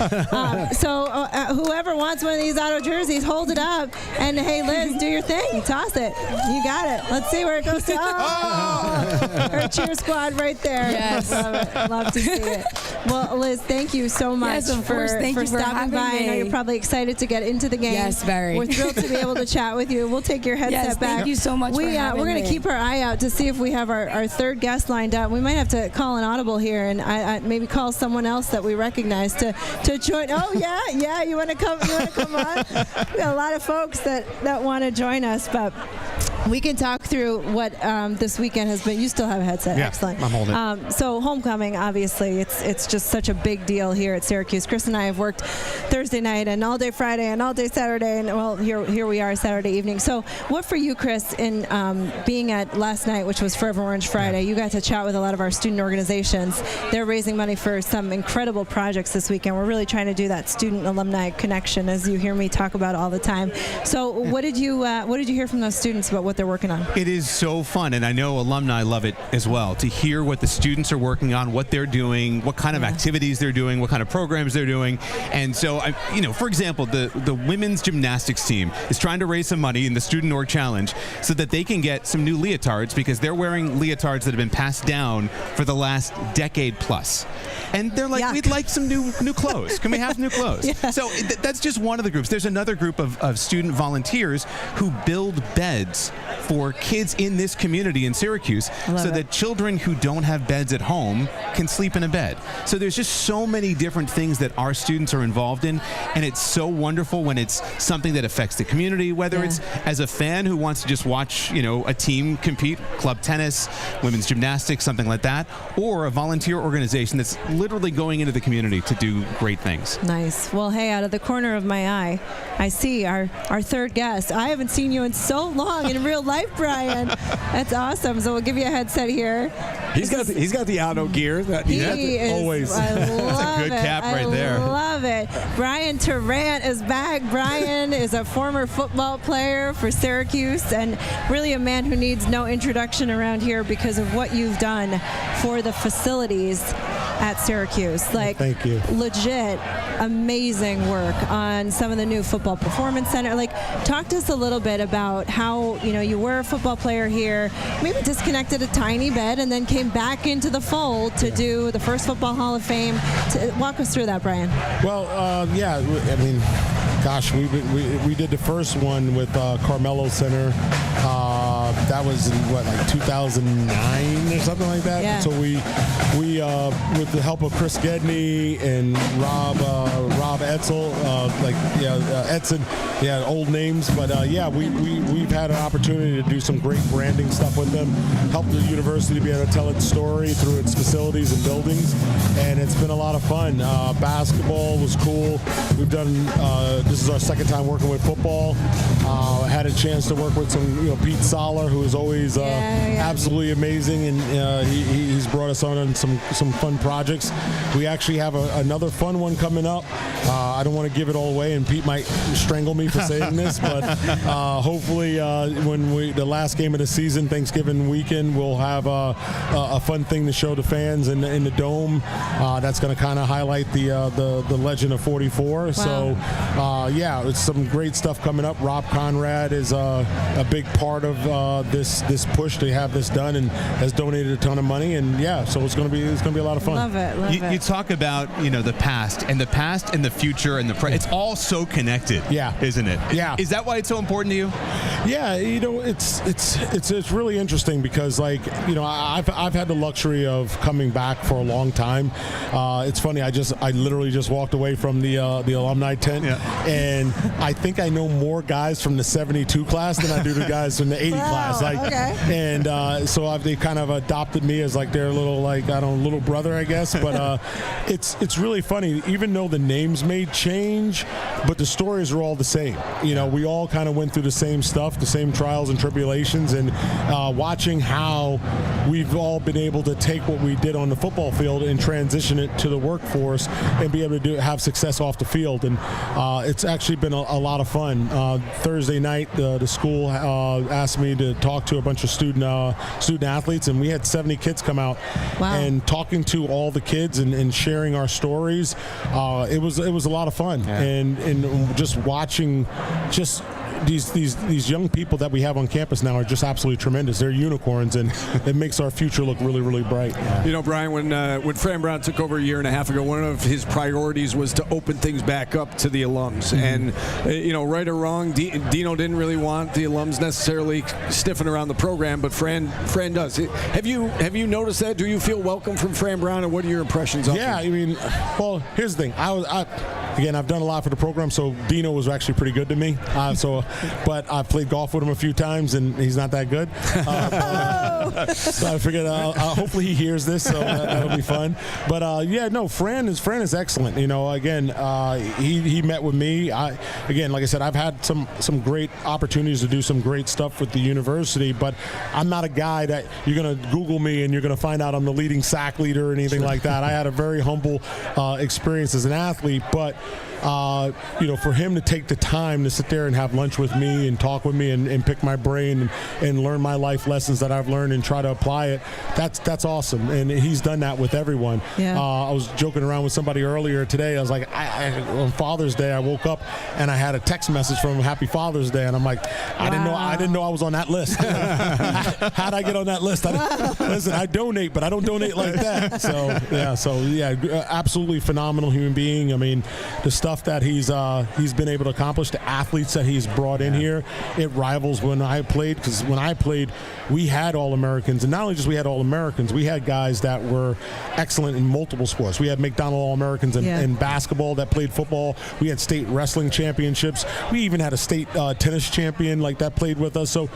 [SPEAKER 23] Whoever wants one of these Otto jerseys, hold it up. And hey, Liz, do your thing. Toss it. You got it. Let's see where it goes to. Our cheer squad right there.
[SPEAKER 6] Yes.
[SPEAKER 23] Love it. Love to see it. Well, Liz, thank you so much for stopping by. I know you're probably excited to get into the game.
[SPEAKER 6] Yes, very.
[SPEAKER 23] We're thrilled to be able to chat with you. We'll take your headset back.
[SPEAKER 6] Thank you so much for having
[SPEAKER 23] We're going to
[SPEAKER 6] me.
[SPEAKER 23] keep our eye out to see if we have our third guest lined up. We might have to call an audible here and I maybe call someone else that we recognize to join. Oh, yeah. You want to come on? We got a lot of folks that want to join us, but we can talk through what this weekend has been. You still have a headset.
[SPEAKER 4] Yeah,
[SPEAKER 23] Excellent.
[SPEAKER 4] I'm holding.
[SPEAKER 23] So homecoming, obviously, it's just such a big deal here at Syracuse. Chris and I have worked Thursday night and all day Friday and all day Saturday, and well, here we are Saturday evening. So what for you, Chris, in being at last night, which was Forever Orange Friday, you got to chat with a lot of our student organizations. They're raising money for some incredible projects this weekend. We're really trying to do that student-alumni connection, as you hear me talk about all the time. So what did you hear from those students about what they're working on?
[SPEAKER 4] It is so fun, and I know alumni love it as well, to hear what the students are working on, what they're doing, what kind of activities they're doing, what kind of programs they're doing. And so, for example, the women's gymnastics team is trying to raise some money in the Student Org Challenge so that they can get some new leotards, because they're wearing leotards that have been passed down for the last decade plus. And they're like, we'd like some new clothes. Can we have new clothes?
[SPEAKER 23] Yeah.
[SPEAKER 4] So that's just one of the groups. There's another group of student volunteers who build beds for kids in this community in Syracuse so that children who don't have beds at home can sleep in a bed. So there's just so many different things that our students are involved in, and it's so wonderful when it's something that affects the community, whether it's as a fan who wants to just watch, a team compete, club tennis, women's gymnastics, something like that, or a volunteer organization that's literally going into the community to do great things.
[SPEAKER 23] Nice. Well, hey, out of the corner of my eye, I see our third guest. I haven't seen you in so long in real life, Brian. That's awesome. So we'll give you a headset here.
[SPEAKER 1] He's got the auto gear that
[SPEAKER 23] he is,
[SPEAKER 1] always.
[SPEAKER 23] I love
[SPEAKER 4] That's a good cap right there.
[SPEAKER 23] I love it. Brian Tarrant is back. Brian is a former football player for Syracuse and really a man who needs no introduction around here because of what you've done for the facilities. at Syracuse. Like,
[SPEAKER 1] thank you.
[SPEAKER 23] Legit, amazing work on some of the new football performance center. Like, talk to us a little bit about how, you were a football player here, maybe disconnected a tiny bit, and then came back into the fold to do the first Football Hall of Fame. Walk us through that, Brian.
[SPEAKER 5] Well, yeah, I mean, gosh, we did the first one with Carmelo Center. That was in 2009 or something like that.
[SPEAKER 23] Yeah.
[SPEAKER 5] So we with the help of Chris Gedney and Rob Etzel, Edson, old names, but we've had an opportunity to do some great branding stuff with them, help the university to be able to tell its story through its facilities and buildings, and it's been a lot of fun. Basketball was cool. We've done. This is our second time working with football. I had a chance to work with some, Pete Soller, who is always absolutely amazing, and he's brought us on some fun projects. We actually have another fun one coming up. I don't want to give it all away, and Pete might strangle me for saying this, but hopefully when the last game of the season, Thanksgiving weekend, we'll have a fun thing to show the fans in the Dome. That's going to kind of highlight the legend of 44. Wow. So it's some great stuff coming up. Rob Conrad is a big part of this push to have this done, and has donated a ton of money, and so it's going to be a lot of fun.
[SPEAKER 23] Love it.
[SPEAKER 4] You talk about the past and the future and the present. It's all so connected.
[SPEAKER 5] Yeah,
[SPEAKER 4] isn't it?
[SPEAKER 5] Yeah.
[SPEAKER 4] Is that why it's so important to you?
[SPEAKER 5] Yeah, it's really interesting because I've had the luxury of coming back for a long time. It's funny. I literally just walked away from the alumni tent, and I think I know more guys from the 72 class than I do the guys from the 80 class. And so they kind of adopted me as their little brother, I guess. But it's really funny. Even though the names may change, but the stories are all the same. We all kind of went through the same stuff, the same trials and tribulations, and watching how we've all been able to take what we did on the football field and transition it to the workforce and be able to have success off the field. And it's actually been a lot of fun. Thursday night, the school asked me to talk to a bunch of student athletes, and we had 70 kids come out.
[SPEAKER 23] Wow.
[SPEAKER 5] And talking to all the kids and sharing our stories. It was a lot of fun, and just watching these young people that we have on campus now are just absolutely tremendous. They're unicorns, and it makes our future look really, really bright.
[SPEAKER 1] Brian, when Fran Brown took over a year and a half ago, one of his priorities was to open things back up to the alums. And right or wrong, Dino didn't really want the alums necessarily sniffing around the program, but Fran does. Have you noticed that? Do you feel welcome from Fran Brown, and what are your impressions of him?
[SPEAKER 5] Yeah, well, here's the thing. Again, I've done a lot for the program, so Dino was actually pretty good to me. But I've played golf with him a few times, and he's not that good. So I figured hopefully he hears this, so that'll be fun. But Fran is excellent. Again, he met with me. Like I said, I've had some great opportunities to do some great stuff with the university, but I'm not a guy that you're going to Google me and you're going to find out I'm the leading sack leader or anything like that. I had a very humble experience as an athlete, but for him to take the time to sit there and have lunch with me and talk with me and pick my brain and learn my life lessons that I've learned and try to apply it, that's awesome. And he's done that with everyone.
[SPEAKER 23] Yeah.
[SPEAKER 5] I was joking around with somebody earlier today. I was like, on Father's Day, I woke up and I had a text message from him, Happy Father's Day, and I'm like, I didn't know I was on that list. How'd I get on that list? Listen, I donate, but I don't donate like that. So absolutely phenomenal human being. I mean, the stuff that he's been able to accomplish, the athletes that he's brought in here, it rivals when I played, because when I played, we had All-Americans, and not only just we had All-Americans, we had guys that were excellent in multiple sports. We had McDonald All-Americans in basketball that played football. We had state wrestling championships. We even had a state tennis champion that played with us. So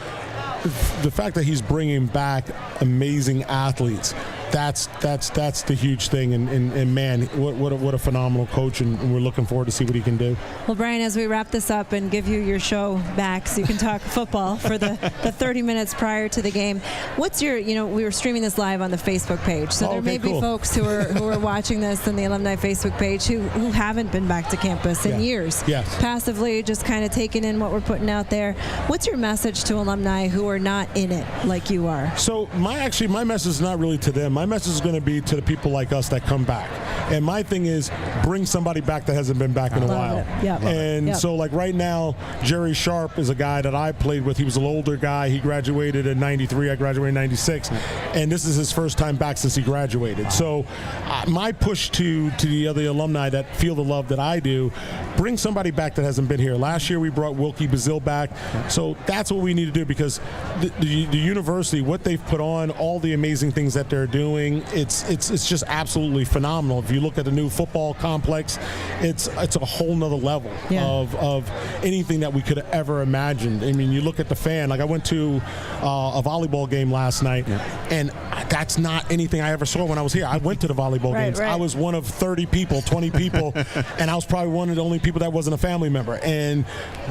[SPEAKER 5] the fact that he's bringing back amazing athletes, that's the huge thing, and man, what a phenomenal coach, and we're looking forward to see what he can do.
[SPEAKER 23] Well, Brian, as we wrap this up and give you your show back so you can talk football for the 30 minutes prior to the game, what's your, we were streaming this live on the Facebook page, so there may be folks who are watching this on the alumni Facebook page who haven't been back to campus in years.
[SPEAKER 5] Yes.
[SPEAKER 23] Passively just kind of taking in what we're putting out there. What's your message to alumni who are not in it like you are?
[SPEAKER 5] So my message is not really to them. My message is going to be to the people like us that come back. And my thing is bring somebody back that hasn't been back in a while. So like right now, Jerry Sharp is a guy that I played with. He was an older guy. He graduated in 93. I graduated in 96. And this is his first time back since he graduated. So my push to the other alumni that feel the love that I do, bring somebody back that hasn't been here. Last year we brought Wilkie Bazil back. So that's what we need to do, because the university, what they've put on, all the amazing things that they're doing, it's just absolutely phenomenal. If you look at the new football complex, it's a whole nother level of anything that we could have ever imagined. I mean, you look at the fan. Like I went to a volleyball game last night, and that's not anything I ever saw when I was here. I went to the volleyball games. I was one of 30 people, 20 people, and I was probably one of the only people that wasn't a family member. And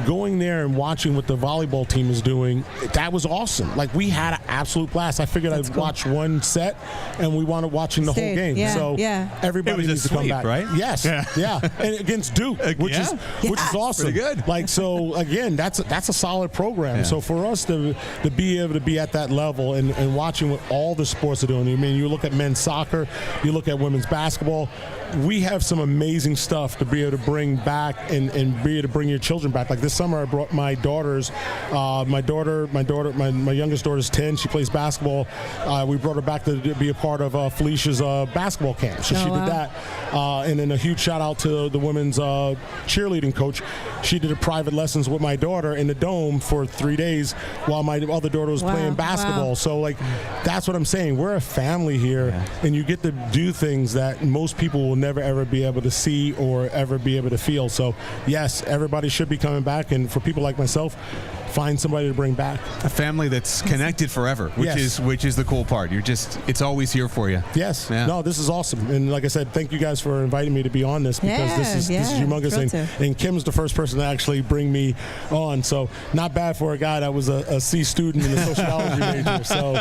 [SPEAKER 5] going there and watching what the volleyball team is doing, that was awesome. Like we had an absolute blast. I figured I'd watch one set, and we wound up watching the whole game. So everybody needs to come back,
[SPEAKER 4] right?
[SPEAKER 5] Yes, and against Duke, which is awesome.
[SPEAKER 4] Pretty good.
[SPEAKER 5] Like so, again, that's a solid program. So for us to be able to be at that level and watching what all the sports are doing. I mean, you look at men's soccer, you look at women's basketball. We have some amazing stuff to be able to bring back and be able to bring your children back. Like this summer, I brought my daughters. My youngest daughter's 10. She plays basketball. We brought her back to be a part of Felicia's basketball camp. So she did that. And then a huge shout out to the women's cheerleading coach. She did private lessons with my daughter in the Dome for 3 days while my other daughter was playing basketball. So like, that's what I'm saying. We're a family here, and you get to do things that most people will never ever be able to see or ever be able to feel. So yes, everybody should be coming back, and for people like myself, find somebody to bring back.
[SPEAKER 4] A family that's connected forever, which is the cool part. It's always here for you.
[SPEAKER 5] Yes. No, this is awesome. And like I said, thank you guys for inviting me to be on this, because this is humongous. And Kim's the first person to actually bring me on. So not bad for a guy that was a C student in the sociology major. So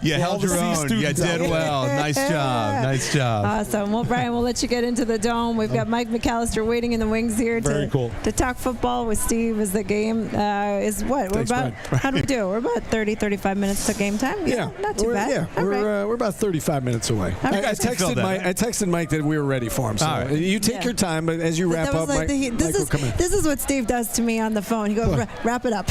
[SPEAKER 4] you held your own. You did well. Nice job. Nice job.
[SPEAKER 23] Awesome. Well, Brian, we'll let you get into the Dome. We've got Mike McAllister waiting in the wings here to talk football with Steve as the game is what?
[SPEAKER 1] Thanks,
[SPEAKER 23] how do we do? We're about 30, 35 minutes to game time. Not too bad.
[SPEAKER 1] Yeah, we're about 35 minutes away. I texted Mike that we were ready for him. So you take your time, but as you wrap up, Mike will come in.
[SPEAKER 23] This is what Steve does to me on the phone. He goes, wrap it up.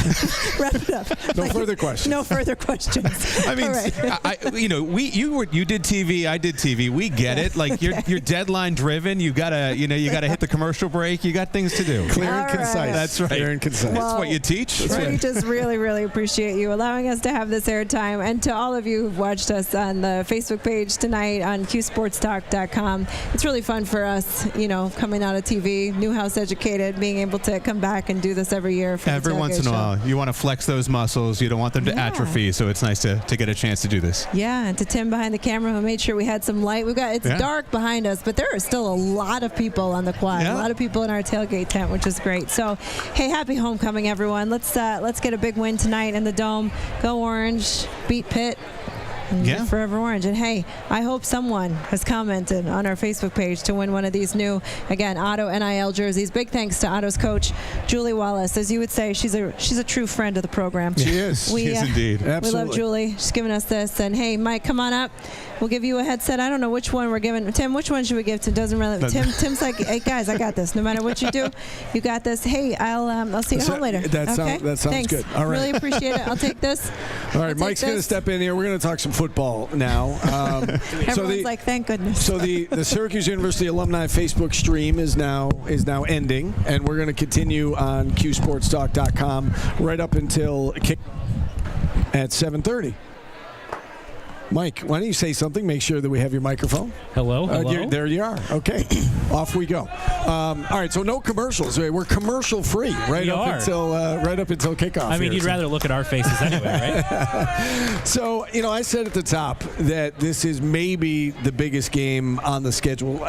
[SPEAKER 23] Wrap it up.
[SPEAKER 1] No further questions.
[SPEAKER 23] No further questions.
[SPEAKER 4] I mean, you did TV, I did TV. We get it. Like you're deadline driven. You gotta hit the commercial break. You got things to do.
[SPEAKER 1] Clear and concise.
[SPEAKER 4] That's right.
[SPEAKER 1] Clear and concise.
[SPEAKER 4] That's what you teach.
[SPEAKER 23] We just really, really appreciate you allowing us to have this airtime. And to all of you who've watched us on the Facebook page tonight on QSportsTalk.com, it's really fun for us, coming out of TV, Newhouse educated, being able to come back and do this every year.
[SPEAKER 4] Every once in a while. You want to flex those muscles. You don't want them to atrophy. So it's nice to get a chance to do this.
[SPEAKER 23] Yeah, and to Tim behind the camera who made sure we had some light. It's dark behind us, but there are still a lot of people on the quad, a lot of people in our tailgate tent, which is great. So, hey, happy homecoming, everyone. Let's get a big win tonight in the Dome. Go Orange, beat Pitt. Forever Orange. And hey, I hope someone has commented on our Facebook page to win one of these new, again, Otto NIL jerseys. Big thanks to Otto's coach, Julie Wallace. As you would say, she's a true friend of the program.
[SPEAKER 1] She is.
[SPEAKER 4] She is indeed.
[SPEAKER 1] Absolutely.
[SPEAKER 23] We love Julie. She's giving us this. And hey, Mike, come on up. We'll give you a headset. I don't know which one we're giving. Tim, which one should we give to? Doesn't really. Tim's like, hey guys, I got this. No matter what you do, you got this. Hey, I'll see you home later.
[SPEAKER 1] That sounds
[SPEAKER 23] Thanks.
[SPEAKER 1] good. All right.
[SPEAKER 23] Really appreciate it. I'll take this.
[SPEAKER 1] All right, Mike's going to step in here. We're going to talk some football now.
[SPEAKER 23] Everyone's like, thank goodness.
[SPEAKER 1] So the Syracuse University alumni Facebook stream is now ending, and we're going to continue on QSportsTalk.com right up until kick at 7:30. Mike, why don't you say something? Make sure that we have your microphone.
[SPEAKER 7] Hello.
[SPEAKER 1] There you are. Okay. Off we go. All right, so no commercials. We're commercial free right up until kickoff.
[SPEAKER 7] I mean, you'd rather look at our faces anyway, right?
[SPEAKER 1] So, I said at the top that this is maybe the biggest game on the schedule.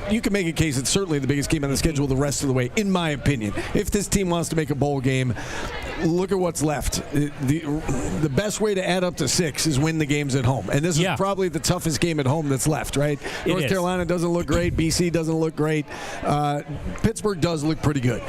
[SPEAKER 1] You can make a case it's certainly the biggest game on the schedule the rest of the way, in my opinion. If this team wants to make a bowl game, look at what's left. The best way to add up to 6 is win the games at home. And this is probably the toughest game at home that's left, right? North Carolina doesn't look great. BC doesn't look great. Pittsburgh does look pretty good.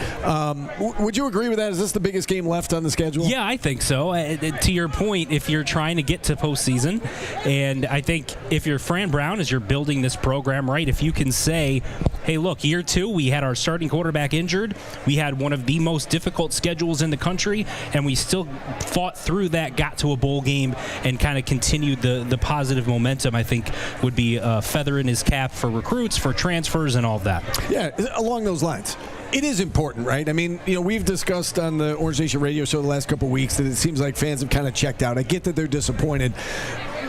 [SPEAKER 1] Would you agree with that? Is this the biggest game left on the schedule?
[SPEAKER 7] Yeah, I think so. To your point, if you're trying to get to postseason, and I think if you're Fran Brown, as you're building this program, right, if you can say, hey, look, year 2, we had our starting quarterback injured. We had one of the most difficult schedules in the country, and we still fought through that, got to a bowl game, and kind of continued the positive momentum, I think would be a feather in his cap for recruits, for transfers, and all of that.
[SPEAKER 1] Yeah, along those lines. It is important, right? I mean, we've discussed on the Orange Nation radio show the last couple of weeks that it seems like fans have kind of checked out. I get that they're disappointed,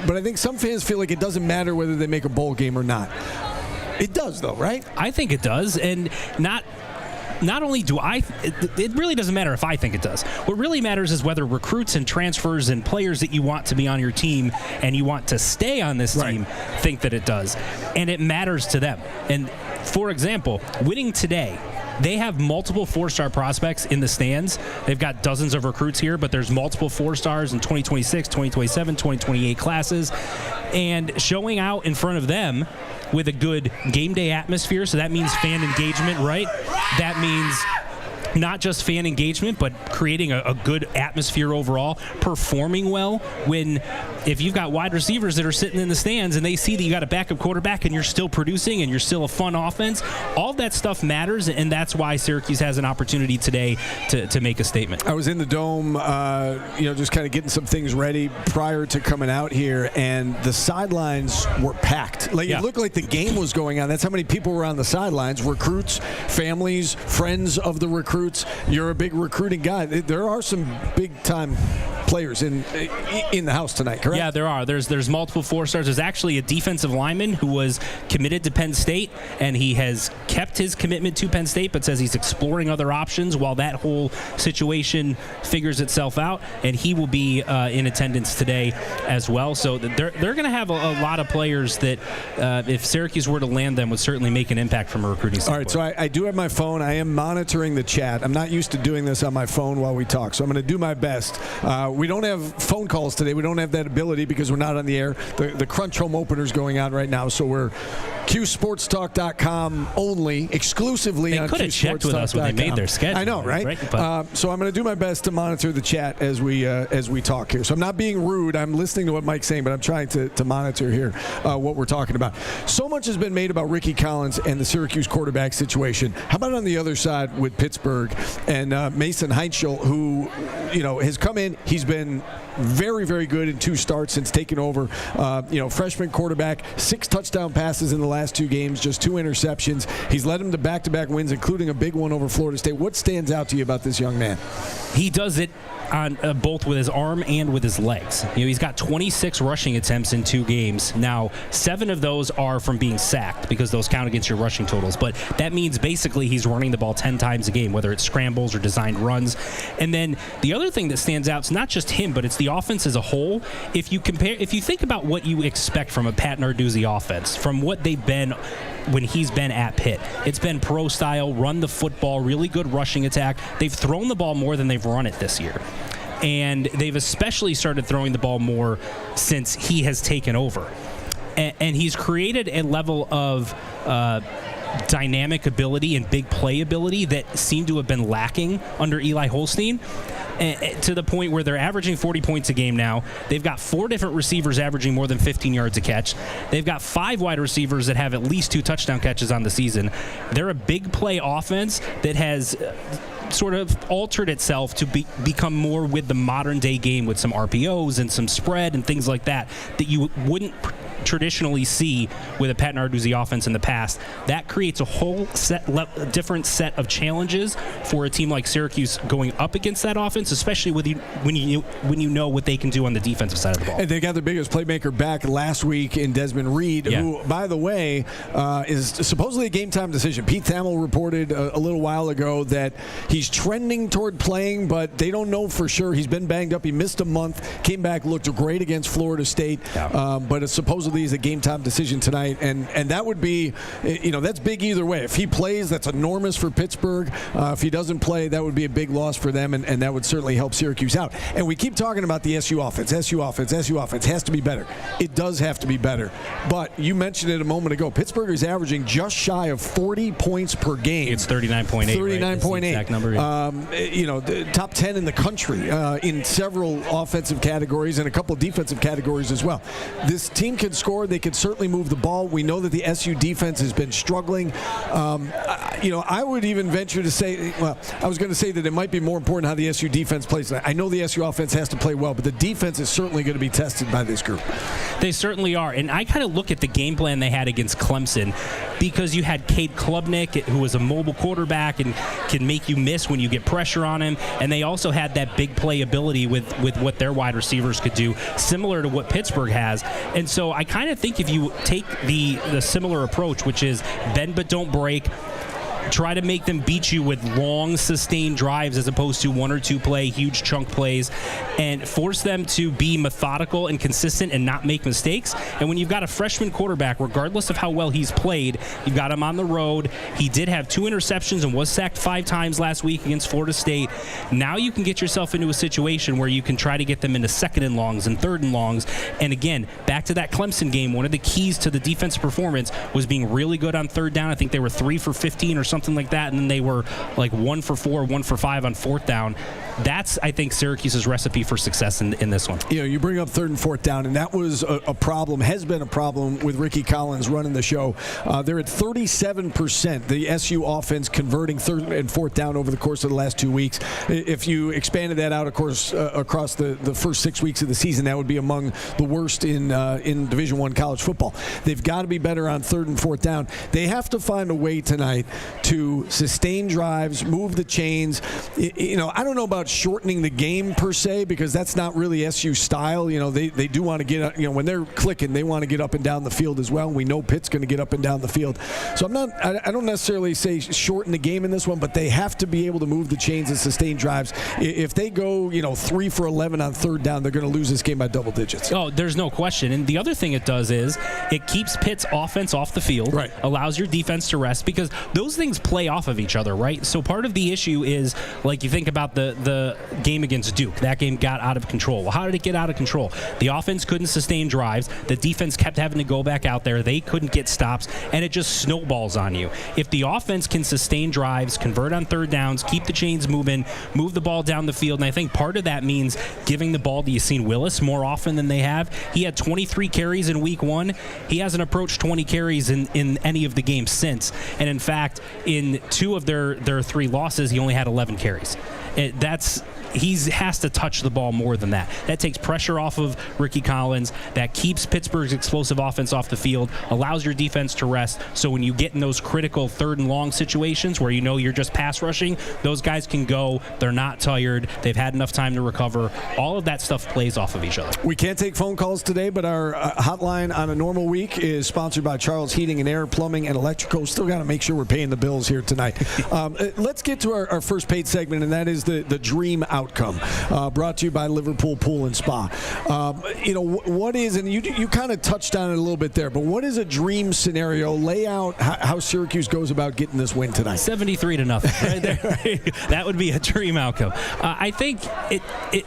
[SPEAKER 1] but I think some fans feel like it doesn't matter whether they make a bowl game or not. It does, though, right?
[SPEAKER 7] I think it does, and not only do it really doesn't matter if I think it does. What really matters is whether recruits and transfers and players that you want to be on your team and you want to stay on this team think that it does. And it matters to them. And, for example, winning today, they have multiple 4-star prospects in the stands. They've got dozens of recruits here, but there's multiple 4-stars in 2026, 2027, 2028 classes. And showing out in front of them with a good game day atmosphere, so that means fan engagement, right? That means not just fan engagement, but creating a good atmosphere overall, performing well. When if you've got wide receivers that are sitting in the stands and they see that you got a backup quarterback and you're still producing and you're still a fun offense, all that stuff matters, and that's why Syracuse has an opportunity today to make a statement.
[SPEAKER 1] I was in the Dome, just kind of getting some things ready prior to coming out here, and the sidelines were packed. It looked like the game was going on. That's how many people were on the sidelines. Recruits, families, friends of the recruits. You're a big recruiting guy. There are some big-time players in the house tonight, correct?
[SPEAKER 7] Yeah, there are. There's multiple 4-stars. There's actually a defensive lineman who was committed to Penn State, and he has kept his commitment to Penn State, but says he's exploring other options while that whole situation figures itself out, and he will be in attendance today as well. So they're going to have a lot of players that, if Syracuse were to land them, would certainly make an impact from a recruiting standpoint.
[SPEAKER 1] All right, so I do have my phone. I am monitoring the chat. I'm not used to doing this on my phone while we talk, so I'm going to do my best. We don't have phone calls today. We don't have that ability because we're not on the air. The Crunch Home Opener is going on right now, so we're QSportsTalk.com only, exclusively on QSportsTalk.com.
[SPEAKER 7] They could have checked with us when they made their schedule.
[SPEAKER 1] I know, right? So I'm going to do my best to monitor the chat as we talk here. So I'm not being rude. I'm listening to what Mike's saying, but I'm trying to monitor here what we're talking about. So much has been made about Ricky Collins and the Syracuse quarterback situation. How about on the other side with Pittsburgh and Mason Heinschel, who has come in. He's been very, very good in 2 starts since taking over. Freshman quarterback, 6 touchdown passes in the last 2 games, just 2 interceptions. He's led him to back-to-back wins, including a big one over Florida State. What stands out to you about this young man?
[SPEAKER 7] He does it on both with his arm and with his legs. He's got 26 rushing attempts in 2 games. Now, 7 of those are from being sacked because those count against your rushing totals. But that means basically he's running the ball 10 times a game, whether it's scrambles or designed runs. And then the other thing that stands out is not just him, but it's the offense as a whole. If you think about what you expect from a Pat Narduzzi offense, from what they've been when he's been at Pitt, it's been pro style, run the football, really good rushing attack. They've thrown the ball more than they've run it this year. And they've especially started throwing the ball more since he has taken over. And he's created a level of dynamic ability and big play ability that seemed to have been lacking under Eli Holstein, to the point where they're averaging 40 points a game now. They've got 4 different receivers averaging more than 15 yards a catch. They've got 5 wide receivers that have at least 2 touchdown catches on the season. They're a big play offense that has sort of altered itself to become more with the modern day game, with some RPOs and some spread and things like that you wouldn't traditionally see with a Pat Narduzzi offense in the past. That creates a whole different set of challenges for a team like Syracuse going up against that offense, especially when you know what they can do on the defensive side of the ball.
[SPEAKER 1] And they got their biggest playmaker back last week in Desmond Reed, who, by the way, is supposedly a game-time decision. Pete Thamel reported a little while ago that he's trending toward playing, but they don't know for sure. He's been banged up. He missed a month, came back, looked great against Florida State, but it's supposedly supposedly is a game-time decision tonight, and that would be, that's big either way. If he plays, that's enormous for Pittsburgh. If he doesn't play, that would be a big loss for them, and that would certainly help Syracuse out. And we keep talking about the SU offense. SU offense has to be better. It does have to be better. But you mentioned it a moment ago. Pittsburgh is averaging just shy of 40 points per game.
[SPEAKER 7] It's 39.8.
[SPEAKER 1] 39.8.
[SPEAKER 7] Exact number. Yeah.
[SPEAKER 1] Top 10 in the country in several offensive categories and a couple of defensive categories as well. This team can score. They can certainly move the ball. We know that the SU defense has been struggling. I would even venture to say, I was going to say that it might be more important how the SU defense plays. I know the SU offense has to play well, but the defense is certainly going to be tested by this group.
[SPEAKER 7] They certainly are. And I kind of look at the game plan they had against Clemson, because you had Cade Klubnik, who was a mobile quarterback and can make you miss when you get pressure on him. And they also had that big play ability with what their wide receivers could do, similar to what Pittsburgh has. And so I kind of think if you take the similar approach, which is bend but don't break, try to make them beat you with long, sustained drives as opposed to one or two play, huge chunk plays, and force them to be methodical and consistent and not make mistakes. And when you've got a freshman quarterback, regardless of how well he's played, you've got him on the road. He did have 2 interceptions and was sacked 5 times last week against Florida State. Now you can get yourself into a situation where you can try to get them into 2nd and longs and 3rd and longs. And again, back to that Clemson game, one of the keys to the defensive performance was being really good on 3rd down. I think they were 3 for 15 or something like that, and then they were like 1 for 4, 1 for 5 on 4th down. That's, I think, Syracuse's recipe for success in this one.
[SPEAKER 1] You bring up 3rd and 4th down, and that was a problem, has been a problem with Ricky Collins running the show. They're at 37%, the SU offense converting 3rd and 4th down over the course of the last 2 weeks. If you expanded that out, of course, across the first 6 weeks of the season, that would be among the worst in Division I college football. They've got to be better on 3rd and 4th down. They have to find a way tonight to sustain drives, move the chains. I don't know about shortening the game per se, because that's not really SU style. They do want to get, when they're clicking, they want to get up and down the field as well. We know Pitt's going to get up and down the field. So I don't necessarily say shorten the game in this one, but they have to be able to move the chains and sustain drives. If they go, 3 for 11 on 3rd down, they're going to lose this game by double digits.
[SPEAKER 7] Oh, there's no question. And the other thing it does is it keeps Pitt's offense off the field, right, allows your defense to rest, because those things play off of each other, right? So part of the issue is, like, you think about the game against Duke. That game got out of control. Well, how did it get out of control? The offense couldn't sustain drives. The defense kept having to go back out there. They couldn't get stops, and it just snowballs on you. If the offense can sustain drives, convert on 3rd downs, keep the chains moving, move the ball down the field, and I think part of that means giving the ball to Yassine Willis more often than they have. He had 23 carries in week 1. He hasn't approached 20 carries in any of the games since. And in fact, in 2 of their 3 losses, he only had 11 carries. He has to touch the ball more than that. That takes pressure off of Ricky Collins. That keeps Pittsburgh's explosive offense off the field, allows your defense to rest. So when you get in those critical 3rd and long situations where you're just pass rushing, those guys can go. They're not tired. They've had enough time to recover. All of that stuff plays off of each other.
[SPEAKER 1] We can't take phone calls today, but our hotline on a normal week is sponsored by Charles Heating and Air, Plumbing and Electrical. Still got to make sure we're paying the bills here tonight. Let's get to our first paid segment, and that is the dream outcome, brought to you by Liverpool Pool and Spa. What is, and you kind of touched on it a little bit there, but what is a dream scenario? Lay out how Syracuse goes about getting this win tonight.
[SPEAKER 7] 73-0 right there. That would be a dream outcome. I think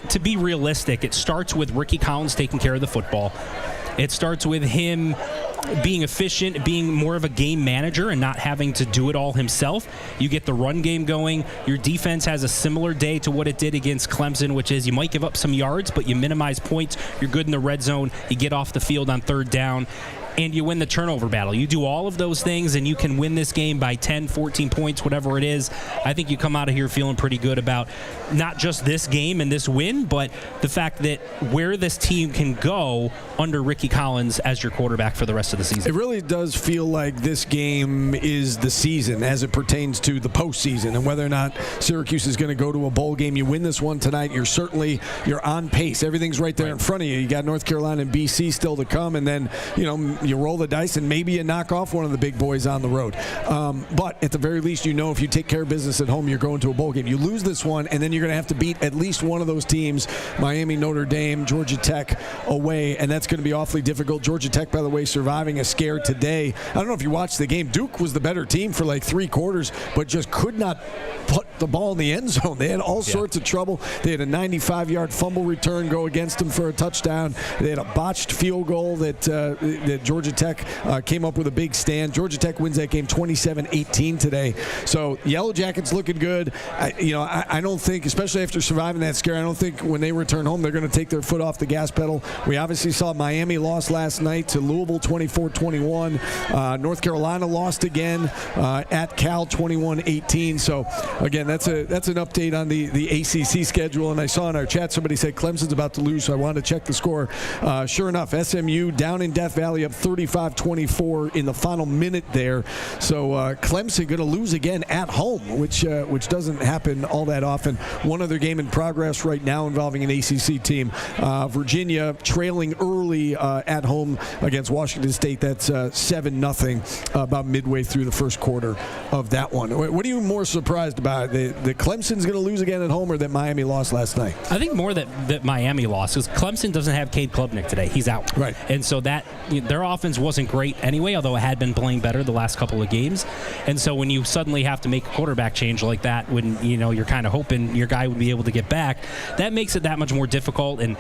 [SPEAKER 7] to be realistic, it starts with Ricky Collins taking care of the football. It starts with him being efficient, being more of a game manager and not having to do it all himself. You get the run game going. Your defense has a similar day to what it did against Clemson, which is you might give up some yards, but you minimize points. You're good in the red zone. You get off the field on 3rd down, and you win the turnover battle. You do all of those things, and you can win this game by 10, 14 points, whatever it is. I think you come out of here feeling pretty good about not just this game and this win, but the fact that where this team can go under Ricky Collins as your quarterback for the rest of the season.
[SPEAKER 1] It really does feel like this game is the season as it pertains to the postseason, and whether or not Syracuse is going to go to a bowl game. You win this one tonight, you're on pace. Everything's right there in front of you. You got North Carolina and BC still to come, and then you roll the dice and maybe you knock off one of the big boys on the road. But at the very least, if you take care of business at home, you're going to a bowl game. You lose this one, and then you're going to have to beat at least one of those teams, Miami, Notre Dame, Georgia Tech, away, and that's going to be awfully difficult. Georgia Tech, by the way, surviving a scare today. I don't know if you watched the game. Duke was the better team for like 3 quarters, but just could not put the ball in the end zone. They had all sorts of trouble. They had a 95-yard fumble return go against them for a touchdown. They had a botched field goal that Georgia Tech came up with a big stand. Georgia Tech wins that game 27-18 today. So Yellow Jackets looking good. I don't think, especially after surviving that scare, I don't think when they return home they're going to take their foot off the gas pedal. We obviously saw Miami lost last night to Louisville 24-21. North Carolina lost again at Cal 21-18. So again, that's an update on the ACC schedule. And I saw in our chat somebody said Clemson's about to lose, so I wanted to check the score. Sure enough, SMU down in Death Valley up 35-24 in the final minute there. So Clemson going to lose again at home, which doesn't happen all that often. One other game in progress right now involving an ACC team. Virginia trailing early at home against Washington State. That's 7-0 about midway through the first quarter of that one. What are you more surprised about? The Clemson's going to lose again at home, or that Miami lost last night?
[SPEAKER 7] I think more that Miami lost, because Clemson doesn't have Cade Klubnik today. He's out.
[SPEAKER 1] Right.
[SPEAKER 7] And so that their offense wasn't great anyway, although it had been playing better the last couple of games. And so when you suddenly have to make a quarterback change like that, when you're kind of hoping your guy would be able to get back, that makes it that much more difficult. And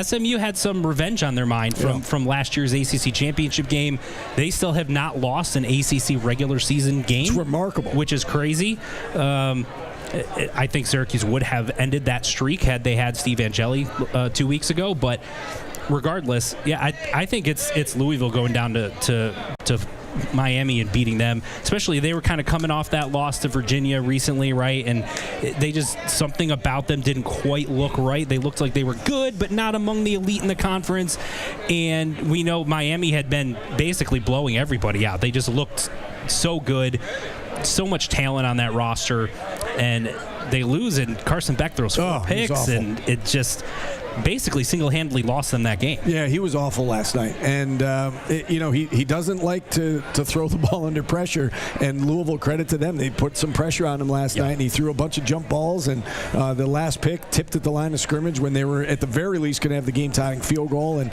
[SPEAKER 7] SMU had some revenge on their mind from last year's ACC championship game. They still have not lost an ACC regular season game.
[SPEAKER 1] It's remarkable.
[SPEAKER 7] Which is crazy. I think Syracuse would have ended that streak had they had Steve Angeli 2 weeks ago. But regardless, I think it's Louisville going down to Miami and beating them. Especially they were kind of coming off that loss to Virginia recently, right? And they just, something about them didn't quite look right. They looked like they were good, but not among the elite in the conference. And we know Miami had been basically blowing everybody out. They just looked so good. So much talent on that roster, and they lose, and Carson Beck throws 4 picks, and it just basically single-handedly lost them that game.
[SPEAKER 1] Yeah, he was awful last night, and he doesn't like to throw the ball under pressure, and Louisville, credit to them, they put some pressure on him last night, and he threw a bunch of jump balls, and the last pick tipped at the line of scrimmage when they were at the very least going to have the game-tying field goal, and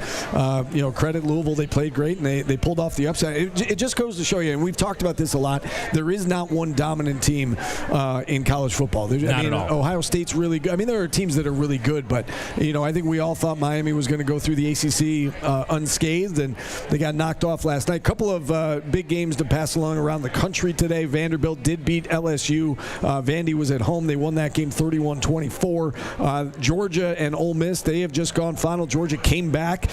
[SPEAKER 1] credit Louisville, they played great, and they pulled off the upset. It just goes to show you, and we've talked about this a lot, there is not one dominant team in college football.
[SPEAKER 7] At all.
[SPEAKER 1] Ohio State's really good. I mean, there are teams that are really good, but I think we all thought Miami was going to go through the ACC unscathed, and they got knocked off last night. Couple of big games to pass along around the country today. Vanderbilt did beat LSU. Vandy was at home. They won that game 31-24. Georgia and Ole Miss, they have just gone final. Georgia came back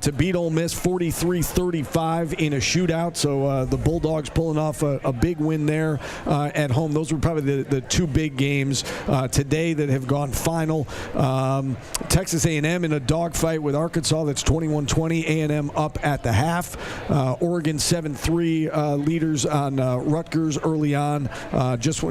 [SPEAKER 1] to beat Ole Miss 43-35 in a shootout. So the Bulldogs pulling off a big win there at home. Those were probably the 2 big games today that have gone final. Texas A&M in a dogfight with Arkansas. That's 21-20. A&M up at the half. Oregon 7-3 leaders on Rutgers early on. That just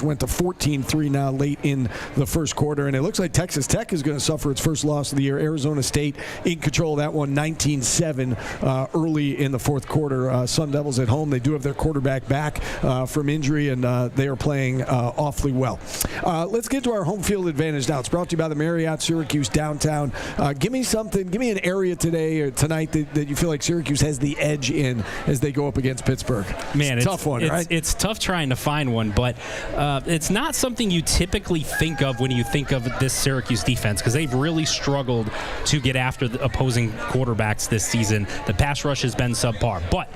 [SPEAKER 1] went to 14-3 now late in the first quarter. And it looks like Texas Tech is going to suffer its first loss of the year. Arizona State in control of that one, 19-7 early in the fourth quarter. Sun Devils at home. They do have their quarterback back from injury, and they are playing awfully well. Let's get to our home field advantage now. It's brought to you by the Marriott Syracuse downtown. Give me an area today or tonight that you feel like Syracuse has the edge in as they go up against Pittsburgh.
[SPEAKER 7] Man,
[SPEAKER 1] it's a tough one, right?
[SPEAKER 7] It's tough trying to find one, but it's not something you typically think of when you think of this Syracuse defense, because they've really struggled to get after the opposing quarterbacks this season. The pass rush has been subpar, but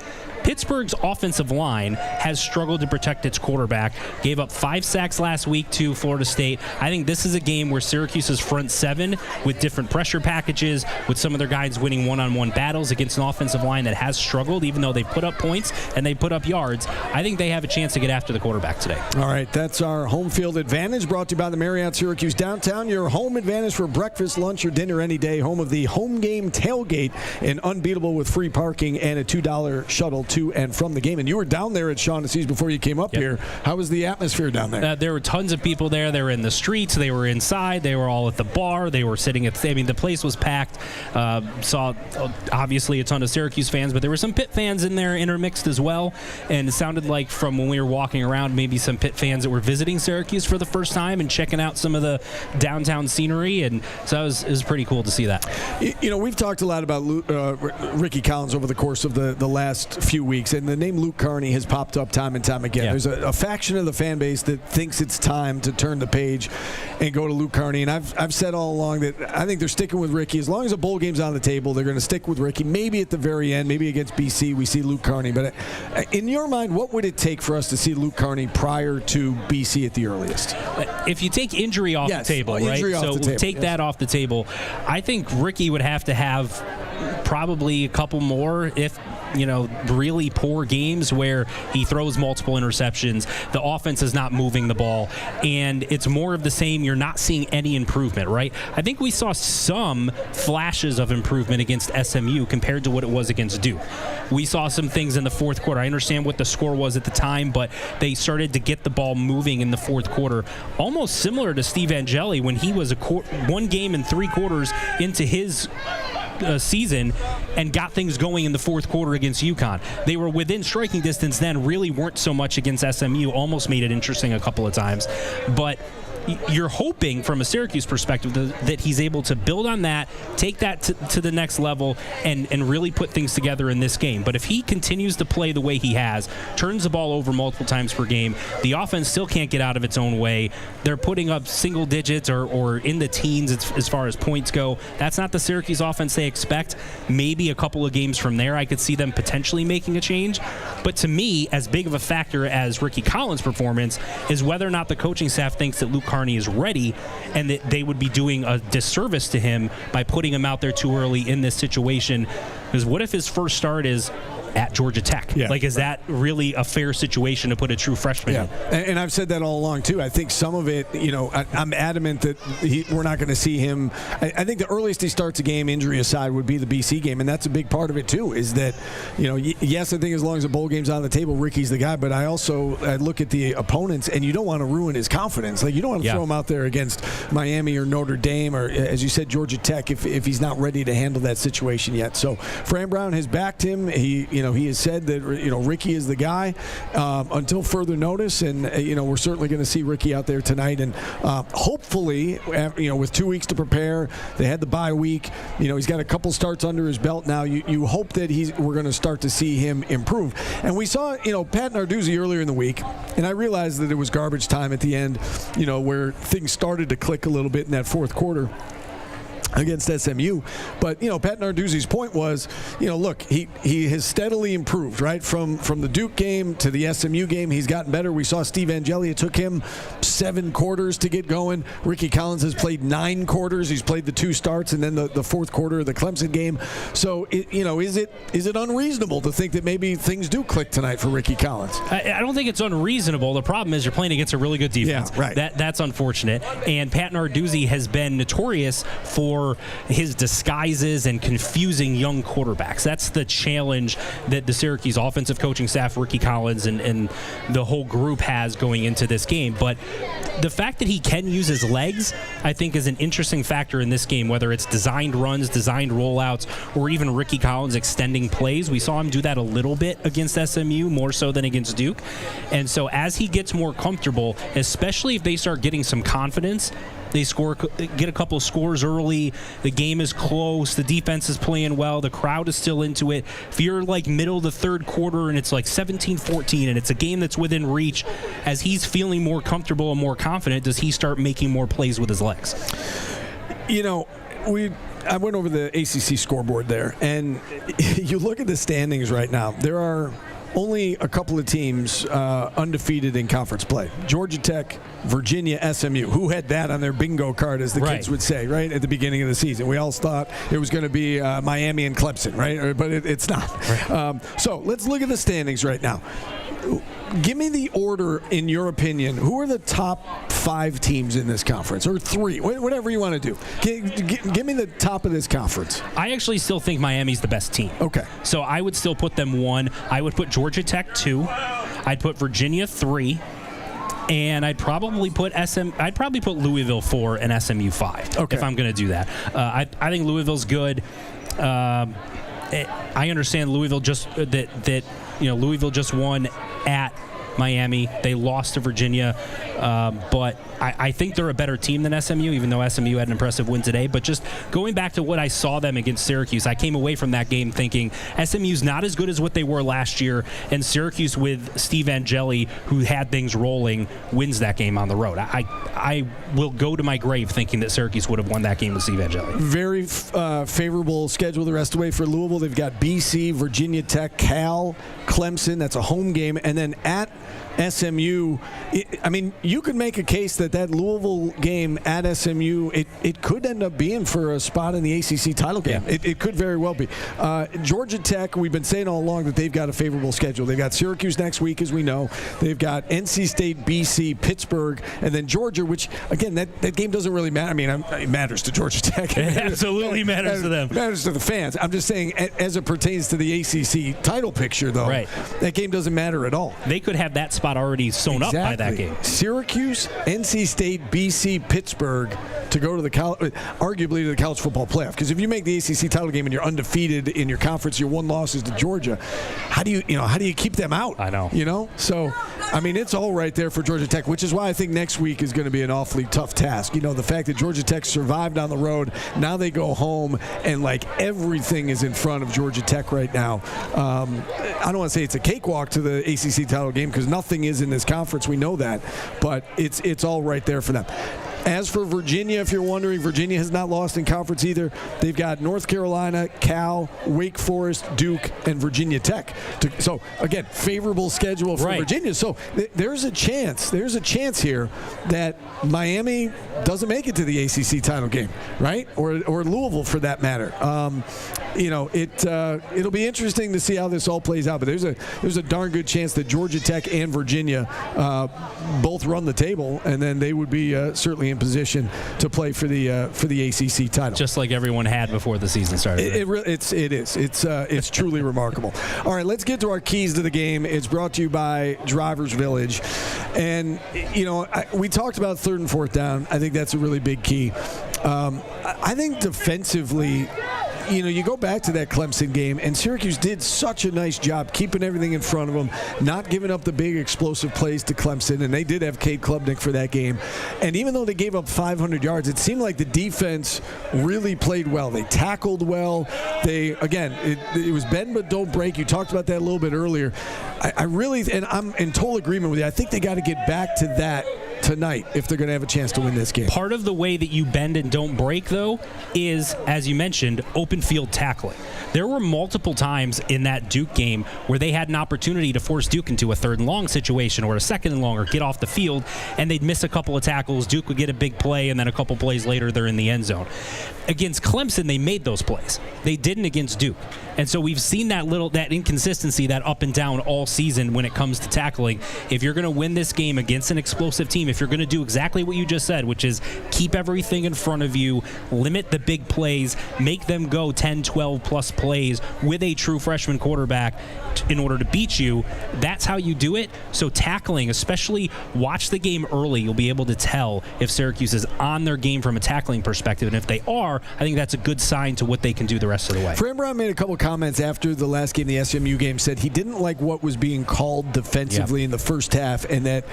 [SPEAKER 7] Pittsburgh's offensive line has struggled to protect its quarterback. Gave up 5 sacks last week to Florida State. I think this is a game where Syracuse's front 7, with different pressure packages, with some of their guys winning one-on-one battles against an offensive line that has struggled, even though they put up points and they put up yards. I think they have a chance to get after the quarterback today. All
[SPEAKER 1] right, that's our home field advantage, brought to you by the Marriott Syracuse downtown. Your home advantage for breakfast, lunch, or dinner any day. Home of the home game tailgate, and unbeatable with free parking and a $2 shuttle to and from the game. And you were down there at Shaughnessy's before you came up here. How was the atmosphere down there?
[SPEAKER 7] There were tons of people there. They were in the streets. They were inside. They were all at the bar. They were sitting at the place was packed. Saw, obviously, a ton of Syracuse fans, but there were some Pitt fans in there intermixed as well. And it sounded like from when we were walking around, maybe some Pitt fans that were visiting Syracuse for the first time and checking out some of the downtown scenery. And so it was pretty cool to see that.
[SPEAKER 1] We've talked a lot about Ricky Collins over the course of the last few weeks, and the name Luke Carney has popped up time and time again. Yeah. There's a faction of the fan base that thinks it's time to turn the page and go to Luke Carney. And I've said all along that I think they're sticking with Ricky. As long as a bowl game's on the table, they're going to stick with Ricky. Maybe at the very end, maybe against BC, we see Luke Carney. But in your mind, what would it take for us to see Luke Carney prior to BC at the earliest?
[SPEAKER 7] If you take injury off the table, right? So take that off the table. I think Ricky would have to have probably a couple more, if really poor games where he throws multiple interceptions, the offense is not moving the ball, and it's more of the same. You're not seeing any improvement, right? I think we saw some flashes of improvement against SMU compared to what it was against Duke. We saw some things in the fourth quarter. I understand what the score was at the time, but they started to get the ball moving in the fourth quarter, almost similar to Steve Angeli when he was one game and 3 quarters into his season and got things going in the fourth quarter against UConn. They were within striking distance then, really weren't so much against SMU, almost made it interesting a couple of times. But you're hoping from a Syracuse perspective that he's able to build on that, take that to the next level, and really put things together in this game. But if he continues to play the way he has, turns the ball over multiple times per game, the offense still can't get out of its own way. They're putting up single digits or in the teens as far as points go. That's not the Syracuse offense they expect. Maybe a couple of games from there, I could see them potentially making a change. But to me, as big of a factor as Ricky Collins' performance is whether or not the coaching staff thinks that Luke Carney is ready, and that they would be doing a disservice to him by putting him out there too early in this situation. Because what if his first start is at Georgia Tech? Is that really a fair situation to put a true freshman in?
[SPEAKER 1] And I've said that all along, too. I think some of it, I'm adamant that we're not going to see him. I think the earliest he starts a game, injury aside, would be the BC game, and that's a big part of it, too, is that, yes, I think as long as the bowl game's on the table, Ricky's the guy, but I look at the opponents, and you don't want to ruin his confidence. You don't want to throw him out there against Miami or Notre Dame or, as you said, Georgia Tech if he's not ready to handle that situation yet. So Fran Brown has backed him. He has said that Ricky is the guy until further notice, and we're certainly going to see Ricky out there tonight. And hopefully, with 2 weeks to prepare, they had the bye week. He's got a couple starts under his belt now. You hope that we're going to start to see him improve. And we saw Pat Narduzzi earlier in the week, and I realized that it was garbage time at the end, where things started to click a little bit in that fourth quarter against SMU. But, Pat Narduzzi's point was, look, he has steadily improved, right? From the Duke game to the SMU game, he's gotten better. We saw Steve Angeli. It took him 7 quarters to get going. Ricky Collins has played 9 quarters. He's played the 2 starts and then the fourth quarter of the Clemson game. So, is it unreasonable to think that maybe things do click tonight for Ricky Collins?
[SPEAKER 7] I don't think it's unreasonable. The problem is you're playing against a really good defense.
[SPEAKER 1] Yeah, right.
[SPEAKER 7] That's unfortunate. And Pat Narduzzi has been notorious for his disguises and confusing young quarterbacks. That's the challenge that the Syracuse offensive coaching staff, Ricky Collins, and the whole group has going into this game. But the fact that he can use his legs, I think, is an interesting factor in this game, whether it's designed runs, designed rollouts, or even Ricky Collins extending plays. We saw him do that a little bit against SMU, more so than against Duke. And so as he gets more comfortable, especially if they start getting some confidence, they get a couple of scores early. The game is close. The defense is playing well. The crowd is still into it. If you're middle of the third quarter and it's 17-14 and it's a game that's within reach, as he's feeling more comfortable and more confident, does he start making more plays with his legs?
[SPEAKER 1] I went over the ACC scoreboard there, and you look at the standings right now. There are only a couple of teams undefeated in conference play. Georgia Tech, Virginia, SMU. Who had that on their bingo card, as the kids would say, right, at the beginning of the season? We all thought it was going to be Miami and Clemson, right? But it's not. Right. So let's look at the standings right now. give me the order, in your opinion. Who are the top 5 teams in this conference? Or 3, whatever you want to do. Give me the top of this conference.
[SPEAKER 7] I actually still think Miami's the best team.
[SPEAKER 1] Okay.
[SPEAKER 7] So I would still put them 1. I would put Georgia Tech 2. I'd put Virginia 3. And I'd probably put Louisville 4 and SMU 5.
[SPEAKER 1] Okay.
[SPEAKER 7] If I'm going to do that. I think Louisville's good. I understand Louisville Louisville just won at Miami. They lost to Virginia, but I think they're a better team than SMU, even though SMU had an impressive win today. But just going back to what I saw them against Syracuse, I came away from that game thinking SMU's not as good as what they were last year, and Syracuse with Steve Angeli, who had things rolling, wins that game on the road. I will go to my grave thinking that Syracuse would have won that game with Steve Angeli.
[SPEAKER 1] Very favorable schedule the rest of the way for Louisville. They've got BC, Virginia Tech, Cal, Clemson. That's a home game. And then at SMU, you could make a case that Louisville game at SMU, it could end up being for a spot in the ACC title game.
[SPEAKER 7] Yeah.
[SPEAKER 1] It could very well be. Georgia Tech, we've been saying all along that they've got a favorable schedule. They've got Syracuse next week, as we know. They've got NC State, BC, Pittsburgh, and then Georgia, which, again, that game doesn't really matter. It matters to Georgia Tech.
[SPEAKER 7] It absolutely matters to them.
[SPEAKER 1] It matters to the fans. I'm just saying, as it pertains to the ACC title picture, though,
[SPEAKER 7] right,
[SPEAKER 1] that game doesn't matter at all.
[SPEAKER 7] They could have that spot already sewn up by that game.
[SPEAKER 1] Syracuse, NC State, BC, Pittsburgh to go to arguably to the college football playoff. Because if you make the ACC title game and you're undefeated in your conference, your 1 loss is to Georgia. How do you keep them out?
[SPEAKER 7] I know.
[SPEAKER 1] So, it's all right there for Georgia Tech, which is why I think next week is going to be an awfully tough task. The fact that Georgia Tech survived on the road, now they go home and everything is in front of Georgia Tech right now. I don't want to say it's a cakewalk to the ACC title game because nothing is in this conference. We know that, but it's all right there for them. As for Virginia, if you're wondering, Virginia has not lost in conference either. They've got North Carolina, Cal, Wake Forest, Duke, and Virginia Tech. So, again, favorable schedule for Virginia. So there's a chance here that Miami doesn't make it to the ACC title game, right? Or Louisville, for that matter. It'll be interesting to see how this all plays out. But there's a darn good chance that Georgia Tech and Virginia both run the table, and then they would be certainly in position to play for the ACC title,
[SPEAKER 7] just like everyone had before the season started.
[SPEAKER 1] It's truly remarkable. All right, let's get to our keys to the game. It's brought to you by Drivers Village, and we talked about 3rd and 4th down. I think that's a really big key. I think defensively, you go back to that Clemson game, and Syracuse did such a nice job keeping everything in front of them, not giving up the big explosive plays to Clemson, and they did have Cade Klubnik for that game. And even though they gave up 500 yards, it seemed like the defense really played well. They tackled well. It was bend but don't break. You talked about that a little bit earlier. I really, and I'm in total agreement with you, I think they got to get back to that tonight if they're going to have a chance to win this game.
[SPEAKER 7] Part of the way that you bend and don't break, though, is, as you mentioned, open field tackling. There were multiple times in that Duke game where they had an opportunity to force Duke into a 3rd and long situation or a 2nd and long or get off the field, and they'd miss a couple of tackles. Duke would get a big play, and then a couple plays later, they're in the end zone. Against Clemson, they made those plays. They didn't against Duke. And so we've seen that inconsistency, that up and down all season when it comes to tackling. If you're going to win this game against an explosive team, if you're going to do exactly what you just said, which is keep everything in front of you, limit the big plays, make them go 10, 12 plus plays with a true freshman quarterback in order to beat you, that's how you do it. So tackling, especially watch the game early, you'll be able to tell if Syracuse is on their game from a tackling perspective. And if they are, I think that's a good sign to what they can do the rest of the way.
[SPEAKER 1] Fran Brown made a couple comments after the last game, the SMU game, said he didn't like what was being called defensively in the first half, and that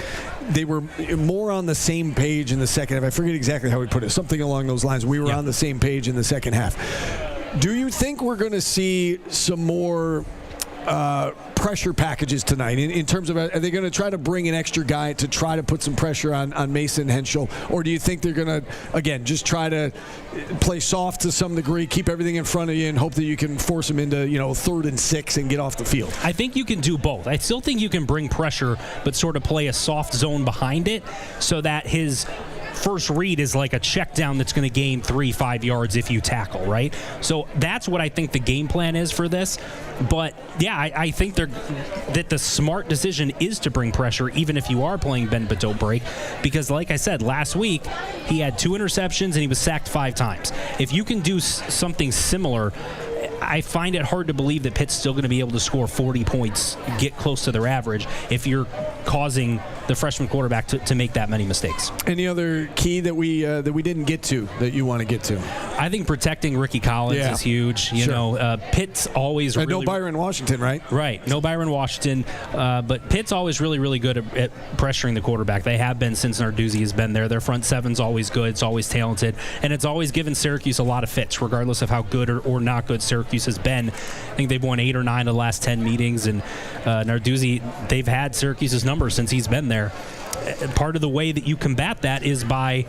[SPEAKER 1] they were more on the same page in the second half. I forget exactly how he put it. Something along those lines. We were on the same page in the second half. Do you think we're going to see some more pressure packages tonight in terms of, are they going to try to bring an extra guy to try to put some pressure on Mason Henschel, or do you think they're going to, again, just try to play soft to some degree, keep everything in front of you, and hope that you can force him into 3rd and 6 and get off the field?
[SPEAKER 7] I think you can do both. I still think you can bring pressure but sort of play a soft zone behind it so that his first read is like a check down that's going to gain 3-5 yards if you tackle, right? So that's what I think the game plan is for this. But yeah, I think that the smart decision is to bring pressure, even if you are playing bend but don't break, because like I said, last week he had 2 interceptions and he was sacked 5 times. If you can do something similar, I find it hard to believe that Pitt's still going to be able to score 40 points, get close to their average, if you're causing the freshman quarterback to make that many mistakes.
[SPEAKER 1] Any other key that we didn't get to that you want to get to?
[SPEAKER 7] I think protecting Ricky Collins is huge. You know, Pitt's always really,
[SPEAKER 1] no Byron Washington, right?
[SPEAKER 7] Right, no Byron Washington, but Pitt's always really, really good at pressuring the quarterback. They have been since Narduzzi has been there. Their front seven's always good. It's always talented, and it's always given Syracuse a lot of fits, regardless of how good or not good Syracuse has been. I think they've won 8 or 9 of the last 10 meetings, and Narduzzi, they've had Syracuse's number since he's been there. Part of the way that you combat that is by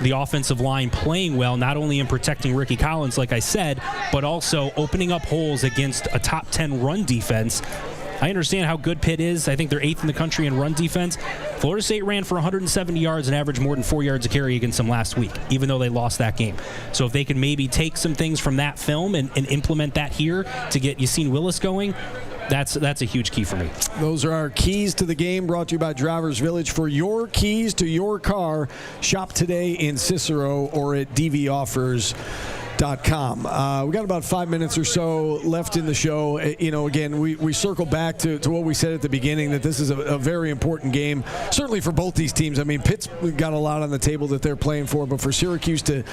[SPEAKER 7] the offensive line playing well, not only in protecting Ricky Collins, like I said, but also opening up holes against a top 10 run defense. I understand how good Pitt is. I think they're 8th in the country in run defense. Florida State ran for 170 yards and averaged more than 4 yards a carry against them last week, even though they lost that game. So if they can maybe take some things from that film and implement that here to get Yassine Willis going, that's a huge key for me.
[SPEAKER 1] Those are our keys to the game, brought to you by Drivers Village. For your keys to your car, shop today in Cicero or at dvoffers.com. We got about 5 minutes or so left in the show. Again, we circle back to what we said at the beginning, that this is a very important game, certainly for both these teams. I mean, Pitt's got a lot on the table that they're playing for, but for Syracuse to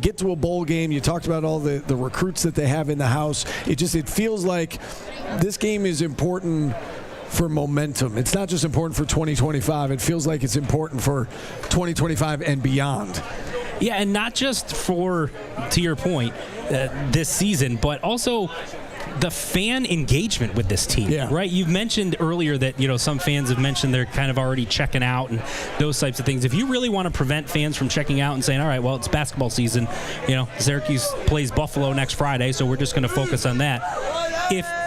[SPEAKER 1] get to a bowl game, you talked about all the recruits that they have in the house. It feels like this game is important for momentum. It's not just important for 2025. It feels like it's important for 2025 and beyond.
[SPEAKER 7] Yeah, and not just for, to your point, this season, but also the fan engagement with this team, right? You've mentioned earlier that, some fans have mentioned they're kind of already checking out and those types of things. If you really want to prevent fans from checking out and saying, all right, well, it's basketball season, Syracuse plays Buffalo next Friday, so we're just going to focus on that.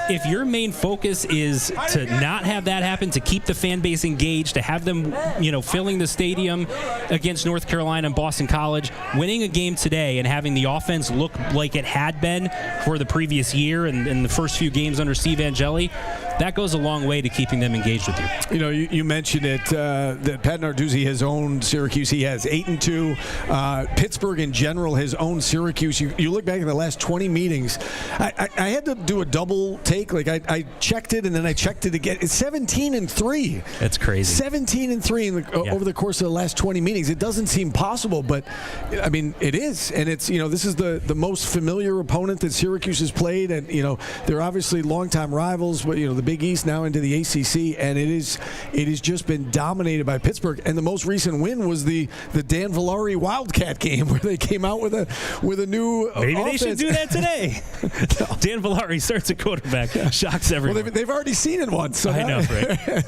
[SPEAKER 7] If your main focus is to not have that happen, to keep the fan base engaged, to have them, filling the stadium against North Carolina and Boston College, winning a game today and having the offense look like it had been for the previous year and the first few games under Steve Angeli, that goes a long way to keeping them engaged with you.
[SPEAKER 1] You mentioned it, that Pat Narduzzi has owned Syracuse. He has 8-2. Pittsburgh in general has owned Syracuse. You look back at the last 20 meetings. I had to do a double take. Like I checked it and then I checked it again. It's 17-3.
[SPEAKER 7] That's crazy.
[SPEAKER 1] 17-3 over the course of the last 20 meetings. It doesn't seem possible, but I mean it is. And it's this is the most familiar opponent that Syracuse has played, and they're obviously longtime rivals. But the Big East now into the ACC, and it has just been dominated by Pittsburgh. And the most recent win was the Dan Villari Wildcat game, where they came out with a new
[SPEAKER 7] maybe
[SPEAKER 1] offense.
[SPEAKER 7] They should do that today. Dan Villari starts at quarterback, shocks everyone.
[SPEAKER 1] Well, they've already seen it once. So
[SPEAKER 7] I know, right?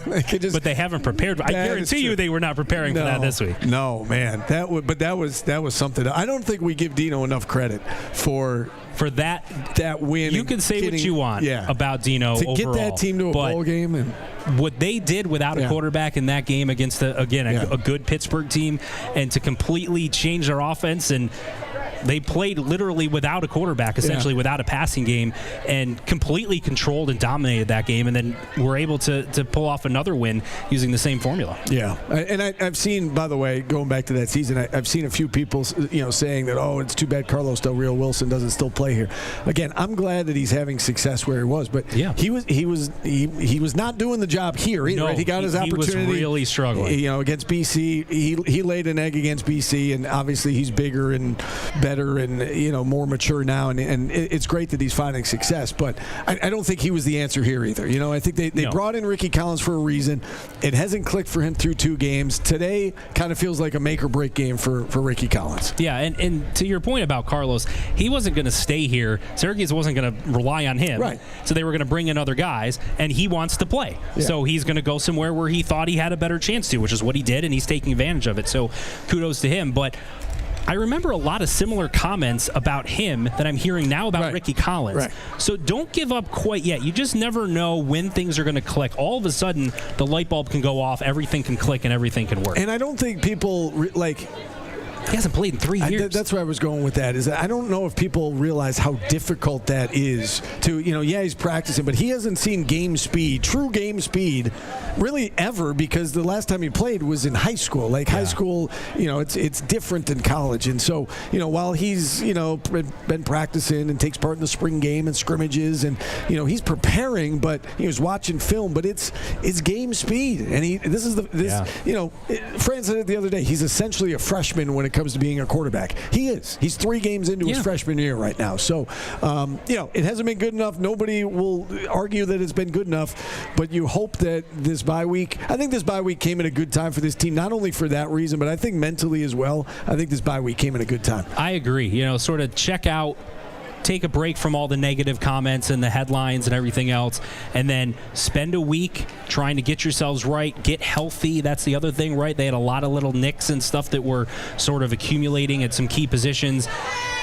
[SPEAKER 7] But they haven't prepared. I guarantee you they were not preparing for that this week.
[SPEAKER 1] No, man, that was something. I don't think we give Dino enough credit for that win.
[SPEAKER 7] You can say what you want about Dino
[SPEAKER 1] to
[SPEAKER 7] overall,
[SPEAKER 1] get that team to a bowl game, and
[SPEAKER 7] what they did without a quarterback in that game against a good Pittsburgh team, and to completely change their offense, and they played literally without a quarterback, essentially without a passing game, and completely controlled and dominated that game, and then were able to pull off another win using the same formula.
[SPEAKER 1] Yeah, and I've seen, by the way, going back to that season, I've seen a few people saying that, oh, it's too bad Carlos Del Rio Wilson doesn't still play here. Again, I'm glad that he's having success where he was, but he was not doing the job here either.
[SPEAKER 7] No,
[SPEAKER 1] right? He got his opportunity.
[SPEAKER 7] He was really struggling.
[SPEAKER 1] Against BC, he laid an egg against BC, and obviously he's bigger and better and more mature now, and it's great that he's finding success. But I don't think he was the answer here either. I think they brought in Ricky Collins for a reason. It hasn't clicked for him through 2 games. Today kind of feels like a make or break game for Ricky Collins.
[SPEAKER 7] Yeah, and to your point about Carlos, he wasn't going to stay here. Syracuse wasn't going to rely on him.
[SPEAKER 1] Right.
[SPEAKER 7] So they were going to bring in other guys, and he wants to play. Yeah. So he's going to go somewhere where he thought he had a better chance to, which is what he did, and he's taking advantage of it. So kudos to him. But I remember a lot of similar comments about him that I'm hearing now about Ricky Collins.
[SPEAKER 1] Right.
[SPEAKER 7] So don't give up quite yet. You just never know when things are going to click. All of a sudden, the light bulb can go off, everything can click, and everything can work.
[SPEAKER 1] And I don't think people
[SPEAKER 7] He hasn't played in 3 years.
[SPEAKER 1] That's where I was going with that. Is that I don't know if people realize how difficult that is to, he's practicing, but he hasn't seen game speed, true game speed, really ever, because the last time he played was in high school. High school, it's different than college. And so, while he's, been practicing and takes part in the spring game and scrimmages, and, he's preparing, but he was watching film, but it's game speed. And Fran said it the other day. He's essentially a freshman when it comes to being a quarterback. He is. He's 3 games into his freshman year right now. So, it hasn't been good enough. Nobody will argue that it's been good enough, but you hope that this bye week, I think this bye week came at a good time for this team, not only for that reason, but I think mentally as well. I think this bye week came at a good time.
[SPEAKER 7] I agree. Sort of check out, take a break from all the negative comments and the headlines and everything else, and then spend a week trying to get yourselves right, get healthy. That's the other thing, right? They had a lot of little nicks and stuff that were sort of accumulating at some key positions.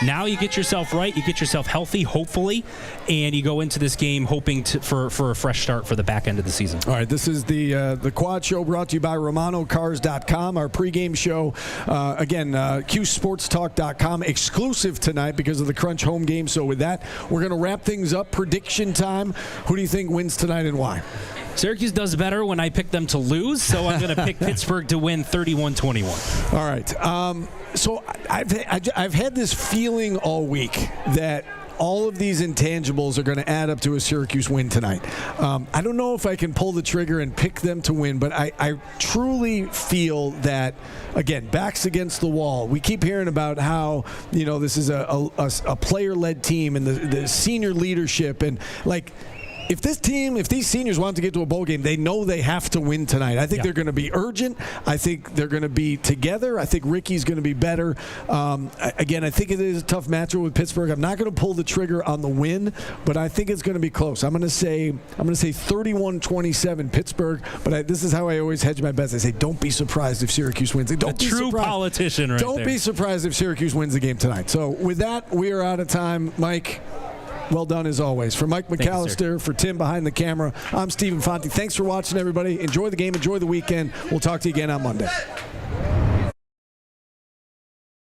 [SPEAKER 7] Now you get yourself right, you get yourself healthy, hopefully, and you go into this game hoping for a fresh start for the back end of the season.
[SPEAKER 1] All right, this is the Quad Show brought to you by RomanoCars.com, our pregame show. Again, QSportsTalk.com, exclusive tonight because of the Crunch home game. So with that, we're going to wrap things up. Prediction time. Who do you think wins tonight and why?
[SPEAKER 7] Syracuse does better when I pick them to lose, so I'm going to pick Pittsburgh to win 31-21.
[SPEAKER 1] All right. So I've had this feeling all week that all of these intangibles are going to add up to a Syracuse win tonight. I don't know if I can pull the trigger and pick them to win, but I truly feel that, again, backs against the wall. We keep hearing about how, this is a player-led team and the senior leadership and, if these seniors want to get to a bowl game, they know they have to win tonight. I think they're going to be urgent. I think they're going to be together. I think Ricky's going to be better. Again, I think it is a tough matchup with Pittsburgh. I'm not going to pull the trigger on the win, but I think it's going to be close. I'm going to say 31-27 Pittsburgh. But this is how I always hedge my bets. I say, don't be surprised if Syracuse wins. Don't be
[SPEAKER 7] true
[SPEAKER 1] surprised.
[SPEAKER 7] Politician, right?
[SPEAKER 1] Don't be surprised if Syracuse wins the game tonight. So with that, we are out of time, Mike. Well done, as always. For Mike McAllister, for Tim behind the camera, I'm Stephen Fonte. Thanks for watching, everybody. Enjoy the game. Enjoy the weekend. We'll talk to you again on Monday.